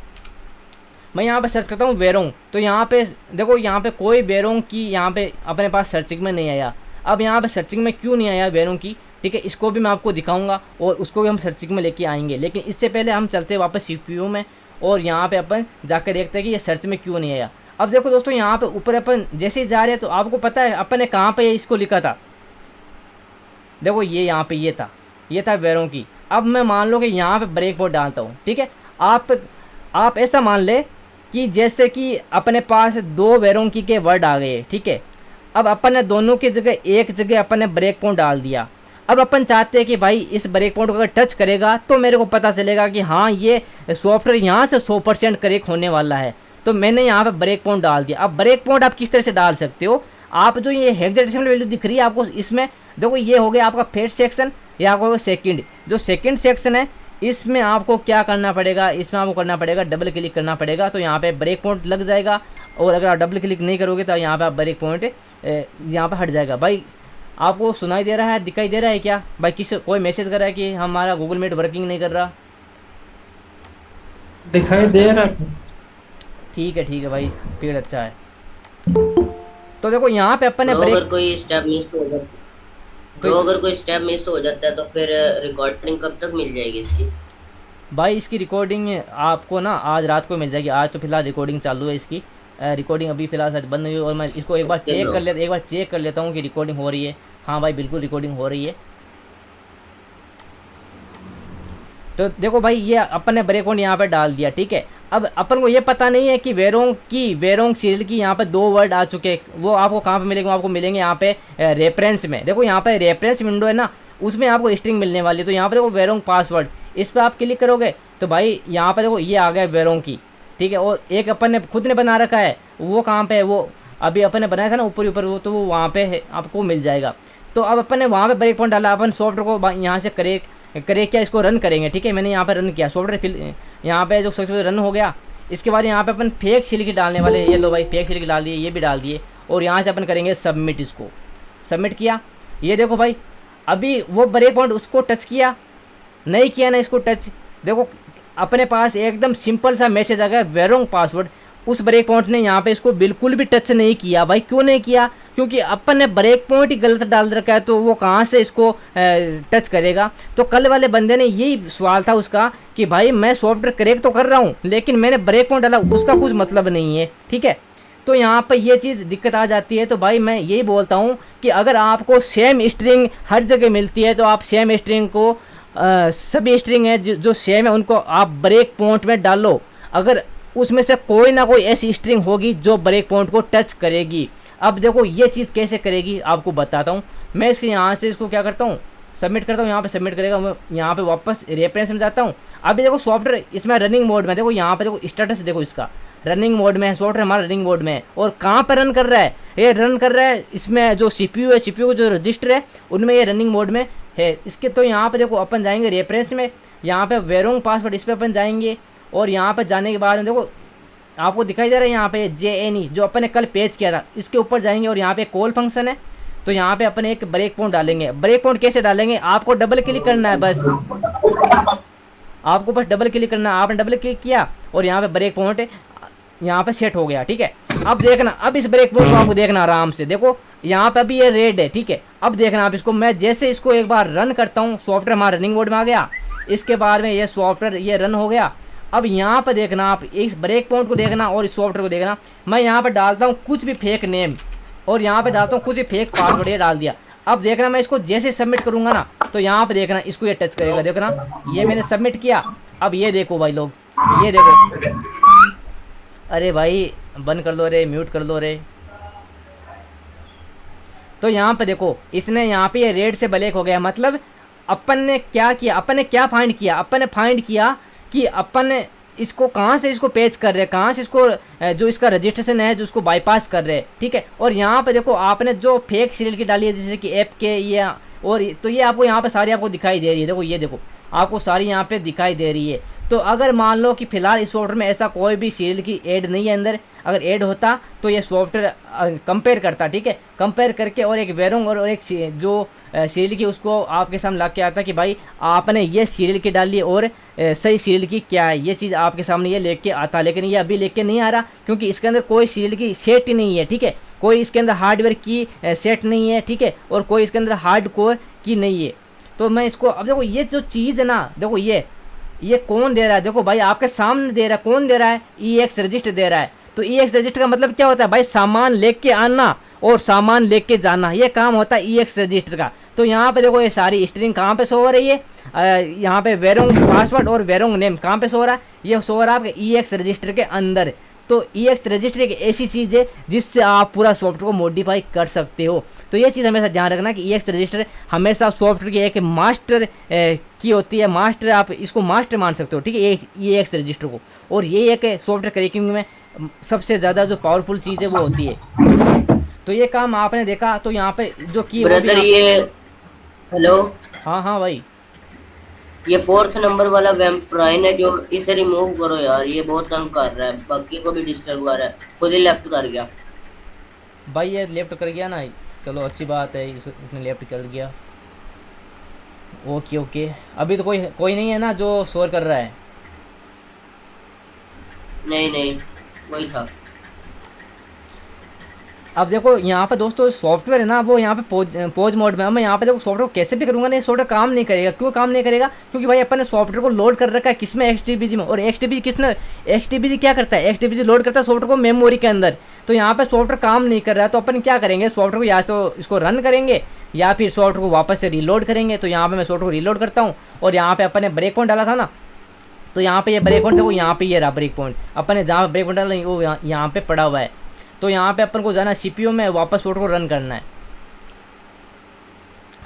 मैं यहाँ पे सर्च करता हूँ वेरोंग। तो यहाँ पे देखो यहाँ पे कोई वेरोंग की यहाँ पे अपने पास सर्चिंग में नहीं आया। अब यहाँ पे सर्चिंग में क्यों नहीं आया वेरोंग की, ठीक है, इसको भी मैं आपको दिखाऊंगा और उसको भी हम सर्चिंग में लेके आएंगे। लेकिन इससे पहले हम चलते हैं वापस CPU में और यहाँ पे अपन जाकर देखते हैं कि ये सर्च में क्यों नहीं आया। अब देखो दोस्तों यहाँ पे ऊपर अपन जैसे ही जा रहे हैं तो आपको पता है अपन ने कहाँ पे इसको लिखा था, देखो ये यहाँ पे ये था वेरोंग की। अब मैं मान लो कि यहाँ पे ब्रेक पॉइंट डालता हूँ, ठीक है। आप ऐसा मान ले कि जैसे कि अपने पास 2 वेरोंग की के वर्ड आ गए, ठीक है। अब अपन ने दोनों की जगह एक जगह अपन ने ब्रेक पॉइंट डाल दिया। अब अपन चाहते हैं कि भाई इस ब्रेक पॉइंट को अगर टच करेगा तो मेरे को पता चलेगा कि हाँ ये सॉफ्टवेयर यहाँ से 100% करेक्ट होने वाला है। तो मैंने यहाँ पे ब्रेक पॉइंट डाल दिया। अब ब्रेक पॉइंट आप किस तरह से डाल सकते हो, आप जो ये हेक्साडेसिमल वैल्यू दिख रही है आपको इसमें, देखो ये हो गया आपका फर्स्ट सेक्शन, या आपको सेकंड, जो सेकंड सेक्शन है इसमें आपको क्या करना पड़ेगा, इसमें आपको करना पड़ेगा डबल क्लिक करना पड़ेगा, तो यहाँ पे ब्रेक पॉइंट लग जाएगा। और अगर आप डबल क्लिक नहीं करोगे तो यहाँ पे आप ब्रेक पॉइंट यहाँ पे हट जाएगा। भाई आपको सुनाई दे रहा है, दिखाई दे रहा है क्या भाई? कोई मैसेज कर रहा है कि हमारा गूगल मीट वर्किंग नहीं कर रहा? दिखाई दे रहा है। ठीक है भाई, फिर अच्छा है। तो देखो यहाँ पे अपन ने अगर कोई स्टेप मिस हो जाता अगर कोई स्टेप मिस हो जाता है तो फिर रिकॉर्डिंग कब तक मिल जाएगी इसकी? भाई इसकी रिकॉर्डिंग आपको ना आज रात को मिल जाएगी। आज तो फिलहाल रिकॉर्डिंग चालू है इसकी, रिकॉर्डिंग अभी फिलहाल शायद बंद हुई और मैं इसको एक बार चेक कर लेता हूँ कि रिकॉर्डिंग हो रही है। हाँ भाई बिल्कुल रिकॉर्डिंग हो रही है। तो देखो भाई ये अपन ने ब्रेक पॉइंट यहाँ पे डाल दिया, ठीक है। अब अपन को ये पता नहीं है कि वेरोंग सीरियल की यहाँ पे 2 वर्ड आ चुके हैं, वो आपको कहाँ पे मिलेंगे? आपको मिलेंगे यहाँ पे रेफरेंस में। देखो यहाँ पे रेफरेंस विंडो है ना, उसमें आपको स्ट्रिंग मिलने वाली है। तो यहाँ पे देखो वेरोंग पासवर्ड, इस पर आप क्लिक करोगे तो भाई यहाँ पे देखो ये आ गया वेरोंग की, ठीक है। और एक अपन ने खुद ने बना रखा है, वो कहाँ पे है? वो अभी अपन ने बनाया था ना ऊपर वो, तो वो वहाँ पे है, आपको मिल जाएगा। तो अब अपन ने वहाँ पे ब्रेक पॉइंट डाला, अपन सॉफ्टवेयर को यहाँ से करेक्ट क्या इसको रन करेंगे, ठीक है। मैंने यहाँ पे रन किया सॉफ्टवेयर, यहाँ पे जो सॉफ्टवेयर रन हो गया। इसके बाद यहाँ पे अपन फेक सिल्क डालने वाले, ये लो भाई फेक सिल्क डाल दिए, ये भी डाल दिए और यहाँ से अपन करेंगे सबमिट। इसको सबमिट किया, ये देखो भाई अभी वो ब्रेक पॉइंट उसको टच किया, नहीं किया ना इसको टच, देखो अपने पास एकदम सिंपल सा मैसेज आ गया वेरोंग पासवर्ड। उस ब्रेक पॉइंट ने यहाँ पे इसको बिल्कुल भी टच नहीं किया। भाई क्यों नहीं किया? क्योंकि अपन ने ब्रेक पॉइंट ही गलत डाल रखा है, तो वो कहाँ से इसको टच करेगा? तो कल वाले बंदे ने यही सवाल था उसका कि भाई मैं सॉफ्टवेयर करेक्ट तो कर रहा हूँ लेकिन मैंने ब्रेक पॉइंट डाला, उसका कुछ मतलब नहीं है, ठीक है। तो यहाँ पर ये चीज़ दिक्कत आ जाती है। तो भाई मैं यही बोलता हूँ कि अगर आपको सेम स्ट्रिंग हर जगह मिलती है तो आप सेम स्ट्रिंग को सभी स्ट्रिंग है जो सेम है उनको आप ब्रेक पॉइंट में डालो। अगर उसमें से कोई ना कोई ऐसी स्ट्रिंग होगी जो ब्रेक पॉइंट को टच करेगी। अब देखो ये चीज़ कैसे करेगी आपको बताता हूँ। मैं इसके यहाँ से इसको क्या करता हूँ, सबमिट करता हूँ, यहाँ पे सबमिट करेगा, मैं यहाँ पे वापस रेफरेंस में जाता हूँ। अभी देखो सॉफ्टवेयर इसमें रनिंग मोड में, देखो यहाँ पे देखो स्टेटस देखो इसका रनिंग मोड में है, सॉफ्टवेयर हमारा रनिंग मोड में है। और कहाँ पर रन कर रहा है? ये रन कर रहा है इसमें जो CPU है, CPU जो रजिस्टर है उनमें ये रनिंग मोड में है इसके। तो यहाँ पे देखो अपन जाएंगे रेफरेंस में, यहाँ पे वेरोंग पासवर्ड इस पर अपन जाएंगे और यहाँ पे जाने के बाद में देखो आपको दिखाई दे रहा है यहाँ पे JNE जो अपन ने कल पेज किया था, इसके ऊपर जाएंगे और यहाँ पे कॉल फंक्शन है। तो यहाँ पे अपन एक ब्रेक पॉइंट डालेंगे। ब्रेक पॉइंट कैसे डालेंगे? आपको डबल क्लिक करना है, बस आपको बस डबल क्लिक करना है। आपने डबल क्लिक किया और यहाँ पे ब्रेक पॉइंट यहाँ पे सेट हो गया, ठीक है। अब देखना, अब इस ब्रेक पॉइंट को आपको देखना आराम से, देखो यहाँ पे अभी ये रेड है, ठीक है। अब देखना आप इसको, मैं जैसे इसको एक बार रन करता हूँ, सॉफ्टवेयर हमारा रनिंग मोड में आ गया। इसके बाद में ये सॉफ्टवेयर ये रन हो गया। अब यहाँ पे देखना आप इस ब्रेक पॉइंट को देखना और इस सॉफ्टवेयर को देखना। मैं यहाँ पे डालता हूँ कुछ भी फेक नेम और यहाँ पे डालता हूँ कुछ भी फेक पासवर्ड, ये डाल दिया। अब देखना मैं इसको जैसे सबमिट करूँगा ना तो यहाँ पे देखना इसको ये टच करेगा, देखना ये मैंने सबमिट किया। अब ये देखो भाई लोग, ये देखो, अरे भाई बंद कर दो रे, म्यूट कर दो रे। तो यहाँ पे देखो इसने यहाँ पे ये रेड से ब्लैक हो गया। मतलब अपन ने क्या किया, अपन ने क्या फाइंड किया? अपन ने फाइंड किया कि अपन ने इसको कहाँ से इसको पेच कर रहे हैं, कहाँ से इसको जो इसका रजिस्ट्रेशन है जो उसको बाईपास कर रहे हैं, ठीक है। और यहाँ पे देखो आपने जो फेक सीरियल की डाली है जैसे कि ऐप के ये, और तो ये आपको यहाँ पे सारी आपको दिखाई दे रही है। देखो ये देखो आपको सारी यहाँ पे दिखाई दे रही है। तो अगर मान लो कि फ़िलहाल इस सॉफ्टवेयर में ऐसा कोई भी सीरियल की ऐड नहीं है अंदर, अगर ऐड होता तो ये सॉफ्टवेयर कंपेयर करता, ठीक है। कंपेयर करके और एक वेरोंग और एक जो सीरियल की उसको आपके सामने ला के आता कि भाई आपने ये सीरियल की डाली और सही सीरियल की क्या है, ये चीज़ आपके सामने ये लेके आता। लेकिन ये अभी लेके नहीं आ रहा क्योंकि इसके अंदर कोई सीरियल की सेट ही नहीं है, ठीक है। कोई इसके अंदर हार्डवेयर की सेट नहीं है, ठीक है। और कोई इसके अंदर हार्ड कोर की नहीं है। तो मैं इसको, अब देखो ये जो चीज़ है ना, देखो ये कौन दे रहा है? देखो भाई आपके सामने दे रहा है। कौन दे रहा है? EX रजिस्टर दे रहा है। तो EX रजिस्टर का मतलब क्या होता है भाई? सामान लेके आना और सामान लेके जाना, ये काम होता है EX रजिस्टर का। तो यहाँ पे देखो ये सारी स्ट्रिंग कहाँ पे शो हो रही है? यहाँ पे वेरोंग पासवर्ड और वेरोंग नेम कहाँ पे शो हो रहा है? ये शो हो रहा है आपके EX रजिस्टर के अंदर। तो EX रजिस्टर एक ऐसी चीज़ है जिससे आप पूरा सॉफ्टवेयर को मॉडिफाई कर सकते हो। तो ये चीज़ हमेशा ध्यान रखना कि EX रजिस्टर हमेशा सॉफ्टवेयर की एक मास्टर की होती है। मास्टर, आप इसको मास्टर मान सकते हो, ठीक है, EX रजिस्टर को। और ये एक सॉफ्टवेयर क्रैकिंग में सबसे ज़्यादा जो पावरफुल चीज़ है वो होती है। तो ये काम आपने देखा। तो यहाँ पे जो की ब्रदर ये हेलो, हाँ भाई, ये 4th नंबर वाला वैम्पायर है जो, इसे रिमूव करो यार, ये बहुत तंग कर रहा है, बाकी को भी डिस्टर्ब कर रहा है, खुद ही लेफ्ट कर गया भाई। ये लेफ्ट कर गया ना, चलो अच्छी बात है, इसने लेफ्ट कर गया। ओके अभी तो कोई नहीं है ना जो शोर कर रहा है? नहीं वही था। अब देखो यहाँ पे दोस्तों सॉफ्टवेयर है ना वो यहाँ पे पोज मोड में। अब मैं यहाँ पे देखो सॉफ्टवेयर कैसे भी करूँगा ना, सॉफ्टवेयर काम नहीं करेगा। क्यों काम नहीं करेगा? क्योंकि भाई अपन ने सॉफ्टवेयर को लोड कर रखा है किसमें? XDBG में। और XDBG क्या करता है? XDBG लोड करता है सॉफ्टवेयर को मेमोरी के अंदर। तो यहाँ पे सॉफ्टवेयर काम नहीं कर रहा है तो अपन क्या करेंगे? सॉफ्टवेयर को या तो इसको रन करेंगे या फिर सॉफ्टवेयर को वापस से रीलोड करेंगे। तो यहाँ पर मैं सॉफ्टवेयर को रीलोड करता हूँ और यहाँ पर अपन ने ब्रेक पॉइंट डाला था ना, तो यहाँ पे ये ब्रेक पॉइंट देखो, यहाँ पे ये रहा ब्रेक पॉइंट। अपन ने जहाँ ब्रेक पॉइंट डाला वो यहाँ पे पड़ा हुआ है। तो यहाँ पे अपन को जाना CPU में, वापस सॉफ्टवेयर को रन करना है।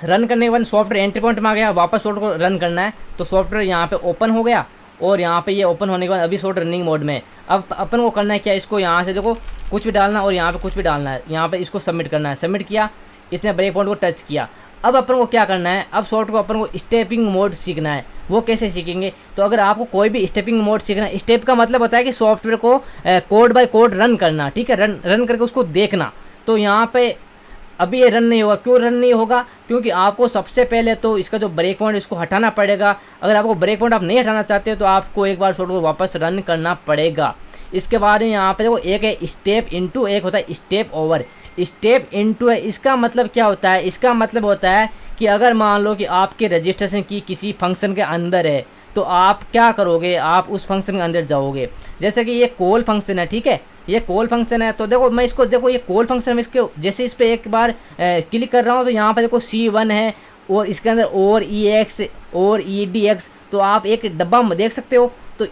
रन करने के बाद सॉफ्टवेयर एंट्री पॉइंट में आ गया, वापस सॉफ्टवेयर को रन करना है। तो सॉफ्टवेयर यहाँ पे ओपन हो गया और यहाँ पे ये ओपन होने के बाद अभी सॉफ्टवेयर रनिंग मोड में है। अब अपन को करना है क्या? इसको यहाँ से देखो कुछ भी डालना और यहाँ पे कुछ भी डालना है। यहाँ पे इसको सबमिट करना है। सबमिट किया, इसने ब्रेक पॉइंट को टच किया। अब अपन को क्या करना है? अब सॉफ्टवेयर को अपन को स्टेपिंग मोड सीखना है। वो कैसे सीखेंगे? तो अगर आपको कोई भी स्टेपिंग मोड सीखना है, स्टेप का मतलब होता है कि सॉफ्टवेयर को कोड बाय कोड रन करना, ठीक है, रन करके उसको देखना। तो यहाँ पे अभी ये रन नहीं होगा। क्यों रन नहीं होगा? क्योंकि आपको सबसे पहले तो इसका जो ब्रेक पॉइंट इसको हटाना पड़ेगा। अगर आपको ब्रेक पॉइंट आप नहीं हटाना चाहते हो तो आपको एक बार सॉफ्टवेयर वापस रन करना पड़ेगा। इसके बाद में यहाँ पे देखो एक है स्टेप इनटू, एक होता है स्टेप ओवर। स्टेप इनटू है, इसका मतलब क्या होता है? इसका मतलब होता है कि अगर मान लो कि आपके रजिस्ट्रेशन की किसी फंक्शन के अंदर है तो आप क्या करोगे, आप उस फंक्शन के अंदर जाओगे। जैसे कि ये कॉल फंक्शन है, ठीक है, ये कॉल फंक्शन है। तो देखो मैं इसको, देखो ये कॉल फंक्शन में इसके जैसे इस पर एक बार क्लिक कर रहा हूँ तो यहाँ पर देखो C1 है और इसके अंदर और EX और EDX, तो आप एक डब्बा में देख सकते हो। तो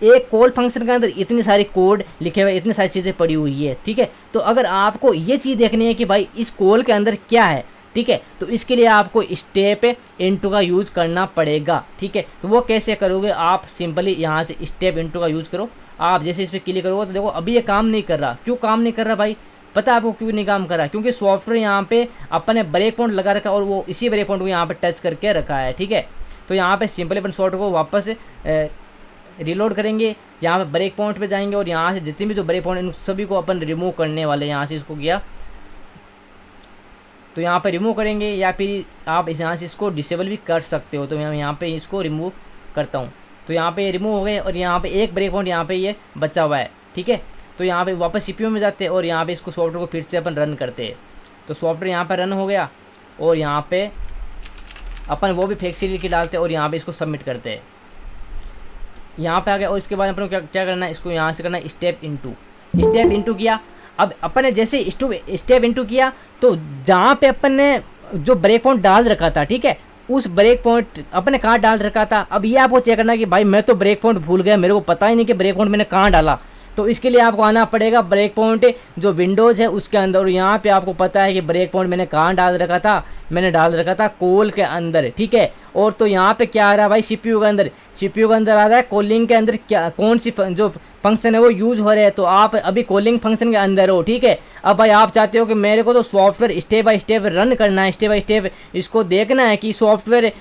एक कॉल फंक्शन के अंदर इतनी सारी कोड लिखे हुए, इतनी सारी चीज़ें पड़ी हुई है, ठीक है। तो अगर आपको ये चीज़ देखनी है कि भाई इस कॉल के अंदर क्या है, ठीक है, तो इसके लिए आपको स्टेप इनटू का यूज़ करना पड़ेगा, ठीक है। तो वो कैसे करोगे? आप सिंपली यहाँ से स्टेप इनटू का यूज़ करो। आप जैसे इस पर क्लिक करोगे तो देखो अभी ये काम नहीं कर रहा। क्यों काम नहीं कर रहा भाई? पता है आपको क्यों नहीं काम कर रहा? क्योंकि सॉफ्टवेयर यहाँ पे अपने ब्रेक पॉइंट लगा रखा है और वो इसी ब्रेक पॉइंट को यहाँ पे टच करके रखा है, ठीक है। तो यहाँ पे सिंपली अपन सॉफ्टवेयर को वापस रिलोड करेंगे, यहाँ पे ब्रेक पॉइंट पे जाएंगे और यहाँ से जितने भी जो ब्रेक पॉइंट इन सभी को अपन रिमूव करने वाले। यहाँ से इसको किया तो यहाँ पे रिमूव करेंगे, या फिर आप यहाँ से इसको डिसेबल भी कर सकते हो। तो मैं यहाँ पे इसको रिमूव करता हूँ, तो यहाँ पे रिमूव हो गए और यहाँ पे एक ब्रेक पॉइंट यहाँ पे ये बचा हुआ है, ठीक है। तो यहाँ पे वापस CPU में जाते हैं और यहाँ पे इसको सॉफ्टवेयर को फिर से अपन रन करते हैं। तो सॉफ्टवेयर यहाँ पर रन हो गया और यहाँ पे अपन वो भी फेक सीरियल की डालते हैं और यहाँ पे इसको सबमिट करते हैं। यहाँ पे आ गया और इसके बाद अपन को क्या करना है, इसको यहाँ से करना है स्टेप इनटू किया। अब अपन ने जैसे स्टेप इनटू किया तो जहाँ पे अपन ने जो ब्रेक पॉइंट डाल रखा था, ठीक है, उस ब्रेक पॉइंट अपन ने कहाँ डाल रखा था। अब ये आपको चेक करना है कि भाई मैं तो ब्रेक पॉइंट भूल गया, मेरे को पता ही नहीं कि ब्रेक पॉइंट मैंने कहाँ डाला। तो इसके लिए आपको आना पड़ेगा ब्रेक पॉइंट जो विंडोज़ है उसके अंदर, और यहाँ पे आपको पता है कि ब्रेक पॉइंट मैंने कहाँ डाल रखा था, मैंने डाल रखा था कॉल के अंदर, ठीक है। और तो यहाँ पे क्या आ रहा है भाई, CPU के अंदर आ रहा है कॉलिंग के अंदर क्या कौन सी जो फंक्शन है वो यूज़ हो रहे हैं। तो आप अभी कॉलिंग फंक्शन के अंदर हो, ठीक है। अब भाई आप चाहते हो कि मेरे को तो software step by step run करना है, स्टेप बाय स्टेप इसको देखना है कि सॉफ्टवेयर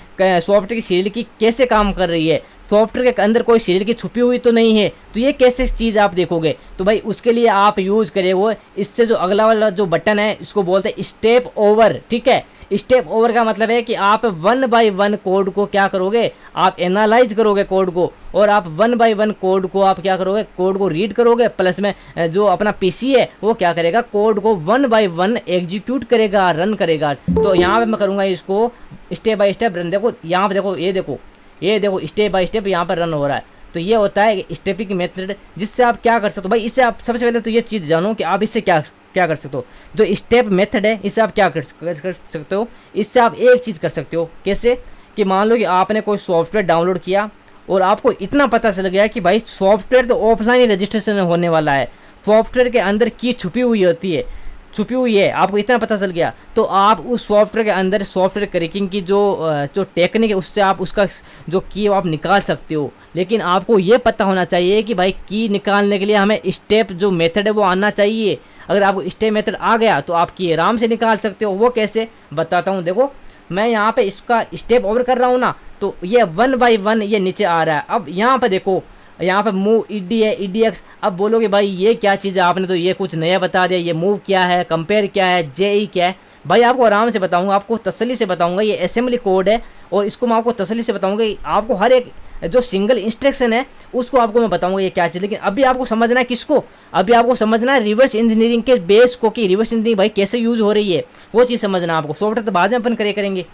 की सीरियल की कैसे काम कर रही है, सॉफ्टवेयर के अंदर कोई सीरियल की छुपी हुई तो नहीं है। तो ये कैसे चीज़ आप देखोगे? तो भाई उसके लिए आप यूज़ करें वो इससे जो अगला वाला जो बटन है इसको बोलते हैं स्टेप ओवर, ठीक है। स्टेप ओवर का मतलब है कि आप 1 बाय 1 कोड को क्या करोगे, आप एनालाइज करोगे कोड को, और आप 1 बाय 1 कोड को आप क्या करोगे, कोड को रीड करोगे, प्लस में जो अपना PC है वो क्या करेगा, कोड को 1 बाय 1 एग्जीक्यूट करेगा, रन करेगा। तो यहाँ पे मैं करूँगा इसको स्टेप बाय स्टेप रन। देखो यहाँ पे देखो, ये देखो स्टेप बाय स्टेप यहाँ पर रन हो रहा है। तो ये होता है स्टेपिंग मेथड, जिससे आप क्या कर सकते हो भाई। इससे आप सबसे पहले तो ये चीज़ जानो कि आप इससे क्या कर सकते हो। जो स्टेप मेथड है इससे आप क्या कर सकते हो, इससे आप एक चीज़ कर सकते हो। कैसे? कि मान लो कि आपने कोई सॉफ्टवेयर डाउनलोड किया और आपको इतना पता चल गया कि भाई सॉफ्टवेयर तो ऑफलाइन ही रजिस्ट्रेशन होने वाला है, सॉफ्टवेयर के अंदर की छुपी हुई है, आपको इतना पता चल गया। तो आप उस सॉफ्टवेयर के अंदर सॉफ्टवेयर क्रैकिंग की जो टेक्निक है उससे आप उसका जो की आप निकाल सकते हो। लेकिन आपको ये पता होना चाहिए कि भाई की निकालने के लिए हमें स्टेप जो मेथड है वो आना चाहिए। अगर आपको स्टेप मेथड आ गया तो आप की आराम से निकाल सकते हो। वो कैसे बताता हूँ। देखो मैं यहाँ पे इसका स्टेप ओवर कर रहा हूँ ना, तो ये 1 बाय 1 ये नीचे आ रहा है। अब यहाँ पे देखो, यहाँ पे मूव ED है, EDX। अब बोलोगे भाई ये क्या चीज़ है, आपने तो ये कुछ नया बता दिया, ये मूव क्या है, कंपेयर क्या है, JE क्या है। भाई आपको आराम से बताऊंगा, आपको तसल्ली से बताऊंगा। ये असेंबली कोड है और इसको मैं आपको तसल्ली से बताऊंगा। आपको हर एक जो सिंगल इंस्ट्रक्शन है उसको आपको मैं बताऊंगा ये क्या चीज़। लेकिन अभी आपको समझना है किसको, अभी आपको समझना है रिवर्स इंजीनियरिंग के बेस को, कि रिवर्स इंजीनियरिंग भाई कैसे यूज़ हो रही है, वो चीज़ समझना आपको। सॉफ्टवेयर तो बाद में अपन करेंगे।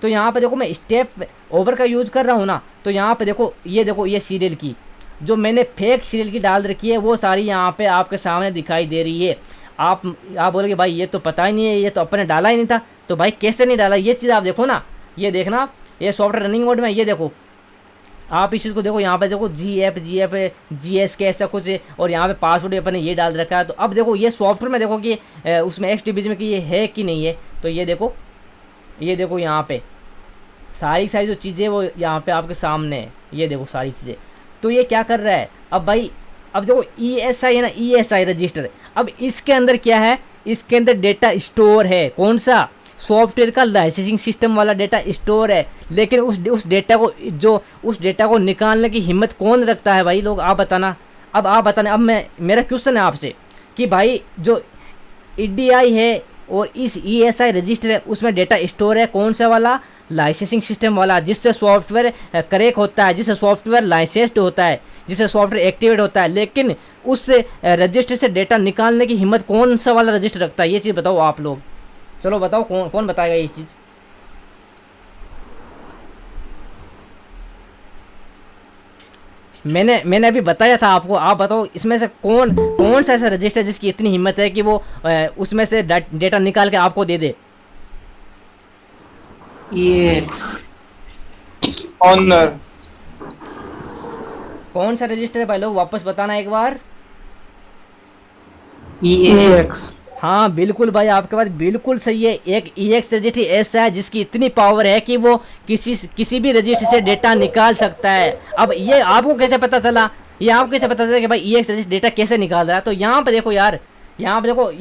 तो यहाँ पर देखो मैं स्टेप ओवर का यूज़ कर रहा हूँ ना, तो यहाँ पर देखो ये सीरियल की जो मैंने फेक सीरियल की डाल रखी है वो सारी यहाँ पे आपके सामने दिखाई दे रही है। आप बोलोगे भाई ये तो पता ही नहीं है, ये तो अपने डाला ही नहीं था। तो भाई कैसे नहीं डाला, ये चीज़ आप देखो ना, ये देखना, ये सॉफ्टवेयर रनिंग मोड में, ये देखो आप इस चीज़ को देखो। यहाँ पे देखो GF GS के ऐसा कुछ है और यहाँ पे पासवर्ड अपने ये डाल रखा है। तो अब देखो ये सॉफ्टवेयर में देखो कि उसमें XDBG में कि ये है कि नहीं है। तो ये देखो यहाँ पे सारी जो चीज़ें वो यहाँ पे आपके सामने है, ये देखो सारी चीज़ें। तो ये क्या कर रहा है अब भाई, अब देखो ESI है ना, ESI रजिस्टर। अब इसके अंदर क्या है, इसके अंदर डेटा स्टोर है। कौन सा? सॉफ्टवेयर का लाइसेंसिंग सिस्टम वाला डेटा स्टोर है। लेकिन उस डेटा को निकालने की हिम्मत कौन रखता है भाई लोग, आप बताना। अब मेरा क्वेश्चन है आपसे कि भाई जो EDI है और इस ESI रजिस्टर है उसमें डेटा स्टोर है कौन सा वाला, लाइसेंसिंग सिस्टम वाला, जिससे सॉफ्टवेयर करेक्ट होता है, जिससे सॉफ्टवेयर लाइसेंस्ड होता है, जिससे सॉफ्टवेयर एक्टिवेट होता है। लेकिन उस रजिस्टर से डेटा निकालने की हिम्मत कौन सा वाला रजिस्टर रखता है, ये चीज़ बताओ आप लोग। चलो बताओ कौन कौन बताएगा ये चीज़। मैंने अभी बताया था आपको, आप बताओ इसमें से कौन कौन सा ऐसा रजिस्टर जिसकी इतनी हिम्मत है कि वो उसमें से डेटा निकाल के आपको दे दे। ऑनर। कौन सा रजिस्टर है भाई लोग, वापस बताना एक बार। EAX। हाँ बिल्कुल भाई, आपके बात बिल्कुल सही है। एक EAX रजिस्टर ऐसा है जिसकी इतनी पावर है कि वो किसी भी रजिस्टर से डेटा निकाल सकता है। अब ये आपको कैसे पता चला, ये आपको कैसे पता चला कि भाई EAX रजिस्टर डेटा कैसे निकाल रहा है। तो यहाँ पे देखो यार, यहाँ पे देखो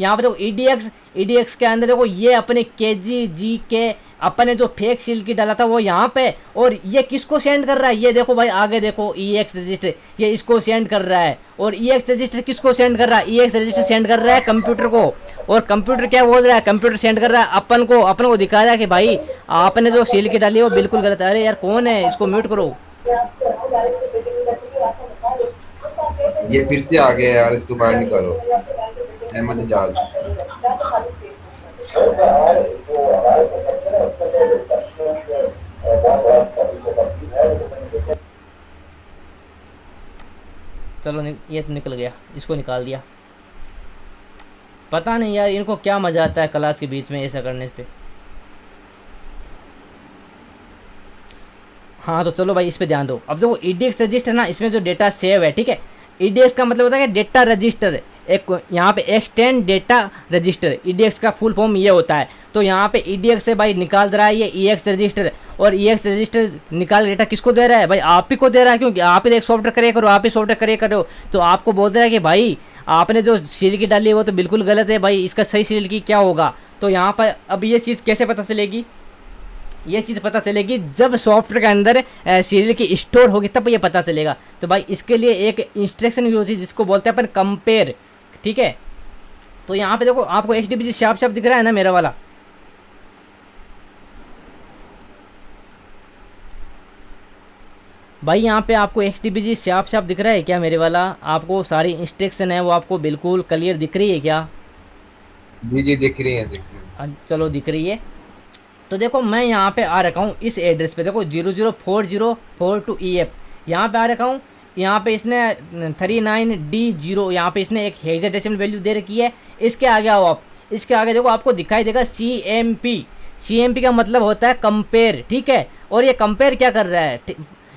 EDX के अंदर देखो, ये अपने KGG के अपने जो फेक सील की डाला था वो यहाँ पे, और ये किसको सेंड कर रहा है, ये देखो भाई आगे देखो EAX रजिस्टर ये इसको सेंड कर रहा है। और EAX रजिस्टर किसको सेंड कर रहा है, EAX रजिस्टर सेंड कर रहा है कंप्यूटर को। और कंप्यूटर क्या बोल रहा है, कंप्यूटर सेंड कर रहा है अपन को दिखा रहा है कि भाई आपने जो सील की डाली है वो बिल्कुल गलत है। अरे यार कौन है, इसको म्यूट करो। ये फिर से आ गया यार, इसको बाहर निकालो। अहमद इजाज। चलो ये तो निकल गया, इसको निकाल दिया। पता नहीं यार इनको क्या मजा आता है क्लास के बीच में ऐसा करने पे। हाँ तो चलो भाई इस पे ध्यान दो। अब देखो EDX रजिस्टर ना, इसमें जो डेटा सेव है, ठीक है, EDX का मतलब होता है कि डेटा रजिस्टर, एक यहाँ पे एक्सटेंड डेटा रजिस्टर, EDX का फुल फॉर्म ये होता है। तो यहाँ पे EDX से भाई निकाल रहा है ये EAX रजिस्टर, और EAX रजिस्टर निकाल डेटा किसको दे रहा है भाई, आप ही को दे रहा है, क्योंकि आप ही एक सॉफ्टवेयर करे करो, आप ही सॉफ्टवेयर करे करो। तो आपको बोल रहा है कि भाई आपने जो सीरियल की डाली है वो तो बिल्कुल गलत है भाई, इसका सही सीरियल की क्या होगा। तो यहाँ पर अब ये चीज़ कैसे पता चलेगी, ये चीज़ पता चलेगी जब सॉफ्टवेयर के अंदर सीरियल की स्टोर होगी तब ये पता चलेगा। तो भाई इसके लिए एक इंस्ट्रक्शन यूज होती है जिसको बोलते हैं अपन कंपेयर, ठीक है। तो यहाँ पे देखो आपको XDBG साफ दिख रहा है ना मेरा वाला, भाई यहाँ पे आपको XDBG साफ दिख रहा है क्या मेरे वाला, आपको सारी इंस्ट्रक्शन है वो आपको बिल्कुल क्लियर दिख रही है क्या? जी दिख रही है। चलो दिख रही है। तो देखो मैं यहाँ पे आ रखा हूँ इस एड्रेस पे, देखो 004042EF यहाँ पे आ रखा हूँ। यहाँ पे इसने 39D0 यहाँ पे इसने एक हेक्साडेसिमल वैल्यू दे रखी है। इसके आगे आओ आप, इसके आगे देखो आपको दिखाई देगा CMP का मतलब होता है कंपेयर, ठीक है। और ये कंपेयर क्या कर रहा है,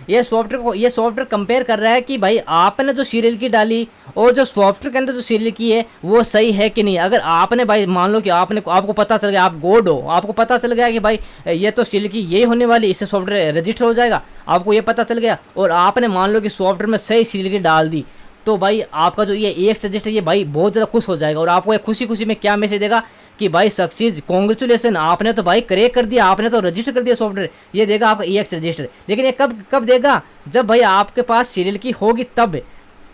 ये सॉफ्टवेयर कंपेयर कर रहा है कि भाई आपने जो सीरियल की डाली और जो सॉफ्टवेयर के अंदर जो सीरियल की है वो सही है कि नहीं। अगर आपने भाई मान लो कि आपको पता चल गया, आप गोड हो, आपको पता चल गया कि भाई ये तो सीरियल की यही होने वाली, इससे सॉफ्टवेयर रजिस्टर हो जाएगा, आपको ये पता चल गया, और आपने मान लो कि सॉफ्टवेयर में सही सीरियल की डाल दी, तो भाई आपका जो ये EAX रजिस्टर ये भाई बहुत ज़्यादा खुश हो जाएगा। और आपको एक खुशी में क्या मैसेज देगा कि भाई सक्सीज, कॉन्ग्रेचुलेसन, आपने तो भाई क्रैक कर दिया, आपने तो रजिस्टर कर दिया सॉफ्टवेयर, ये देगा आपका EAX रजिस्टर। लेकिन ये कब देगा, जब भाई आपके पास सीरियल की होगी तब।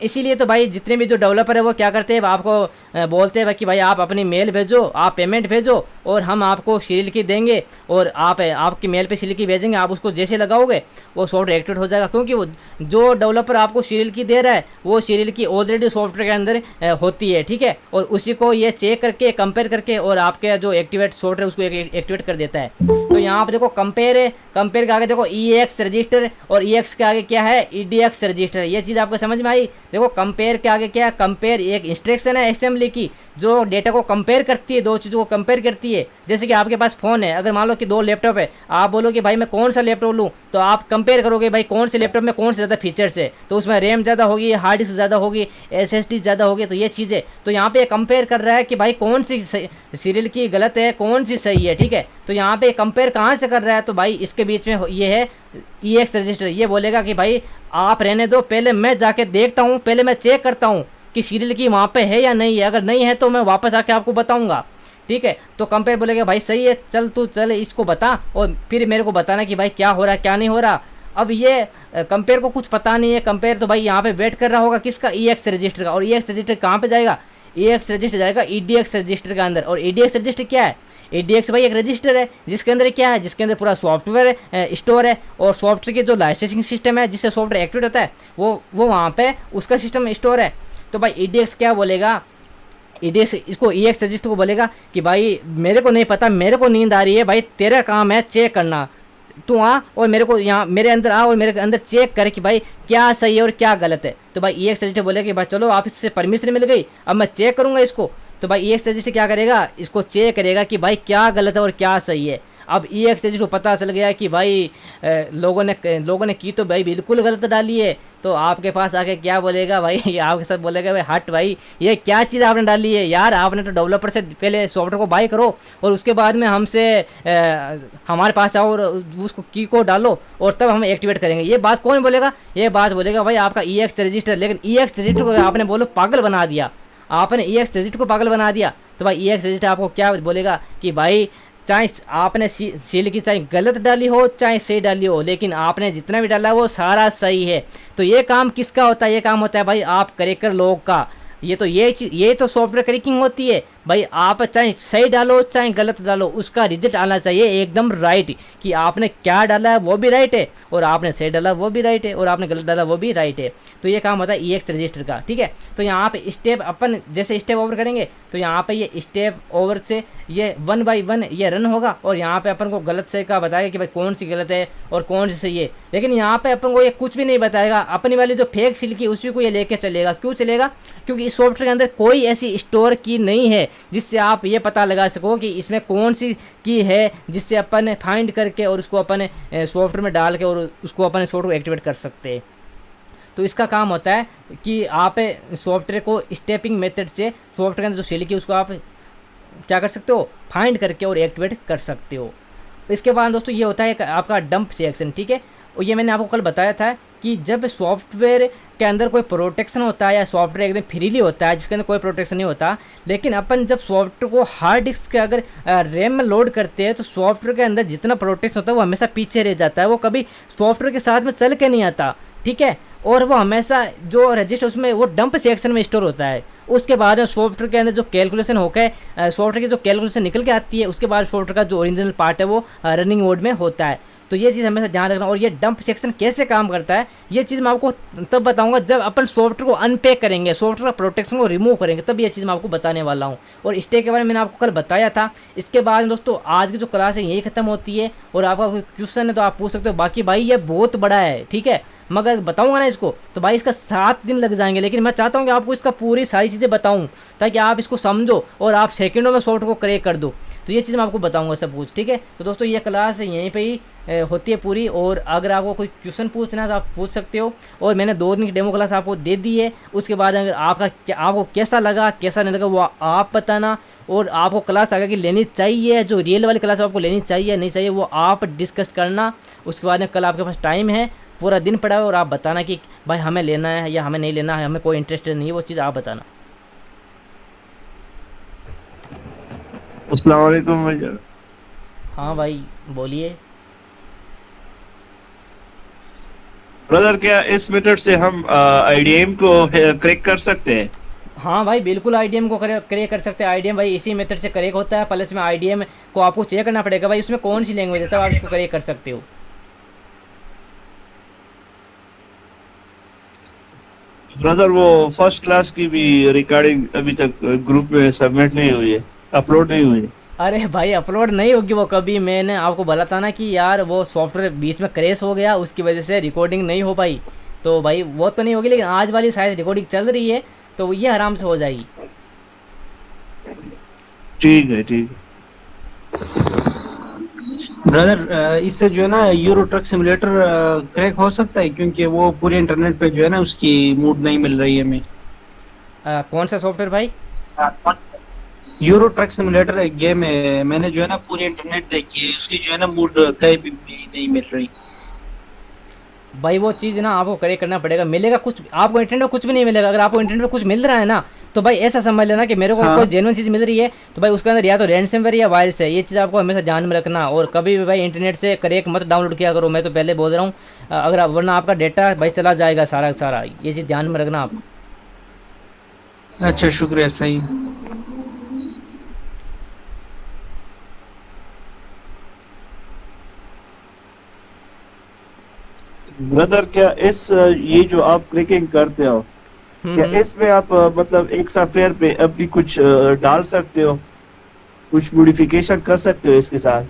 इसीलिए तो भाई जितने भी जो डेवलपर है वो क्या करते हैं, आपको बोलते हैं कि भाई आप अपनी मेल भेजो, आप पेमेंट भेजो और हम आपको सीरियल की देंगे, और आपकी मेल पे सीरियल की भेजेंगे, आप उसको जैसे लगाओगे वो सॉफ्टवेयर एक्टिवेट हो जाएगा। क्योंकि वो जो डेवलपर आपको सीरियल की दे रहा है वो सीरियल की ऑलरेडी सॉफ्टवेयर के अंदर होती है, ठीक है। और उसी को ये चेक करके कंपेयर करके और आपके जो एक्टिवेट सॉफ्टवेयर उसको एक्टिवेट कर देता है। तो यहाँ पर देखो कंपेयर है, कंपेयर के आगे देखो EAX रजिस्टर, और EAX के आगे क्या है, EDX रजिस्टर। ये चीज़ आपको समझ में आई। देखो कंपेयर के आगे क्या है, कंपेयर एक इंस्ट्रक्शन है असेंबली की जो डेटा को कंपेयर करती है, दो चीज़ों को कंपेयर करती है। जैसे कि आपके पास फ़ोन है, अगर मान लो कि दो लैपटॉप है, आप बोलो कि भाई मैं कौन सा लैपटॉप लूँ, तो आप कंपेयर करोगे भाई कौन से लैपटॉप में कौन से ज़्यादा फीचर्स है, तो उसमें रैम ज़्यादा होगी, हार्ड डिस्क ज़्यादा होगी, SSD ज़्यादा होगी, तो ये चीज़ें। तो यहाँ पे कंपेयर कर रहा है कि भाई कौन सी सीरियल की गलत है, कौन सी सही है, ठीक है। तो यहाँ पे कंपेयर कहाँ से कर रहा है, तो भाई इसके बीच में ये है EAX रजिस्टर। ये बोलेगा कि भाई आप रहने दो, पहले मैं जाके देखता हूँ, पहले मैं चेक करता हूँ कि सीरियल की वहाँ पे है या नहीं है, अगर नहीं है तो मैं वापस आके आपको बताऊँगा, ठीक है। तो कंपेयर बोलेगा भाई सही है, चल इसको बता, और फिर मेरे को बताना कि भाई क्या हो रहा है क्या नहीं हो रहा। अब ये कंपेयर को कुछ पता नहीं है, कंपेयर तो भाई यहाँ पे वेट कर रहा होगा किसका, EAX रजिस्टर का। और EAX रजिस्टर कहाँ पे जाएगा, EX रजिस्टर जाएगा EDX रजिस्टर के अंदर। और EDX रजिस्टर क्या है? EDX भाई एक रजिस्टर है जिसके अंदर क्या है, जिसके अंदर पूरा सॉफ्टवेयर स्टोर है, और सॉफ्टवेयर के जो लाइसेंसिंग सिस्टम है जिससे सॉफ्टवेयर एक्टिवेट होता है वो वहाँ पे उसका सिस्टम स्टोर है। तो भाई EDX क्या बोलेगा, EDX इसको EX रजिस्टर को बोलेगा कि भाई मेरे को नहीं पता, मेरे को नींद आ रही है भाई, तेरा काम है चेक करना, तू आ और मेरे को यहाँ मेरे अंदर आ और मेरे अंदर चेक कर कि भाई क्या सही है और क्या गलत है। तो भाई EX रजिस्टर बोलेगा कि भाई चलो आप इससे परमिशन मिल गई, अब मैं चेक करूँगा इसको। तो भाई EX रजिस्टर क्या करेगा, इसको चेक करेगा कि भाई क्या गलत है और क्या सही है। अब EX रजिस्टर को पता चल गया कि भाई लोगों ने की तो भाई बिल्कुल गलत डाली है, तो आपके पास आके क्या बोलेगा भाई, आपके साथ बोलेगा भाई हट भाई ये क्या चीज़ आपने डाली है यार, आपने तो डेवलपर से पहले सॉफ्टवेयर को बाय करो और उसके बाद में हमसे हमारे पास आओ और उसको की को डालो और तब हम एक्टिवेट करेंगे। ये बात कौन बोलेगा, ये बात बोलेगा भाई आपका EX रजिस्टर। लेकिन EX रजिस्टर को आपने बोलो पागल बना दिया, आपने EX रजिस्टर को पागल बना दिया। तो भाई EX रजिस्टर आपको क्या बोलेगा कि भाई चाहे आपने सील की चाहे गलत डाली हो चाहे सही डाली हो, लेकिन आपने जितना भी डाला वो सारा सही है। तो ये काम किसका होता है, ये काम होता है भाई आप क्रैकर लोग का। ये तो सॉफ्टवेयर क्रैकिंग होती है भाई। आप चाहे सही डालो चाहे गलत डालो, उसका रिजल्ट आना चाहिए एकदम राइट, कि आपने क्या डाला है वो भी राइट है और आपने सही डाला वो भी राइट है और आपने गलत डाला वो भी राइट है। तो ये काम होता है EX रजिस्टर का, ठीक है। तो यहाँ पे स्टेप अपन जैसे स्टेप ओवर करेंगे तो यहाँ पे ये स्टेप ओवर से ये 1 बाय 1 ये रन होगा और यहाँ पे अपन को गलत सही का बताएगा कि भाई कौन सी गलत है और कौन सी सही है। लेकिन यहाँ पे अपन को ये कुछ भी नहीं बताएगा, अपनी वाली जो फेक सील की उसी को ये लेके चलेगा। क्यों चलेगा, क्योंकि इस सॉफ्टवेयर के अंदर कोई ऐसी स्टोर की नहीं है जिससे आप ये पता लगा सको कि इसमें कौन सी की है, जिससे अपन फाइंड करके और उसको अपन सॉफ्टवेयर में डाल के और उसको अपन सॉफ्टवेयर को एक्टिवेट कर सकते हैं। तो इसका काम होता है कि आप सॉफ्टवेयर को स्टेपिंग मेथड से सॉफ्टवेयर के अंदर जो सील की उसको आप क्या कर सकते हो, फाइंड करके और एक्टिवेट कर सकते हो। इसके बाद दोस्तों ये होता है आपका डंप सेक्शन, ठीक है। और ये मैंने आपको कल बताया था कि जब सॉफ्टवेयर के अंदर कोई प्रोटेक्शन होता है या सॉफ्टवेयर एकदम फ्रीली होता है जिसके अंदर कोई प्रोटेक्शन नहीं होता, लेकिन अपन जब सॉफ्टवेयर को हार्ड डिस्क के अगर रैम में लोड करते हैं तो सॉफ्टवेयर के अंदर जितना प्रोटेक्शन होता है वो हमेशा पीछे रह जाता है, वो कभी सॉफ्टवेयर के साथ में चल के नहीं आता, ठीक है। और वो हमेशा जो रजिस्टर उसमें वो डंप सेक्शन में स्टोर होता है। उसके बाद सॉफ्टवेयर के अंदर जो कैलकुलेशन होकर सॉफ्टवेयर की जो कैलकुलेशन निकल के आती है उसके बाद सॉफ्टवेयर का जो ओरिजिनल पार्ट है वो रनिंग मोड में होता है। तो ये चीज़ हमेशा ध्यान रखना। और ये डंप सेक्शन कैसे काम करता है ये चीज़ मैं आपको तब बताऊंगा जब अपन सॉफ्टवेयर को अनपैक करेंगे, सॉफ्टवेयर का प्रोटेक्शन को रिमूव करेंगे, तब ये चीज़ मैं आपको बताने वाला हूँ। और स्टे के बारे में मैंने आपको कल बताया था। इसके बाद दोस्तों आज की जो क्लास है यही खत्म होती है और आपका कोई क्वेश्चन है तो आप पूछ सकते हो। बाकी भाई ये बहुत बड़ा है, ठीक है, मगर बताऊंगा ना इसको तो भाई इसका 7 दिन लग जाएंगे, लेकिन मैं चाहता हूँ कि आपको इसका पूरी सारी चीज़ें बताऊँ ताकि आप इसको समझो और आप सेकंडों में सॉफ्टवेयर को क्रैक कर दो। तो ये चीज़ मैं आपको बताऊंगा सब कुछ, ठीक है। तो दोस्तों ये क्लास यहीं पे ही होती है पूरी, और अगर आपको कोई क्वेश्चन पूछना है तो आप पूछ सकते हो। और मैंने 2 दिन की डेमो क्लास आपको दे दी है, उसके बाद अगर आपको कैसा लगा कैसा नहीं लगा वो आप बताना, और आपको क्लास आगे की लेनी चाहिए, जो रियल वाली क्लास आपको लेनी चाहिए नहीं चाहिए वो आप डिस्कस करना। उसके बाद में कल आपके पास टाइम है, पूरा दिन पड़ा है, और आप बताना कि भाई हमें लेना है या हमें नहीं लेना है, हमें कोई इंटरेस्ट नहीं है, वो चीज़ आप बताना। अस्सलाम वालेकुम भैया। हाँ भाई बोलिए। ब्रदर क्या इस मेथड से हम IDM को क्रैक कर सकते हैं? हाँ भाई बिल्कुल IDM को क्रैक कर सकते हैं। IDM भाई इसी मेथड से क्रैक होता है, प्लस में IDM को आपको चेक करना पड़ेगा भाई उसमें कौन सी लैंग्वेज है, तब आप इसको क्रैक कर सकते हो। ब्रदर वो फर्स्ट क्लास की भी रिकॉर्डिंग अभी तक ग्रुप में सबमिट नहीं हुई है, अपलोड नहीं हुई है। अरे भाई अपलोड नहीं होगी वो कभी, मैंने आपको बोला था ना कि यार वो सॉफ्टवेयर बीच में क्रैश हो गया उसकी वजह से रिकॉर्डिंग नहीं हो पाई, तो भाई वो तो नहीं होगी, लेकिन आज वाली शायद रिकॉर्डिंग चल रही है तो ये आराम से हो जाएगी। ठीक है ठीक है। ब्रदर इससे जो है ना यूरो ट्रक सिमुलेटर क्रैक हो सकता है, क्योंकि वो पूरे इंटरनेट पे जो है ना उसकी मूड नहीं मिल रही है हमें। कौन सा सॉफ्टवेयर भाई? यूरो ट्रक सिमुलेटर एक गेम है, मैंने जो है ना पूरे इंटरनेट देखी है, उसकी जो है ना मूड कहीं भी नहीं मिल रही भाई। वो चीज़ ना आपको क्रैक करना पड़ेगा, मिलेगा कुछ आपको इंटरनेट में कुछ भी नहीं मिलेगा। अगर आपको इंटरनेट में कुछ मिल रहा है ना तो भाई ऐसा समझ लेना कि मेरे को कोई जेन्युइन चीज़ मिल रही है तो भाई उसके अंदर या तो रैनसमवेयर या वायरस है। ये चीज़ आपको हमेशा ध्यान में रखना, और कभी भी भाई इंटरनेट से क्रैक मत डाउनलोड किया करो, मैं तो पहले बोल रहा हूँ, अगर वरना आपका डेटा भाई चला जाएगा सारा सारा। ये चीज़ ध्यान में रखना आप। अच्छा शुक्रिया, सही। ब्रदर क्या ये जो आप क्रैकिंग करते हो, क्या इसमें आप मतलब एक सॉफ्टवेयर पे अभी कुछ डाल सकते हो, कुछ मॉडिफिकेशन कर सकते हो इसके साथ?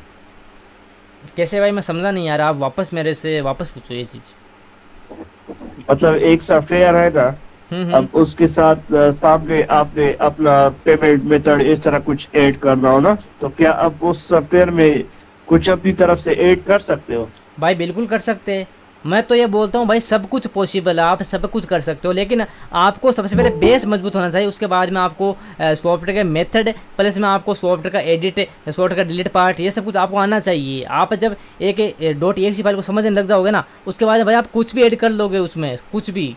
कैसे भाई, मैं समझा नहीं यार, आप वापस मेरे से वापस पूछो ये चीज़। मतलब एक सॉफ्टवेयर है ना, हम्म। अब उसके साथ सामने आपने अपना पेमेंट मेथड इस तरह कुछ ऐड करना हो ना, तो क्या आप उस सॉफ्टवेयर में कुछ अपनी तरफ से ऐड कर सकते हो? भाई बिल्कुल कर सकते हैं। मैं तो ये बोलता हूँ भाई, सब कुछ पॉसिबल है, आप सब कुछ कर सकते हो, लेकिन आपको सबसे पहले बेस मजबूत होना चाहिए। उसके बाद में आपको सॉफ्टवेयर के मेथड प्लस में आपको सॉफ्टवेयर का एडिट, सॉफ्टवेयर का डिलीट पार्ट, ये सब कुछ आपको आना चाहिए। आप जब एक .exe फाइल को समझने लग जाओगे ना, उसके बाद भाई आप कुछ भी ऐड कर लोगे उसमें, कुछ भी।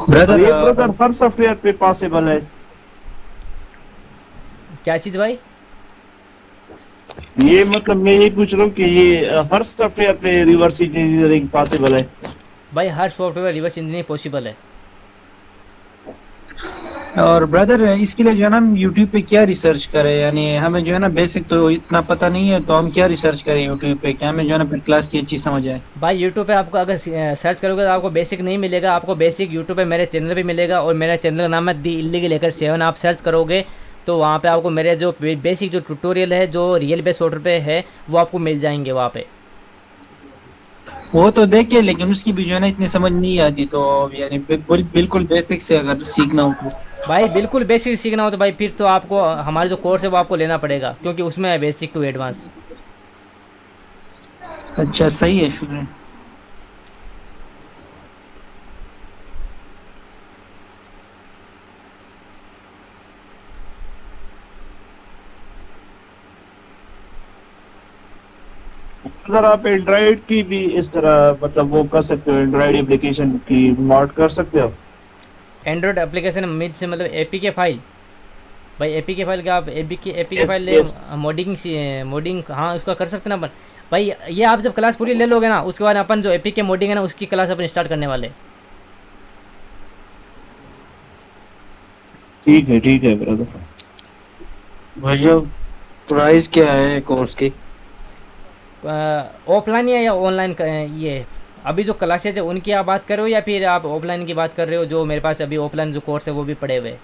ब्रदर ये ब्रदर हर सॉफ्टवेयर पे पॉसिबल है? क्या चीज़ भाई? ये मतलब मैं ये पूछ रहा हूँ कि ये हर सॉफ्टवेयर पे रिवर्स इंजीनियरिंग पॉसिबल है? भाई हर सॉफ्टवेयर रिवर्स इंजीनियरिंग पॉसिबल है। और ब्रदर इसके लिए जो है ना हम यूट्यूब पे क्या रिसर्च करें, यानी हमें जो है ना बेसिक तो इतना पता नहीं है, तो हम क्या रिसर्च करें यूट्यूब पे, क्या हमें जो है ना फिर क्लास की अच्छी समझ आए? भाई यूट्यूब पे आपको अगर सर्च करोगे तो आपको बेसिक नहीं मिलेगा। आपको बेसिक यूट्यूब पे मेरे चैनल पे मिलेगा, और मेरा चैनल का नाम है दी इल्लीगल हैकर 7। आप सर्च करोगे तो वहाँ पे आपको मेरे जो बेसिक जो ट्यूटोरियल है, जो रियल बेस सॉफ्टवेयर पे है, वो आपको मिल जाएंगे वहाँ पे। वो तो देखे, लेकिन उसकी भी जो है ना इतनी समझ नहीं आती, तो यानी बिल्कुल बिल्कुल बेसिक से अगर सीखना हो तो। भाई बिल्कुल बेसिक सीखना हो तो भाई फिर तो आपको हमारे जो कोर्स है वो आपको लेना पड़ेगा, क्योंकि उसमें है बेसिक टू एडवांस। अच्छा सही है, शुक्रिया। अगर आप एंड्रॉइड की भी इस तरह मतलब वो कर सकते हो, एंड्रॉइड एप्लीकेशन की मॉड कर सकते हो? एंड्रॉयड एप्लीकेशन मिड से मतलब एपीके फाइल? भाई एपीके फाइल का आप एपीके Yes, फाइल ले yes. मोडिंग, हाँ उसका कर सकते ना अपन। भाई ये आप जब क्लास पूरी ले लोगे ना, उसके बाद अपन जो एपीके मोडिंग है ना, उसकी क्लास अपन स्टार्ट करने वाले। ठीक है ब्रदर। भैया प्राइस क्या है कोर्स की? ऑफलाइन या ऑनलाइन? ये अभी जो क्लासेज है उनकी आप बात कर रहे हो, या फिर आप ऑफलाइन की बात कर रहे हो? जो मेरे पास अभी ऑफलाइन जो कोर्स है वो भी पड़े हुए हैं।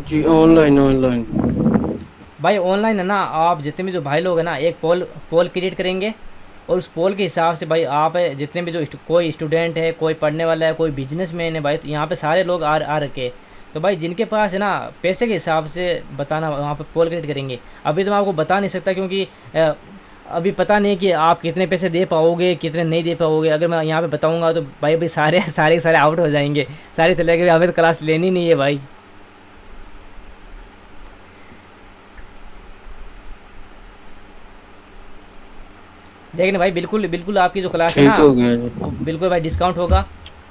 जी ऑनलाइन। भाई ऑनलाइन है ना, आप जितने भी जो भाई लोग हैं ना, एक पोल क्रिएट करेंगे, और उस पोल के हिसाब से भाई आप जितने भी जो कोई स्टूडेंट है, कोई पढ़ने वाला है, कोई बिजनेसमैन है भाई, तो यहाँ पे सारे लोग आ रखे हैं। तो भाई जिनके पास है ना पैसे के हिसाब से बताना, वहाँ पे पोल क्रिएट करेंगे। अभी तो मैं आपको बता नहीं सकता, क्योंकि अभी पता नहीं कि आप कितने पैसे दे पाओगे, कितने नहीं दे पाओगे। अगर मैं यहाँ पे बताऊँगा तो भाई सारे आउट हो जाएंगे, सारे चले गए, हमें तो क्लास लेनी नहीं है भाई। लेकिन भाई बिल्कुल आपकी जो क्लास है ना, ठीक हो गया जी। वो बिल्कुल भाई डिस्काउंट होगा,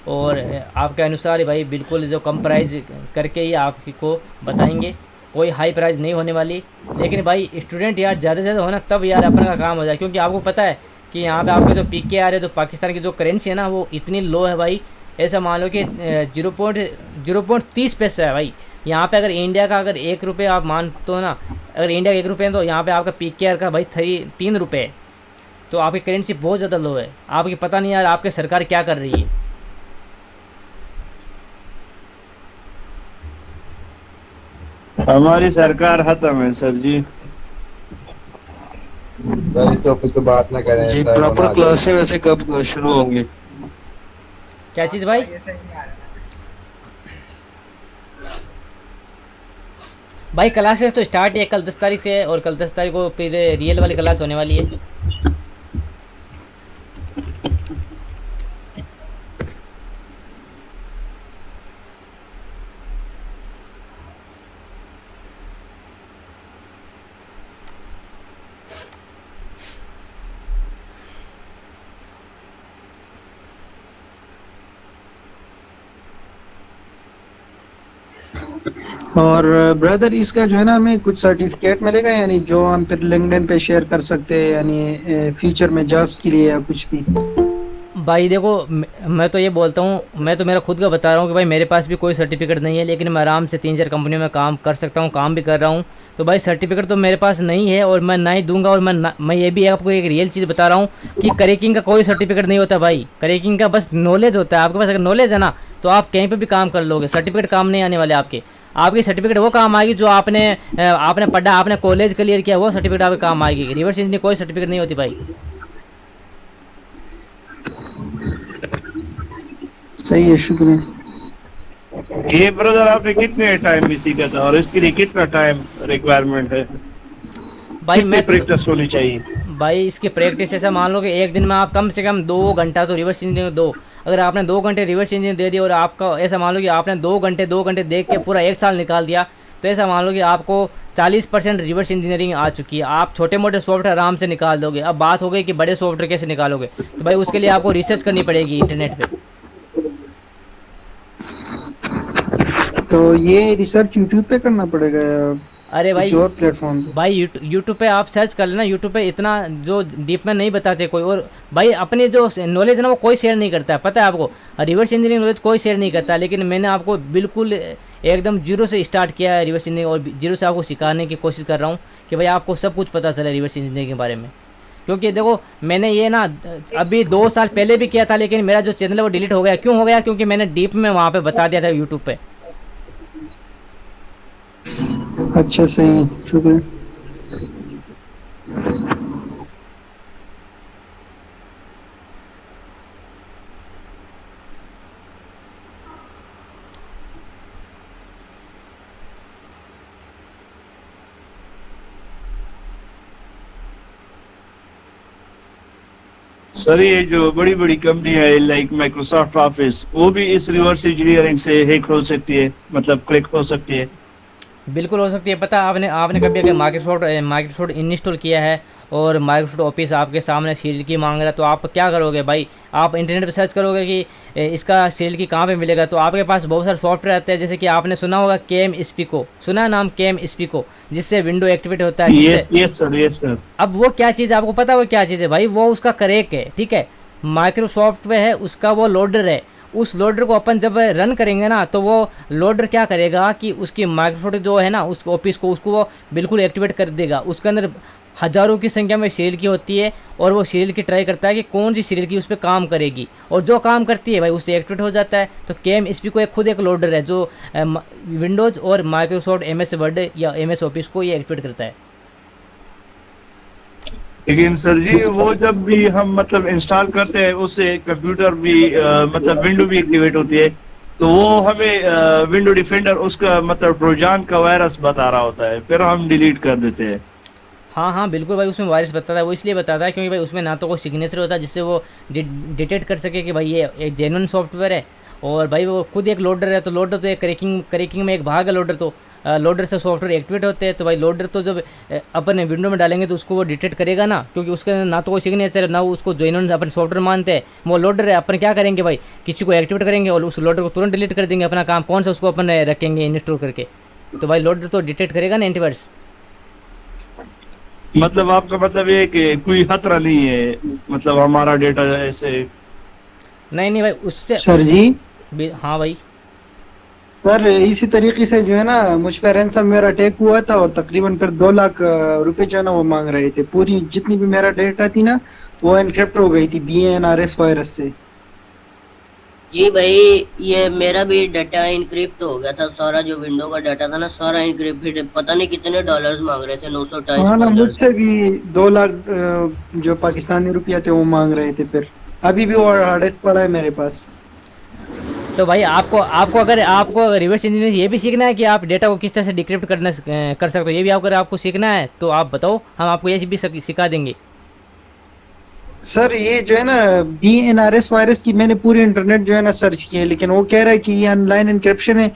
और आपके अनुसार ही भाई बिल्कुल जो कम प्राइस करके ही आपको बताएंगे, कोई हाई प्राइस नहीं होने वाली। लेकिन भाई स्टूडेंट यार ज़्यादा से ज़्यादा होना, तब यार अपना का काम हो जाए, क्योंकि आपको पता है कि यहाँ पे आपके जो पीके आ रहे हैं, जो पाकिस्तान की जो करेंसी है ना, वो इतनी लो है भाई। ऐसा मान लो कि 0.30 पैसा है भाई। यहाँ पे अगर इंडिया का अगर 1 रुपये आप मानते हो ना, अगर इंडिया का 1 रुपये है, तो यहाँ पे आपका पीके का भाई 3 रुपये है। तो आपकी करेंसी बहुत ज़्यादा लो है। आपकी पता नहीं यार आपकी सरकार क्या कर रही है। हमारी सरकार खत्म है सर जी। सर इसके ऊपर तो बात ना करें जी सर, प्रॉपर हम क्लासें वैसे कब शुरू होंगी? क्या चीज़ भाई? भाई क्लासेस तो स्टार्ट है कल 10 तारीख से है, और कल 10 तारीख को फिर रियल वाली क्लास होने वाली है। और ब्रदर इसका जो है ना हमें कुछ सर्टिफिकेट मिलेगा, यानी जो हम फिर लिंक्डइन पे शेयर कर सकते हैं, यानी फ्यूचर में जॉब्स के लिए या कुछ भी। भाई देखो मैं तो ये बोलता हूँ, मैं तो मेरा खुद का बता रहा हूँ कि भाई मेरे पास भी कोई सर्टिफिकेट नहीं है, लेकिन मैं आराम से 3-4 कंपनियों में काम कर सकता हूँ, काम भी कर रहा हूँ। तो भाई सर्टिफिकेट तो मेरे पास नहीं है और मैं ना ही दूंगा। और मैं ये भी आपको एक रियल चीज़ बता रहा हूँ कि क्रैकिंग का कोई सर्टिफिकेट नहीं होता भाई। क्रैकिंग का बस नॉलेज होता है। आपके पास अगर नॉलेज है ना तो आप कहीं पर भी काम कर लोगे। सर्टिफिकेट काम नहीं आने वाले आपके। आपकी सर्टिफिकेट वो काम आएगी जो आपने पढ़ा, आपने कॉलेज क्लियर किया, वो सर्टिफिकेट आपके काम आएगी। रिवर्स इंजीनियरिंग कोई सर्टिफिकेट नहीं होती भाई। सही है, शुक्रिया। ये ब्रदर आपने कितने टाइम में सीखा था और इसके लिए कितना टाइम रिक्वायरमेंट है? भाई मैं प्रैक्टिस होनी चाहिए भाई इसकी प्रैक्टिस ऐसा मान लो कि एक दिन में आप कम से कम 2 घंटा तो रिवर्स इंजीनियरिंग दो। अगर आपने 2 घंटे रिवर्स इंजीनियरिंग दे दिया और आपका ऐसा मान लो कि आपने 2 घंटे देख के पूरा 1 साल निकाल दिया, तो ऐसा मान लो कि आपको 40% रिवर्स इंजीनियरिंग आ चुकी है। आप छोटे मोटे सॉफ्टवेयर आराम से निकाल दोगे। अब बात हो गई कि बड़े सॉफ्टवेयर कैसे निकालोगे, तो भाई उसके लिए आपको रिसर्च करनी पड़ेगी इंटरनेट पे। तो ये रिसर्च यूट्यूब पे करना पड़ेगा? अरे भाई किसी और प्लेटफॉर्म पे? भाई यूट्यूब पे आप सर्च कर लेना। यूट्यूब पे इतना जो डीप में नहीं बताते कोई। और भाई अपनी जो नॉलेज है ना वो कोई शेयर नहीं करता है, पता है आपको। रिवर्स इंजीनियरिंग नॉलेज कोई शेयर नहीं करता, लेकिन मैंने आपको बिल्कुल एकदम जीरो से स्टार्ट किया है रिवर्स इंजीनियरिंग, और जीरो से आपको सिखाने की कोशिश कर रहा हूँ कि भाई आपको सब कुछ पता चले रिवर्स इंजीनियरिंग के बारे में। क्योंकि देखो मैंने ये ना अभी 2 साल पहले भी किया था, लेकिन मेरा जो चैनल है वो डिलीट हो गया। क्यों हो गया? क्योंकि मैंने डीप में वहाँ पे बता दिया था यूट्यूब पे। अच्छा, सही है, शुक्रिया। सर ये जो बड़ी बड़ी कंपनियां है लाइक माइक्रोसॉफ्ट ऑफिस, वो भी इस रिवर्स इंजीनियरिंग से हैक हो सकती है, मतलब क्रैक हो सकती है? बिल्कुल हो सकती है। पता आपने कभी अगर माइक्रोसॉफ्ट इंस्टॉल किया है और माइक्रोसॉफ्ट ऑफिस आपके सामने सीरियल की मांग रहा है, तो आप क्या करोगे भाई? आप इंटरनेट पे सर्च करोगे कि इसका सीरियल की कहाँ पे मिलेगा, तो आपके पास बहुत सारे सॉफ्टवेयर आते हैं। जैसे कि आपने सुना होगा केम स्पीको, सुना है नाम केम स्पीको, जिससे विंडो एक्टिवेट होता है। Yes sir. अब वो क्या चीज़ है आपको पता है? वो क्या चीज़ है भाई? वो उसका क्रैक है, ठीक है। माइक्रोसॉफ्ट है उसका वो लोडर है। उस लोडर को अपन जब रन करेंगे ना, तो वो लोडर क्या करेगा कि उसकी माइक्रोसॉफ्ट जो है ना उस ऑफिस को, उसको वो बिल्कुल एक्टिवेट कर देगा। उसके अंदर हज़ारों की संख्या में सीरियल की होती है, और वो सीरियल की ट्राई करता है कि कौन सी सीरियल की उस पर काम करेगी, और जो काम करती है भाई उससे एक्टिवेट हो जाता है। तो केम स्पीको एक खुद एक लोडर है जो विंडोज़ और माइक्रोसॉफ्ट MS वर्ड या MS ऑफिस को ये एक्टिवेट करता है। लेकिन सर जी वो जब भी हम मतलब इंस्टॉल करते हैं उससे कंप्यूटर भी मतलब विंडो भी एक्टिवेट होती है, तो वो हमें विंडो डिफेंडर उसका मतलब ट्रोजन का वायरस बता रहा होता है, फिर हम डिलीट कर देते हैं। हाँ बिल्कुल भाई, उसमें वायरस बताता है। वो इसलिए बताता है क्योंकि भाई उसमें ना तो कोई सिग्नेचर होता है जिससे वो डिटेक्ट कर सके कि भाई ये एक जेन्युइन सॉफ्टवेयर है, और भाई वो खुद एक लोडर है। तो लोडर तो एक क्रैकिंग में एक भाग है लोडर। तो लोडर से सॉफ्टवेयर एक्टिवेट होते हैं। तो भाई लोडर तो जब अपन विंडो में डालेंगे तो उसको वो डिटेक्ट करेगा ना, क्योंकि उसके ना तो कोई सिग्नेचर है ना उसको जेन्युइन अपन सॉफ्टवेयर मानते हैं। वो लोडर है। अपन क्या करेंगे भाई, किसी को एक्टिवेट करेंगे और उस लोडर को तुरंत डिलीट कर देंगे। अपना काम कौन सा उसको अपन रखेंगे इंस्टॉल करके। तो भाई लोडर तो डिटेक्ट करेगा ना एंटीवायरस। मतलब आपका मतलब ये कि कोई खतरा नहीं है, मतलब हमारा डेटा ऐसे? नहीं भाई उससे सर जी। हाँ भाई सर इसी तरीके से जो है ना मुझ पर रैंसमवेयर अटैक हुआ था, और तकरीबन फिर 2 लाख रुपए जो है ना वो मांग रहे थे। पूरी जितनी भी मेरा डेटा थी ना वो एनक्रिप्ट हो गई थी BNRS वायरस से। जी भाई ये मेरा भी डाटा इनक्रिप्ट हो गया था सारा। जो विंडो का डाटा था ना सारा इनक्रिप्टेड। पता नहीं कितने डॉलर्स मांग रहे थे, 928 हाँ ना, डॉलर। मुझसे भी 2 लाख जो पाकिस्तानी रुपया थे वो मांग रहे थे। फिर अभी भी वो हार्ड डिस्क पड़ा है मेरे पास। तो भाई आपको अगर आपको रिवर्स इंजीनियरिंग ये भी सीखना है कि आप डेटा को किस तरह से डिक्रिप्ट कर सकते हो, ये भी अगर आपको सीखना है तो आप बताओ, हम आपको ये भी सिखा देंगे। सर ये जो है ना BNRS वायरस की मैंने पूरी इंटरनेट जो है ना सर्च की है, लेकिन वो कह रहा है कि ये ऑनलाइन एन्क्रिप्शन है,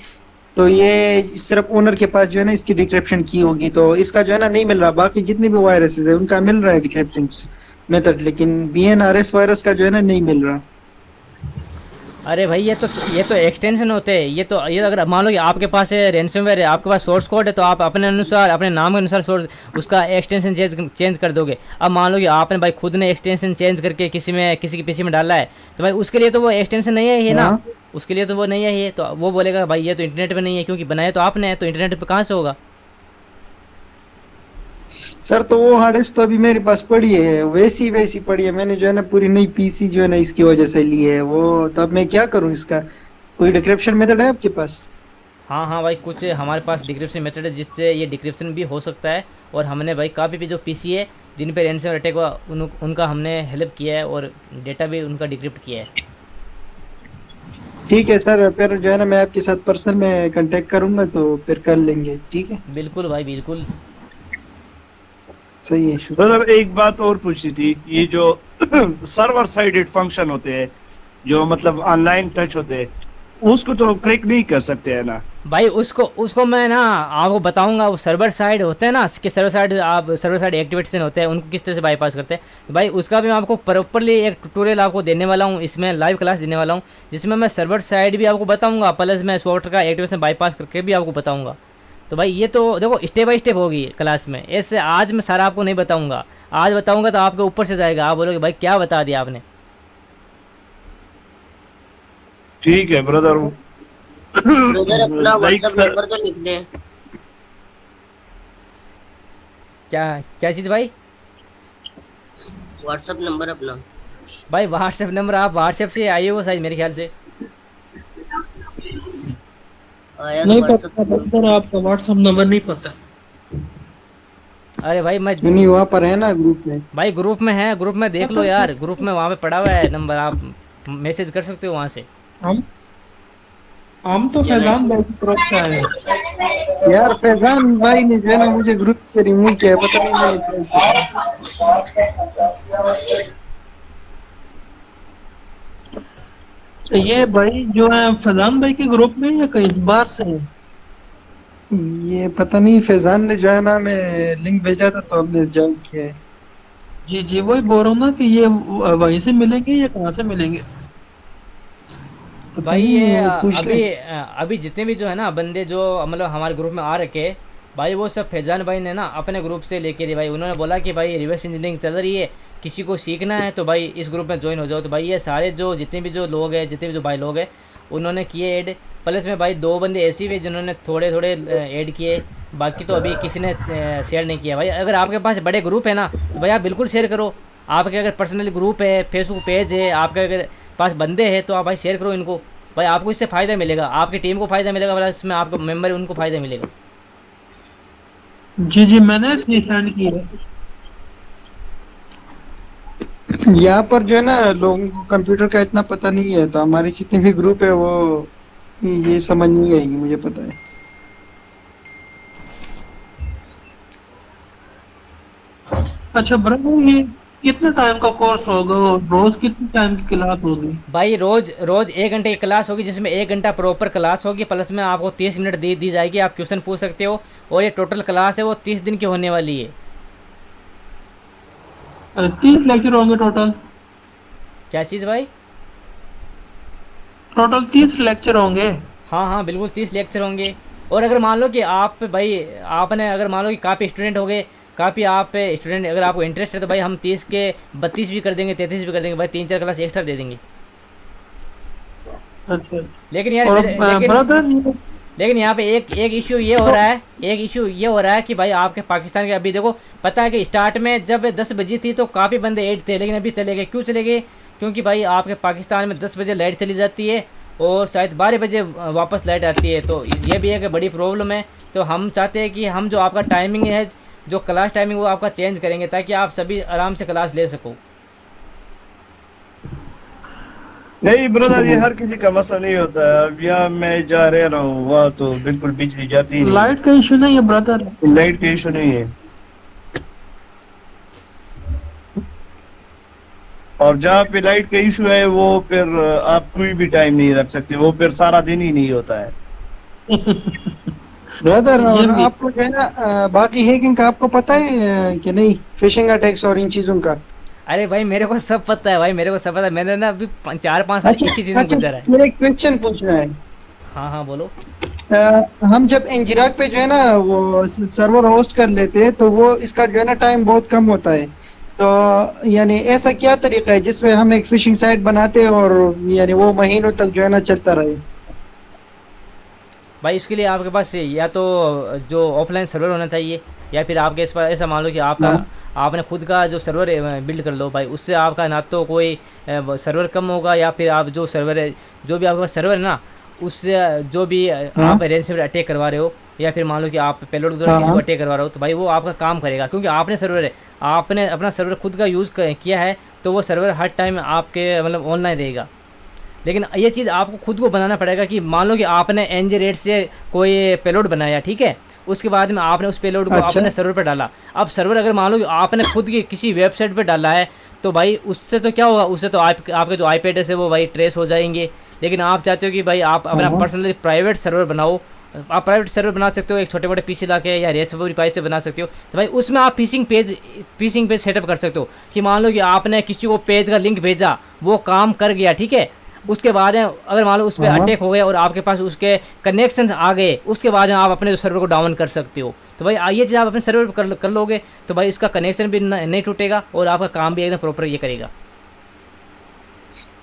तो ये सिर्फ ओनर के पास जो है ना इसकी डिक्रिप्शन की होगी। तो इसका जो है ना नहीं मिल रहा। बाकी जितने भी वायरसेस है उनका मिल रहा है डिक्रिप्शन मेथड, लेकिन BNRS वायरस का जो है ना नहीं मिल रहा। अरे भाई ये तो एक्सटेंशन होते हैं। ये अगर मान लो कि आपके पास है रेंसमवेयर है, आपके पास सोर्स कोड है, तो आप अपने अनुसार अपने नाम के अनुसार सोर्स उसका एक्सटेंशन चेंज कर दोगे। अब मान लो कि आपने भाई खुद ने एक्सटेंशन चेंज करके किसी के पीसी में डाला है, तो भाई उसके लिए तो वो एक्सटेंशन नहीं है ये ना, उसके लिए तो वो नहीं है ये, तो वो बोलेगा भाई ये तो इंटरनेट पे नहीं है, क्योंकि बनाया तो आपने है, तो इंटरनेट पे कहाँ से होगा। सर तो वो हार्ड डिस्क तो अभी मेरे पास पड़ी है, वैसी पड़ी है, मैंने जो है ना पूरी नई पीसी जो है ना इसकी वजह से ली है वो। तो अब मैं क्या करूं, इसका कोई डिक्रिप्शन मेथड है आपके पास? हाँ भाई, कुछ हमारे पास डिक्रिप्शन मेथड है जिससे ये डिक्रिप्शन भी हो सकता है। और हमने भाई काफ़ी भी जो पीसी है जिन पे रैनसमवेयर अटैक हुआ उनका हमने हेल्प किया है और डेटा भी उनका डिक्रिप्ट किया है। ठीक है सर, फिर जो है ना मैं आपके साथ पर्सनल में कांटेक्ट करूंगा तो फिर कर लेंगे, ठीक है? बिल्कुल भाई बिल्कुल सही है। मतलब एक बात और पूछनी थी, ये जो सर्वर साइडेड फंक्शन होते हैं जो मतलब ऑनलाइन टच होते हैं, उसको तो क्रैक नहीं कर सकते है ना भाई। उसको मैं ना आपको बताऊंगा। वो सर्वर साइड होते हैं ना कि सर्वर साइड एक्टिवेशन होते हैं, उनको किस तरह से बाईपास करते हैं, तो भाई उसका भी मैं आपको प्रॉपरली एक ट्यूटोरियल आपको देने वाला हूँ, इसमें लाइव क्लास देने वाला हूँ जिसमें मैं सर्वर साइड भी आपको बताऊंगा, प्लस मैं सॉफ्टवेयर का एक्टिवेशन बाईपास करके भी आपको बताऊंगा। तो भाई ये तो देखो स्टेप बाय स्टेप होगी क्लास में, ऐसे आज मैं सारा आपको नहीं बताऊंगा। आज बताऊंगा तो आपके ऊपर से जाएगा, आप बोलोगे भाई क्या बता दिया आपने। ठीक है ब्रदर। ब्रदर अपना व्हाट्सएप नंबर तो लिख दें। क्या चीज़ भाई? व्हाट्सएप नंबर अपना। भाई व्हाट्सएप नंबर आप व्हाट्सएप से आए हो शायद मेरे ख्याल से। आया नहीं तो पता सर, आपका व्हाट्सएप नंबर नहीं पता। अरे भाई मैं नहीं वहाँ पर है ना ग्रुप में। भाई ग्रुप में है, ग्रुप में देख लो यार, ग्रुप में वहाँ पे पड़ा हुआ है नंबर, आप मैसेज कर सकते हो वहाँ से। हम तो फैजान भाई की तरफ से आए हैं। यार फैजान भाई ने जो है ना मुझे ग्रुप से रिमूव किया है, पता नहीं मैंने तो ये भाई जो है फैजान भाई के ग्रुप में या कहीं बाहर से है? ये पता नहीं, फैजान ने जो है ना मैं लिंक भेजा था तो हमने ज्वाइन किया है। जी वही बोल रहा हूँ ना कि ये वहीं से मिलेंगे या कहाँ से मिलेंगे? भाई ये अभी जितने भी जो है ना बंदे जो मतलब हमारे ग्रुप में आ रखे भाई, वो सब फैजान भाई ने ना अपने ग्रुप से लेके दिए भाई। उन्होंने बोला कि भाई रिवर्स इंजीनियरिंग चल रही है, किसी को सीखना है तो भाई इस ग्रुप में ज्वाइन हो जाओ। तो भाई ये सारे जो जितने भी जो लोग हैं, जितने भी जो भाई लोग हैं, उन्होंने किए ऐड। प्लस में भाई 2 बंदे ऐसे भी जिन्होंने थोड़े ऐड किए, बाकी तो अभी किसी ने शेयर नहीं किया। भाई अगर आपके पास बड़े ग्रुप है ना तो भाई आप बिल्कुल शेयर करो। आपके अगर पर्सनल ग्रुप है, फेसबुक पेज है, आपके अगर पास बंदे हैं तो आप भाई शेयर करो इनको। भाई आपको इससे फ़ायदा मिलेगा, आपकी टीम को फ़ायदा मिलेगा, प्लस इसमें आपको मेंबर उनको फ़ायदा मिलेगा। जी मैंने इसलिए सेंड किया है। यहाँ पर जो है ना लोगों को कंप्यूटर का इतना पता नहीं है, तो हमारे जितने भी ग्रुप है वो ये समझ नहीं आएगी, मुझे पता है। अच्छा ब्रदर, ये कितने टाइम का कोर्स होगा और रोज कितने टाइम की क्लास होगी? भाई रोज 1 घंटे की क्लास होगी, जिसमें 1 घंटा प्रॉपर क्लास होगी, प्लस में आपको 30 मिनट दी जाएगी, आप क्वेश्चन पूछ सकते हो। और ये टोटल क्लास है वो 30 दिन की होने वाली है। 30 लेक्चर होंगे टोटल? क्या चीज़ भाई? टोटल 30 लेक्चर होंगे? हाँ बिल्कुल 30 लेक्चर होंगे। और अगर मान लो कि आप भाई आपने अगर मान लो कि काफ़ी स्टूडेंट हो गए, काफ़ी आप स्टूडेंट अगर आपको इंटरेस्ट है तो भाई हम 30 के 32 भी कर देंगे, 33 भी कर देंगे भाई, 3-4 क्लास एक्स्ट्रा दे देंगे। अच्छा। लेकिन यार लेकिन यहाँ पे एक इशू ये हो रहा है कि भाई आपके पाकिस्तान के अभी देखो, पता है कि स्टार्ट में जब 10 बजी थी तो काफ़ी बंदे ऐड थे, लेकिन अभी चले गए। क्यों चले गए? क्योंकि भाई आपके पाकिस्तान में 10 बजे लाइट चली जाती है और शायद 12 बजे वापस लाइट आती है, तो ये भी एक बड़ी प्रॉब्लम है। तो हम चाहते हैं कि हम जो आपका टाइमिंग है, जो क्लास टाइमिंग, वो आपका चेंज करेंगे ताकि आप सभी आराम से क्लास ले सको। नहीं ब्रदर, ये हर किसी का मसला नहीं होता है। अब यहाँ मैं जा रहा हूँ वहाँ तो बिल्कुल बिजली जाती है। लाइट का इशू नहीं है ब्रदर? लाइट का इशू नहीं है। और जहाँ पे लाइट का इशू है वो फिर आप कोई भी टाइम नहीं रख सकते, वो फिर सारा दिन ही नहीं होता है। ब्रदर आपको जो है ना बाकी हैकिंग का आपको पता है कि नहीं? फिशिंग अटैक्स और इन चीजों का? अरे भाई मेरे को सब पता है भाई, मेरे को सब पता है, मैंने ना अभी 4-5 साल इसी चीज में अच्छा, गुजरा है। मेरा एक क्वेश्चन पूछना है। हाँ हाँ बोलो। हम जब एंजिराक पे जो है ना वो सर्वर होस्ट कर लेते हैं तो वो इसका जो है ना टाइम बहुत कम होता है, तो यानी ऐसा क्या तरीका है जिसमें हम एक फिशिंग साइट बनाते हैं और यानी वो महीनों तक जो है ना चलता रहे? भाई इसके लिए आपके पास या तो जो ऑफलाइन सर्वर होना चाहिए, या फिर आपके इस पर ऐसा मान लो कि आपका आपने खुद का जो सर्वर बिल्ड कर लो भाई, उससे आपका ना तो कोई सर्वर कम होगा, या फिर आप जो सर्वर है, जो भी आपके पास सर्वर है ना, उससे जो भी आप रेंसमवेयर अटैक करवा रहे हो, या फिर मान लो कि आप पेलोड के दौरान किसी को अटैक करवा रहे हो, तो भाई वो आपका काम करेगा, क्योंकि आपने सर्वर है, आपने अपना सर्वर खुद का यूज़ किया है, तो वो सर्वर हर टाइम आपके मतलब ऑनलाइन रहेगा। लेकिन ये चीज़ आपको खुद को बनाना पड़ेगा कि मान लो कि आपने एनजे रेट से कोई पेलोड बनाया, ठीक है, उसके बाद में आपने उस पेलोड को अपने सर्वर पर डाला। अब सर्वर अगर मान लो कि आपने खुद की किसी वेबसाइट पर डाला है, तो भाई उससे तो क्या होगा, उससे तो आपके जो आईपी एड्रेस है वो भाई ट्रेस हो जाएंगे। लेकिन आप चाहते हो कि भाई आप अपना पर्सनली प्राइवेट सर्वर बनाओ, आप प्राइवेट सर्वर बना सकते हो, एक छोटे मोटे पीसी ला के या रेसबेरी पाई से बना सकते हो, तो भाई उसमें आप फिशिंग पेज सेटअप कर सकते हो कि मान लो कि आपने किसी को पेज का लिंक भेजा, वो काम कर गया, ठीक है, उसके बाद अगर मान लो उस पर अटैक हो गया और आपके पास उसके कनेक्शन आ गए, उसके बाद आप अपने सर्वर को डाउन कर सकते हो। तो भाई ये चीज़ आप अपने सर्वर पर कर लोगे तो भाई इसका कनेक्शन भी नहीं टूटेगा और आपका काम भी एकदम प्रॉपर ये करेगा।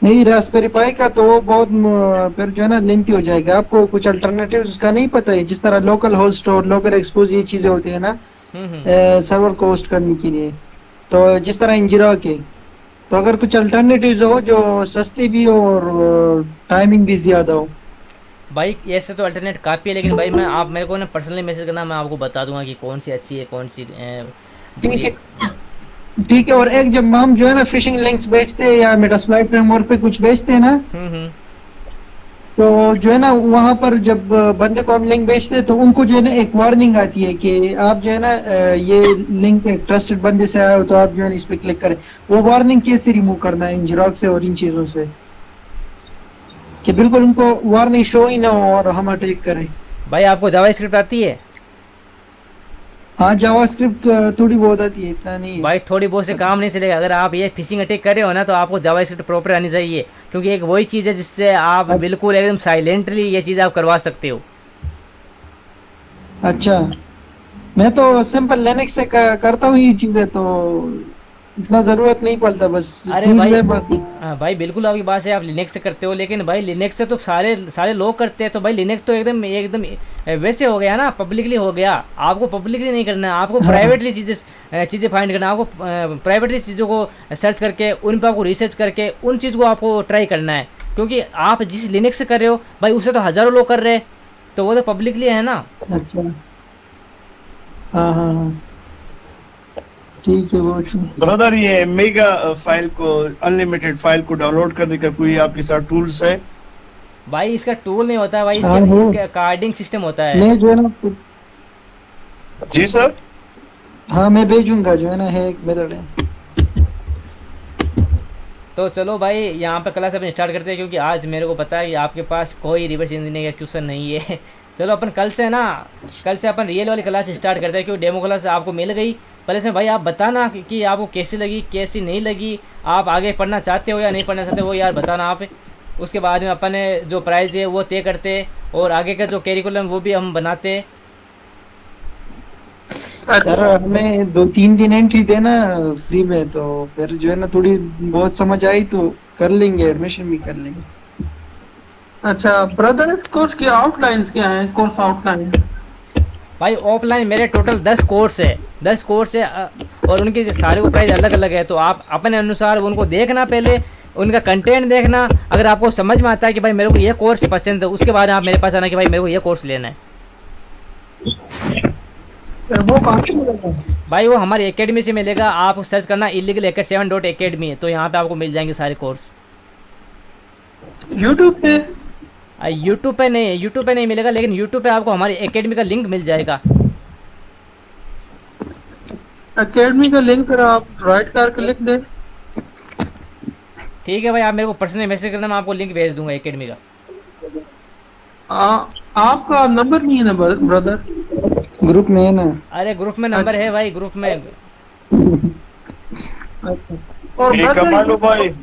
नहीं, रास्पबेरी पाई का तो वो बहुत फिर जो है ना लेंथी हो जाएगा। आपको कुछ अल्टरनेटिव उसका नहीं पता है, जिस तरह लोकल होस्ट और लोकल एक्सपोज ये चीजें होती है ना सर्वर को होस्ट करने के लिए, तो जिस तरह इंजिरा के, तो अगर कुछ अल्टरनेटिव्स हो जो सस्ती भी हो और टाइमिंग भी ज्यादा हो। भाई ऐसे तो अल्टरनेट काफ़ी है, लेकिन भाई आप मेरे को ना पर्सनली मैसेज करना, मैं आपको बता दूंगा कि कौन सी अच्छी है, कौन सी ठीक है। और एक जब हम जो है ना फिशिंग लिंक्स बेचते हैं या मेटास्प्लॉइट फ्रेमवर्क पे कुछ बेचते हैं ना, तो जो है ना वहाँ पर जब बंदे को हम लिंक बेचते हैं तो उनको जो है ना एक वार्निंग आती है कि आप जो है ना ये लिंक ट्रस्टेड बंदे से आए हो तो आप जो है ना इस पे क्लिक करें। वो वार्निंग कैसे रिमूव करना है इन जिरोक्स से और इन चीजों से, कि बिल्कुल उनको वार्निंग शो ही ना हो और हम अटैक करें? भाई आपको जावास्क्रिप्ट आती है? हाँ, जावास्क्रिप्ट थोड़ी बहुत आती है, इतना नहीं है भाई। थोड़ी बहुत से काम नहीं चलेगा, अगर आप ये फिशिंग अटैक कर रहे हो ना तो आपको जावास्क्रिप्ट प्रॉपर आनी चाहिए, क्योंकि एक वही चीज़ है जिससे आप बिल्कुल एकदम साइलेंटली ये चीज़ आप करवा सकते हो। अच्छा, मैं तो सिंपल लिनक्स से करता हूँ ये चीजें, तो इतना जरूरत नहीं पड़ता, बस। अरे भाई हाँ भाई बिल्कुल आपकी बात है, आप लिनक्स से करते हो, लेकिन भाई लिनक्स से तो सारे लोग करते हैं, तो भाई लिनक्स तो एकदम वैसे हो गया ना, पब्लिकली हो गया। आपको पब्लिकली नहीं करना है, आपको प्राइवेटली चीज़ें फाइंड करना है, आपको प्राइवेटली चीज़ों को सर्च करके उन पर आपको रिसर्च करके उन चीज़ को आपको ट्राई करना है, क्योंकि आप जिस लिनक्स से कर रहे हो भाई उससे तो हज़ारों लोग कर रहे हैं, तो वो तो पब्लिकली है ना। अच्छा, हाँ, ठीक है। वो ब्रदर ये मेगा फाइल को, अनलिमिटेड फाइल को डाउनलोड करने का कोई आपके साथ टूल्स है? भाई इसका टूल नहीं होता है भाई, इसका कार्डिंग सिस्टम होता है। मैं जो है ना, जी सर, हाँ मैं भेजूंगा, जो है ना है एक मेथड है। तो चलो भाई यहाँ पे क्लास अपन स्टार्ट करते हैं, क्योंकि आज मेरे को पता है कि आपके पास कोई रिवर्स इंजीनियरिंग का क्वेश्चन नहीं है। चलो अपन कल से अपन रियल वाली क्लास स्टार्ट करते हैं, क्योंकि डेमो क्लास आपको मिल गई। पहले से भाई आप बताना कि आपको कैसी लगी, कैसी नहीं लगी, आप आगे पढ़ना चाहते हो या नहीं पढ़ना चाहते हो यार बताना आप। उसके बाद में अपन जो प्राइस है वो तय करते, और आगे का जो कैरिकुलम वो भी हम बनाते। सर हमें 2-3 दिन एंट्री देना फ्री में, तो फिर जो है ना थोड़ी बहुत समझ आई तो कर लेंगे, एडमिशन भी कर लेंगे। अच्छा ब्रदर, इस कोर्स की आउटलाइंस क्या है? कोर्स आउटलाइन भाई ऑफलाइन मेरे टोटल 10 कोर्स है और उनके सारे को प्राइस अलग अलग है, तो आप अपने अनुसार उनको देखना, पहले उनका कंटेंट देखना। अगर आपको समझ में आता है कि भाई मेरे को ये कोर्स पसंद है, उसके बाद आप मेरे पास आना कि भाई मेरे को ये कोर्स लेना है। वो कहाँ से मिलेगा? भाई वो हमारी एकेडमी से मिलेगा, आप सर्च करना illegal7.academy, तो यहाँ पे आपको मिल जाएंगे सारे कोर्स। यूट्यूब पे? यूट्यूब पे नहीं मिलेगा, लेकिन यूट्यूब पे आपको हमारी एकेडमी का लिंक मिल जाएगा। एकेडमी का लिंक फिर आप राइट करके लिख दे। ठीक है भाई, आप मेरे को पर्सनली मैसेज करना, मैं आपको लिंक भेज दूंगा एकेडमी का। आपका नंबर नहीं है ना ब्रदर? ग्रुप में है ना। अरे ग्रुप में नंबर है भाई, ग्रुप में। और ये brother, कमांडो भाई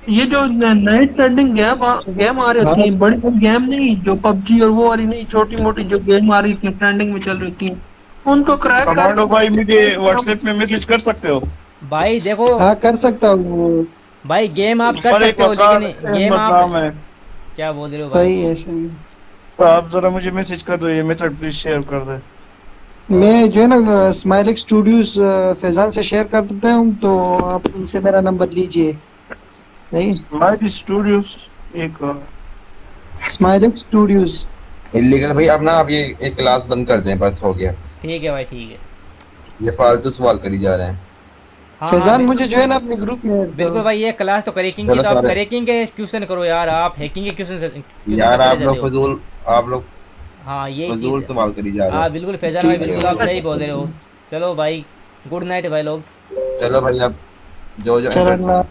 ये जो नए ट्रेंडिंग गेम आ रही होती है, बड़ी बड़ी गेम नहीं, जो पबजी और वो वाली नहीं, छोटी मोटी जो गेम आ रही थी ट्रेंडिंग में चल रही थी, उनको क्रैक कर। कमांडो भाई मुझे व्हाट्सएप में मैसेज कर सकते हो? भाई देखो हाँ कर सकता हूँ। भाई गेम आप कर पर एक सकते हो मकान लेकिन गेम नाम आप है। क्या बोल रहे हो भाई? सही है सही है। तो आप जरा मुझे मैसेज कर दो, ये मेथड प्लीज शेयर कर दे। मैं जो है ना स्माइलिक स्टूडियोज फैजान से शेयर कर देता हूँ, तो आप उनसे मेरा नंबर लीजिए। नहीं स्माइलिक स्टूडियोज एक स्माइलिक स्टूडियोज इलीगल भाई अब ना आप ये एक क्लास बंद कर दें, बस हो गया। ठीक है भाई ठीक है। ये फालतू सवाल करी जा रहे हैं। हाँ फैजान मुझे जो है ना अपने ग्रुप में बिल्कुल भाई, ये क्लास तो क्रैकिंग की, चलो तो आप सारे। क्रैकिंग के क्वेश्चन करो यार, आप हैकिंग के क्वेश्चन यार आप लोग फजूल हाँ ये फजूल सवाल करी जा रहे हाँ हैं। बिल्कुल फैजान भाई, बिल्कुल आप सही बोल रहे हो। चलो भाई गुड नाइट भाई लोग। चलो भाई अब जो चलो अल्लाह।